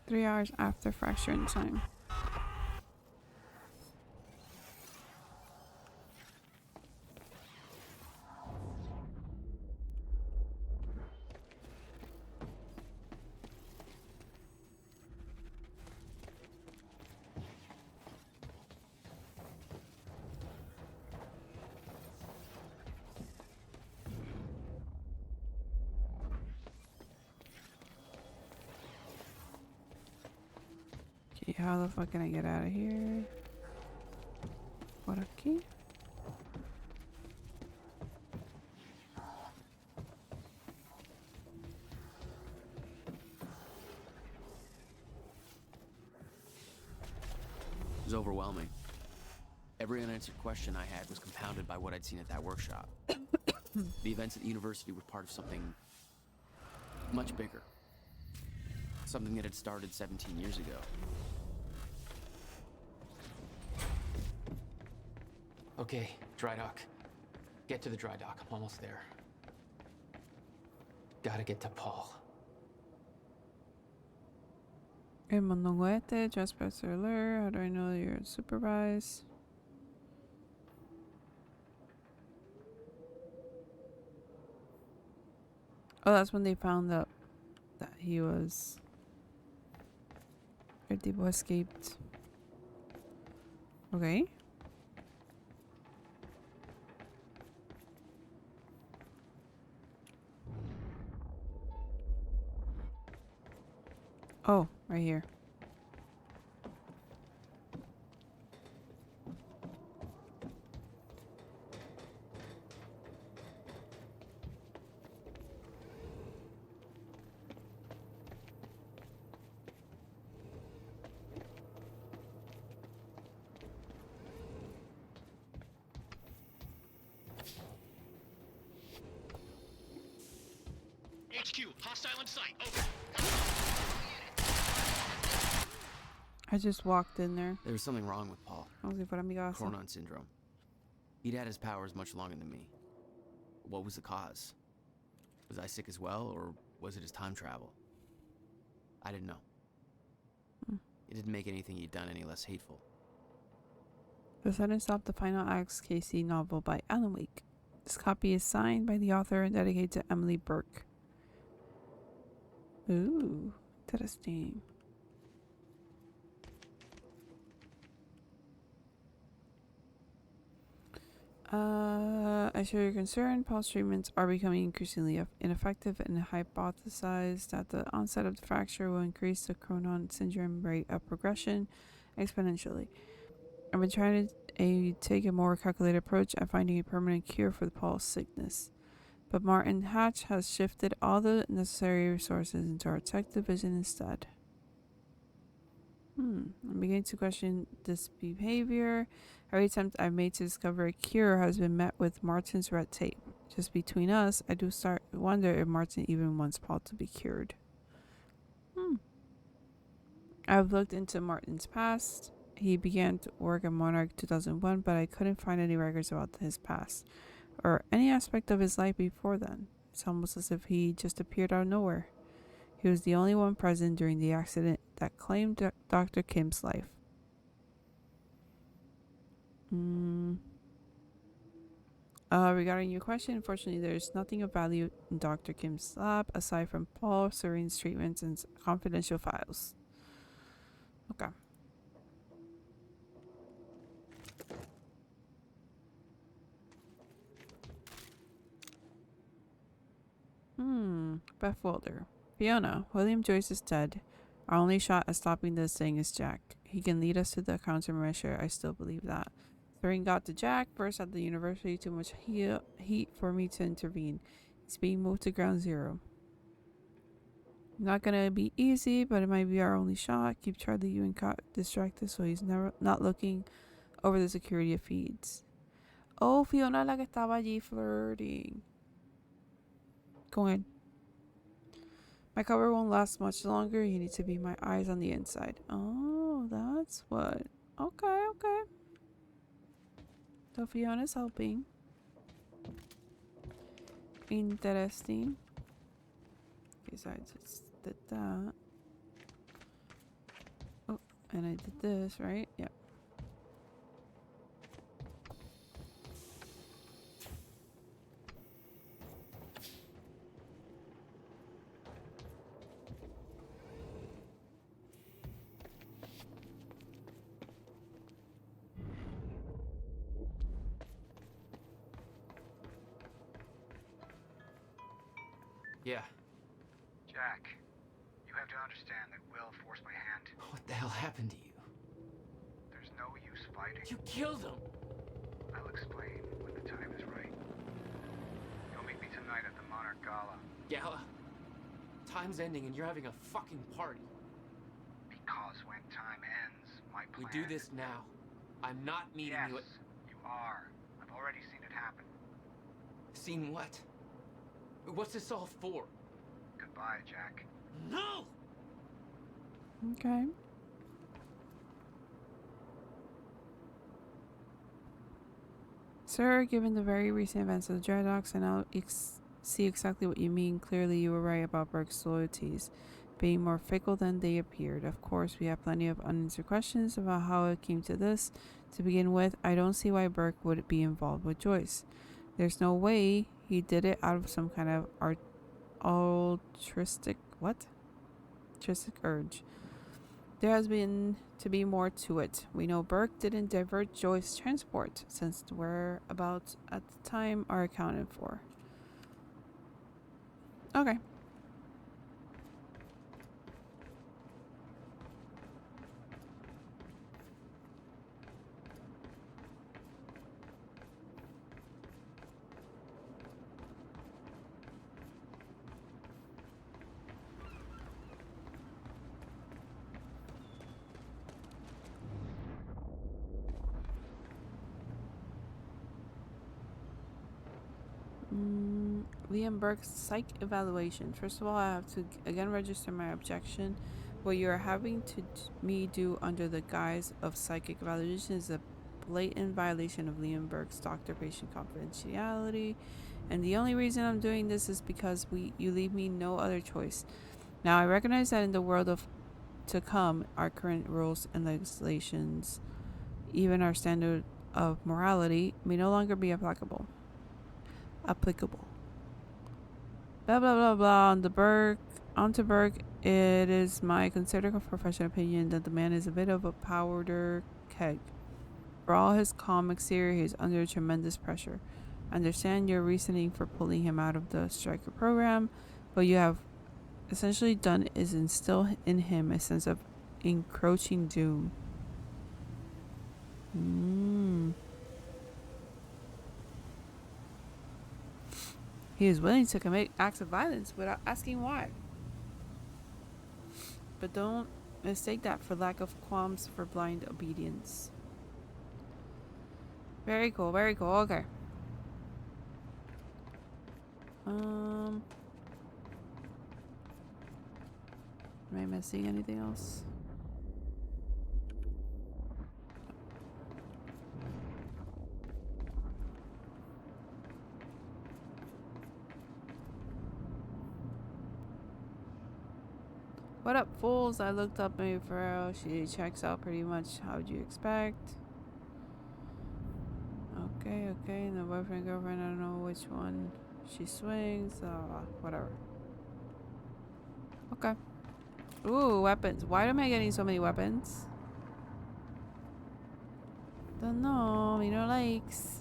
3 hours after fracturing time. Okay, how the fuck can I get out of here? What a key? was overwhelming. Every unanswered question I had was compounded by what I'd seen at that workshop. The events at the university were part of something much bigger. Something that had started 17 years ago. Okay, dry dock. Get to the dry dock. I'm almost there. Gotta get to Paul. El Mondonguete, trespasser alert. How do I know you're supervised? Oh, that's when they found out that he was... El tipo escaped. Okay. Oh, right here. HQ, hostile in sight. Over. I just walked in there. There was something wrong with Paul. Chronon syndrome. He'd had his powers much longer than me. What was the cause? Was I sick as well, or was it his time travel? I didn't know. It didn't make anything he'd done any less hateful. The Sudden Stop, the Final Acts KC novel by Alan Wake. This copy is signed by the author and dedicated to Emily Burke. Ooh, interesting. I share your concern. Paul's treatments are becoming increasingly ineffective and hypothesized that the onset of the fracture will increase the Chronon syndrome rate of progression exponentially. I've been trying to take a more calculated approach at finding a permanent cure for the Paul's sickness. But Martin Hatch has shifted all the necessary resources into our tech division instead. I'm beginning to question this behavior. Every attempt I've made to discover a cure has been met with Martin's red tape. Just between us, I do start to wonder if Martin even wants Paul to be cured. I've looked into Martin's past. He began to work at Monarch 2001, but I couldn't find any records about his past or any aspect of his life before then. It's almost as if he just appeared out of nowhere. He was the only one present during the accident that claimed Dr. Kim's life. Regarding your question, unfortunately, there's nothing of value in Dr. Kim's lab aside from Paul Serene's treatments and confidential files. Okay. Beth Wilder. Fiona, William Joyce is dead. Our only shot at stopping this thing is Jack. He can lead us to the countermeasure. I still believe that. Serene got to Jack first at the university. Too much heat for me to intervene. He's being moved to ground zero. Not gonna be easy, but it might be our only shot. Keep Charlie Ewan distracted so he's not looking over the security feeds. Oh, Fiona la que estaba allí flirting. Go ahead. My cover won't last much longer. You need to be my eyes on the inside. Oh, that's what. Okay. So Fiona's helping. Interesting. Okay, so I just did that. Oh, and I did this, right? Yep. Yeah. Jack, you have to understand that Will forced my hand. What the hell happened to you? There's no use fighting. You killed him! I'll explain when the time is right. You'll meet me tonight at the Monarch Gala. Gala? Time's ending and you're having a fucking party. Because when time ends, My We plan. do this now. I'm not meeting Yes, you at... you are. I've already seen it happen. Seen what? What's this all for? Goodbye, Jack. No! Okay. Sir, given the very recent events of the Dreadnoks, I now see exactly what you mean. Clearly, you were right about Burke's loyalties being more fickle than they appeared. Of course, we have plenty of unanswered questions about how it came to this. To begin with, I don't see why Burke would be involved with Joyce. There's no way he did it out of some kind of altruistic urge. There has been to be more to it. We know Burke didn't divert Joyce's transport, since the whereabouts at the time are accounted for. Okay. Liam Burke's psych evaluation. First of all, I have to again register my objection. What you are having to me do under the guise of psychic evaluation is a blatant violation of Liam Burke's doctor-patient confidentiality, and the only reason I'm doing this is because you leave me no other choice. Now, I recognize that in the world of to come, our current rules and legislations, even our standard of morality, may no longer be applicable. Blah blah blah blah. On to Burke. It is my considered professional opinion that the man is a bit of a powder keg. For all his calm exterior, he is under tremendous pressure. I understand your reasoning for pulling him out of the striker program, but you have essentially done is instill in him a sense of encroaching doom. He is willing to commit acts of violence without asking why. But don't mistake that for lack of qualms for blind obedience. Very cool, very cool. Okay. Am I missing anything else? What up, fools? I looked up Amy Farrell. She checks out pretty much how would you expect. Okay. And the boyfriend, girlfriend, I don't know which one she swings. Whatever. Okay. Ooh, weapons. Why am I getting so many weapons? Don't know. Me no likes.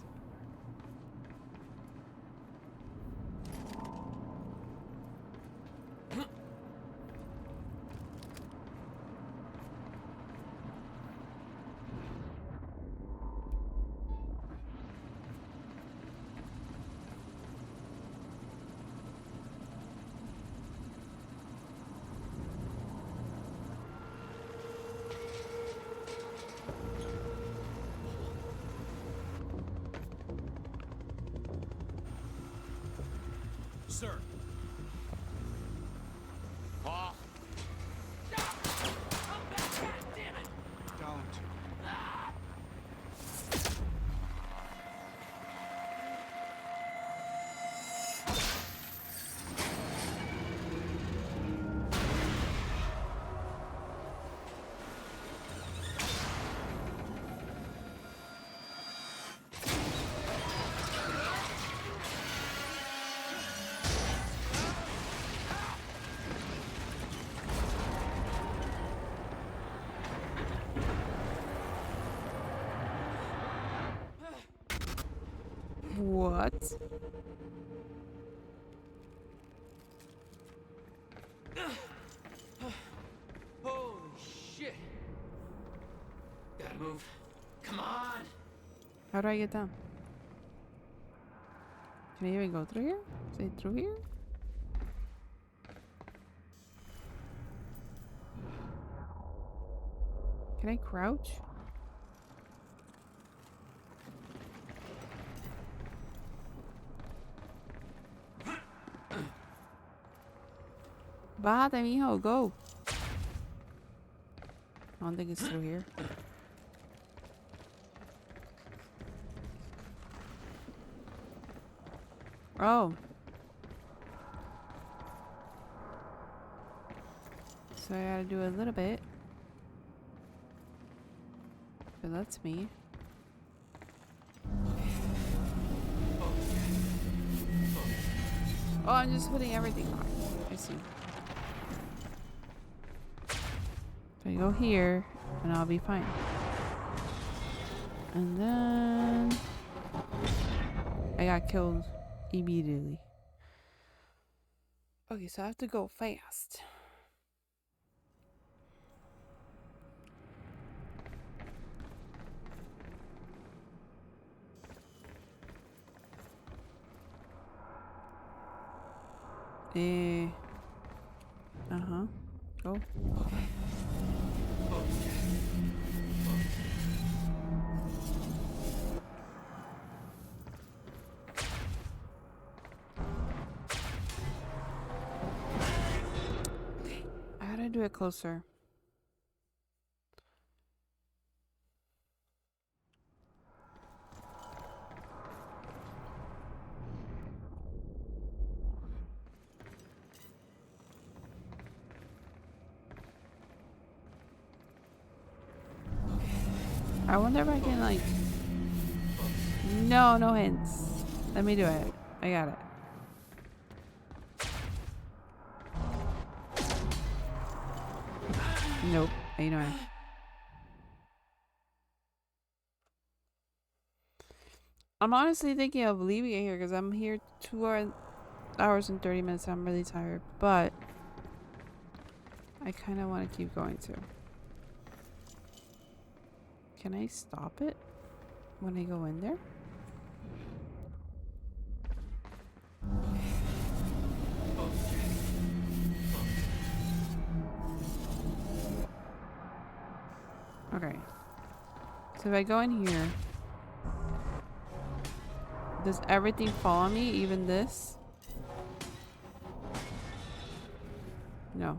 Sir. Paul. Don't. What? Holy shit. Gotta move. Come on. How do I get down? Can I even go through here? Is it through here? Can I crouch? Bájate, mijo, go. I don't think it's through here. Oh. So I gotta do a little bit. But that's me. Oh, I'm just putting everything on. I see. So I go here, and I'll be fine. And then I got killed immediately. Okay, so I have to go fast. Uh-huh. Go. I gotta do it closer. I wonder if I can, like... No, no hints. Let me do it. I got it. Nope. You know what? I'm honestly thinking of leaving it here because I'm here 2 hours and 30 minutes. I'm really tired, but I kind of want to keep going too. Can I stop it when I go in there? Okay. So if I go in here, does everything fall on me? Even this? No.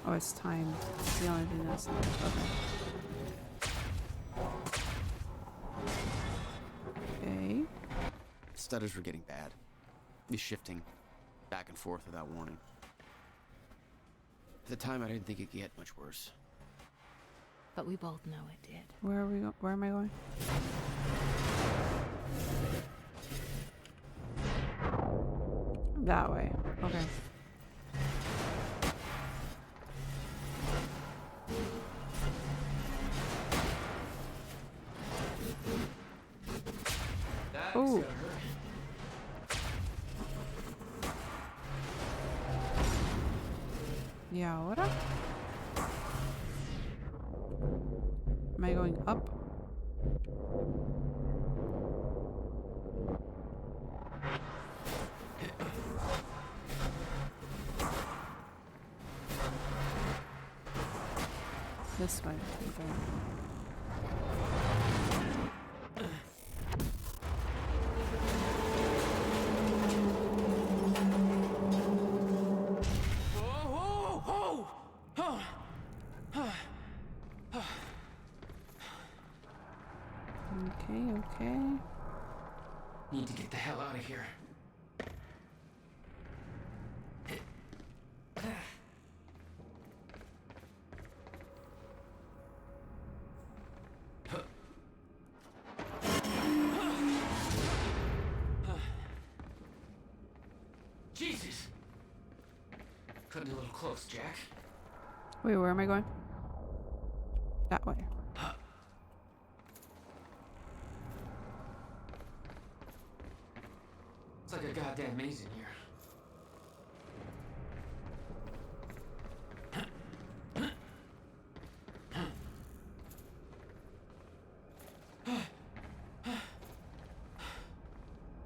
Oh, it's time. It's the only thing that's not. Okay. Okay. Stutters were getting bad. He's shifting back and forth without warning. At the time, I didn't think it could get much worse. But we both know it did. Where are we? Where am I going? That way. Okay. Oh. ¿Y ahora? Am I going up? This way. Okay. Okay. Need to get the hell out of here. Jesus! Cutting a little close, Jack. Wait, where am I going? That way. It's like a goddamn maze in here.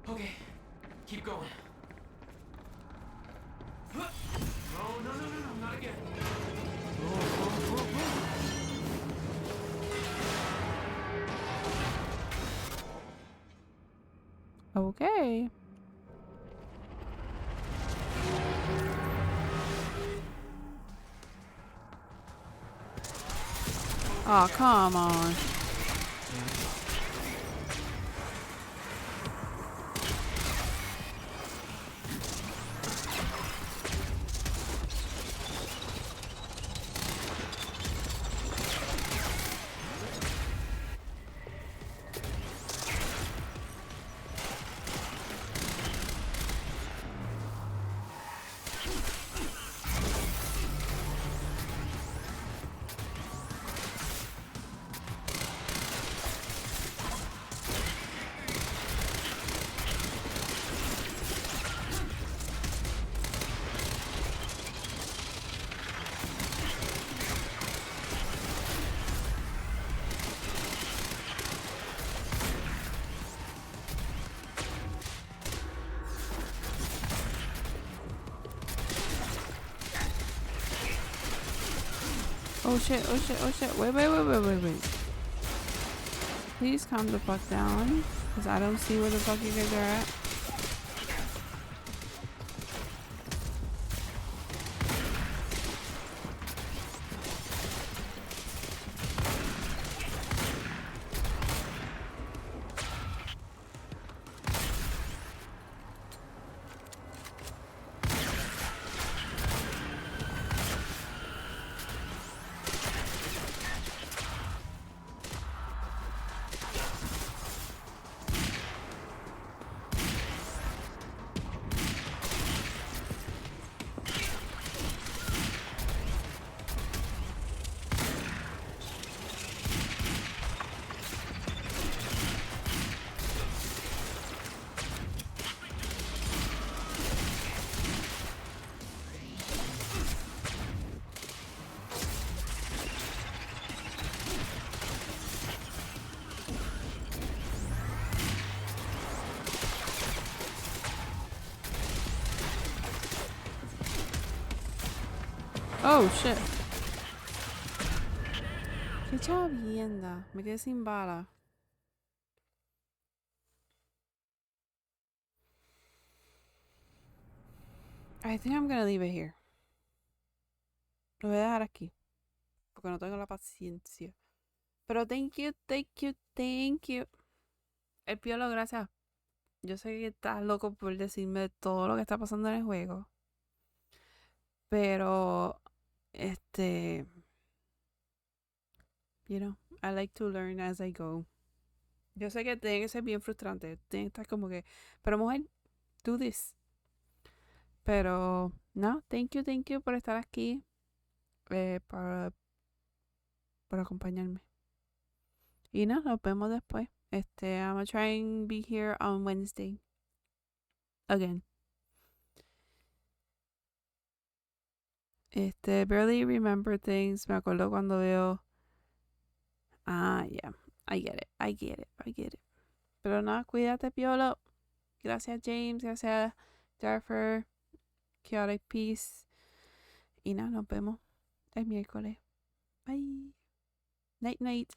Okay, Keep going. No, not again. Okay. Oh, come on. Oh shit, oh shit, oh shit. Wait. Please calm the fuck down. Because I don't see where the fuck you guys are at. Oh shit. Qué chavienda. Me quedé sin bala. I think I'm gonna leave it here. Lo voy a dejar aquí. Porque no tengo la paciencia. Pero thank you. El Piolo, gracias. Yo sé que estás loco por decirme todo lo que está pasando en el juego. Pero, you know, I like to learn as I go. Yo sé que tiene que ser bien frustrante. Tiene que estar como que, pero mujer, do this. Pero, no, thank you por estar aquí. Por acompañarme. Y no, nos vemos después. I'm gonna try and be here on Wednesday. Again. Barely remember things. Me acuerdo cuando veo. Ah, yeah. I get it. Pero nada, cuídate, Piolo. Gracias, James. Gracias, Jennifer. Chaotic Peace. Y nada, nos vemos el miércoles. Bye. Night.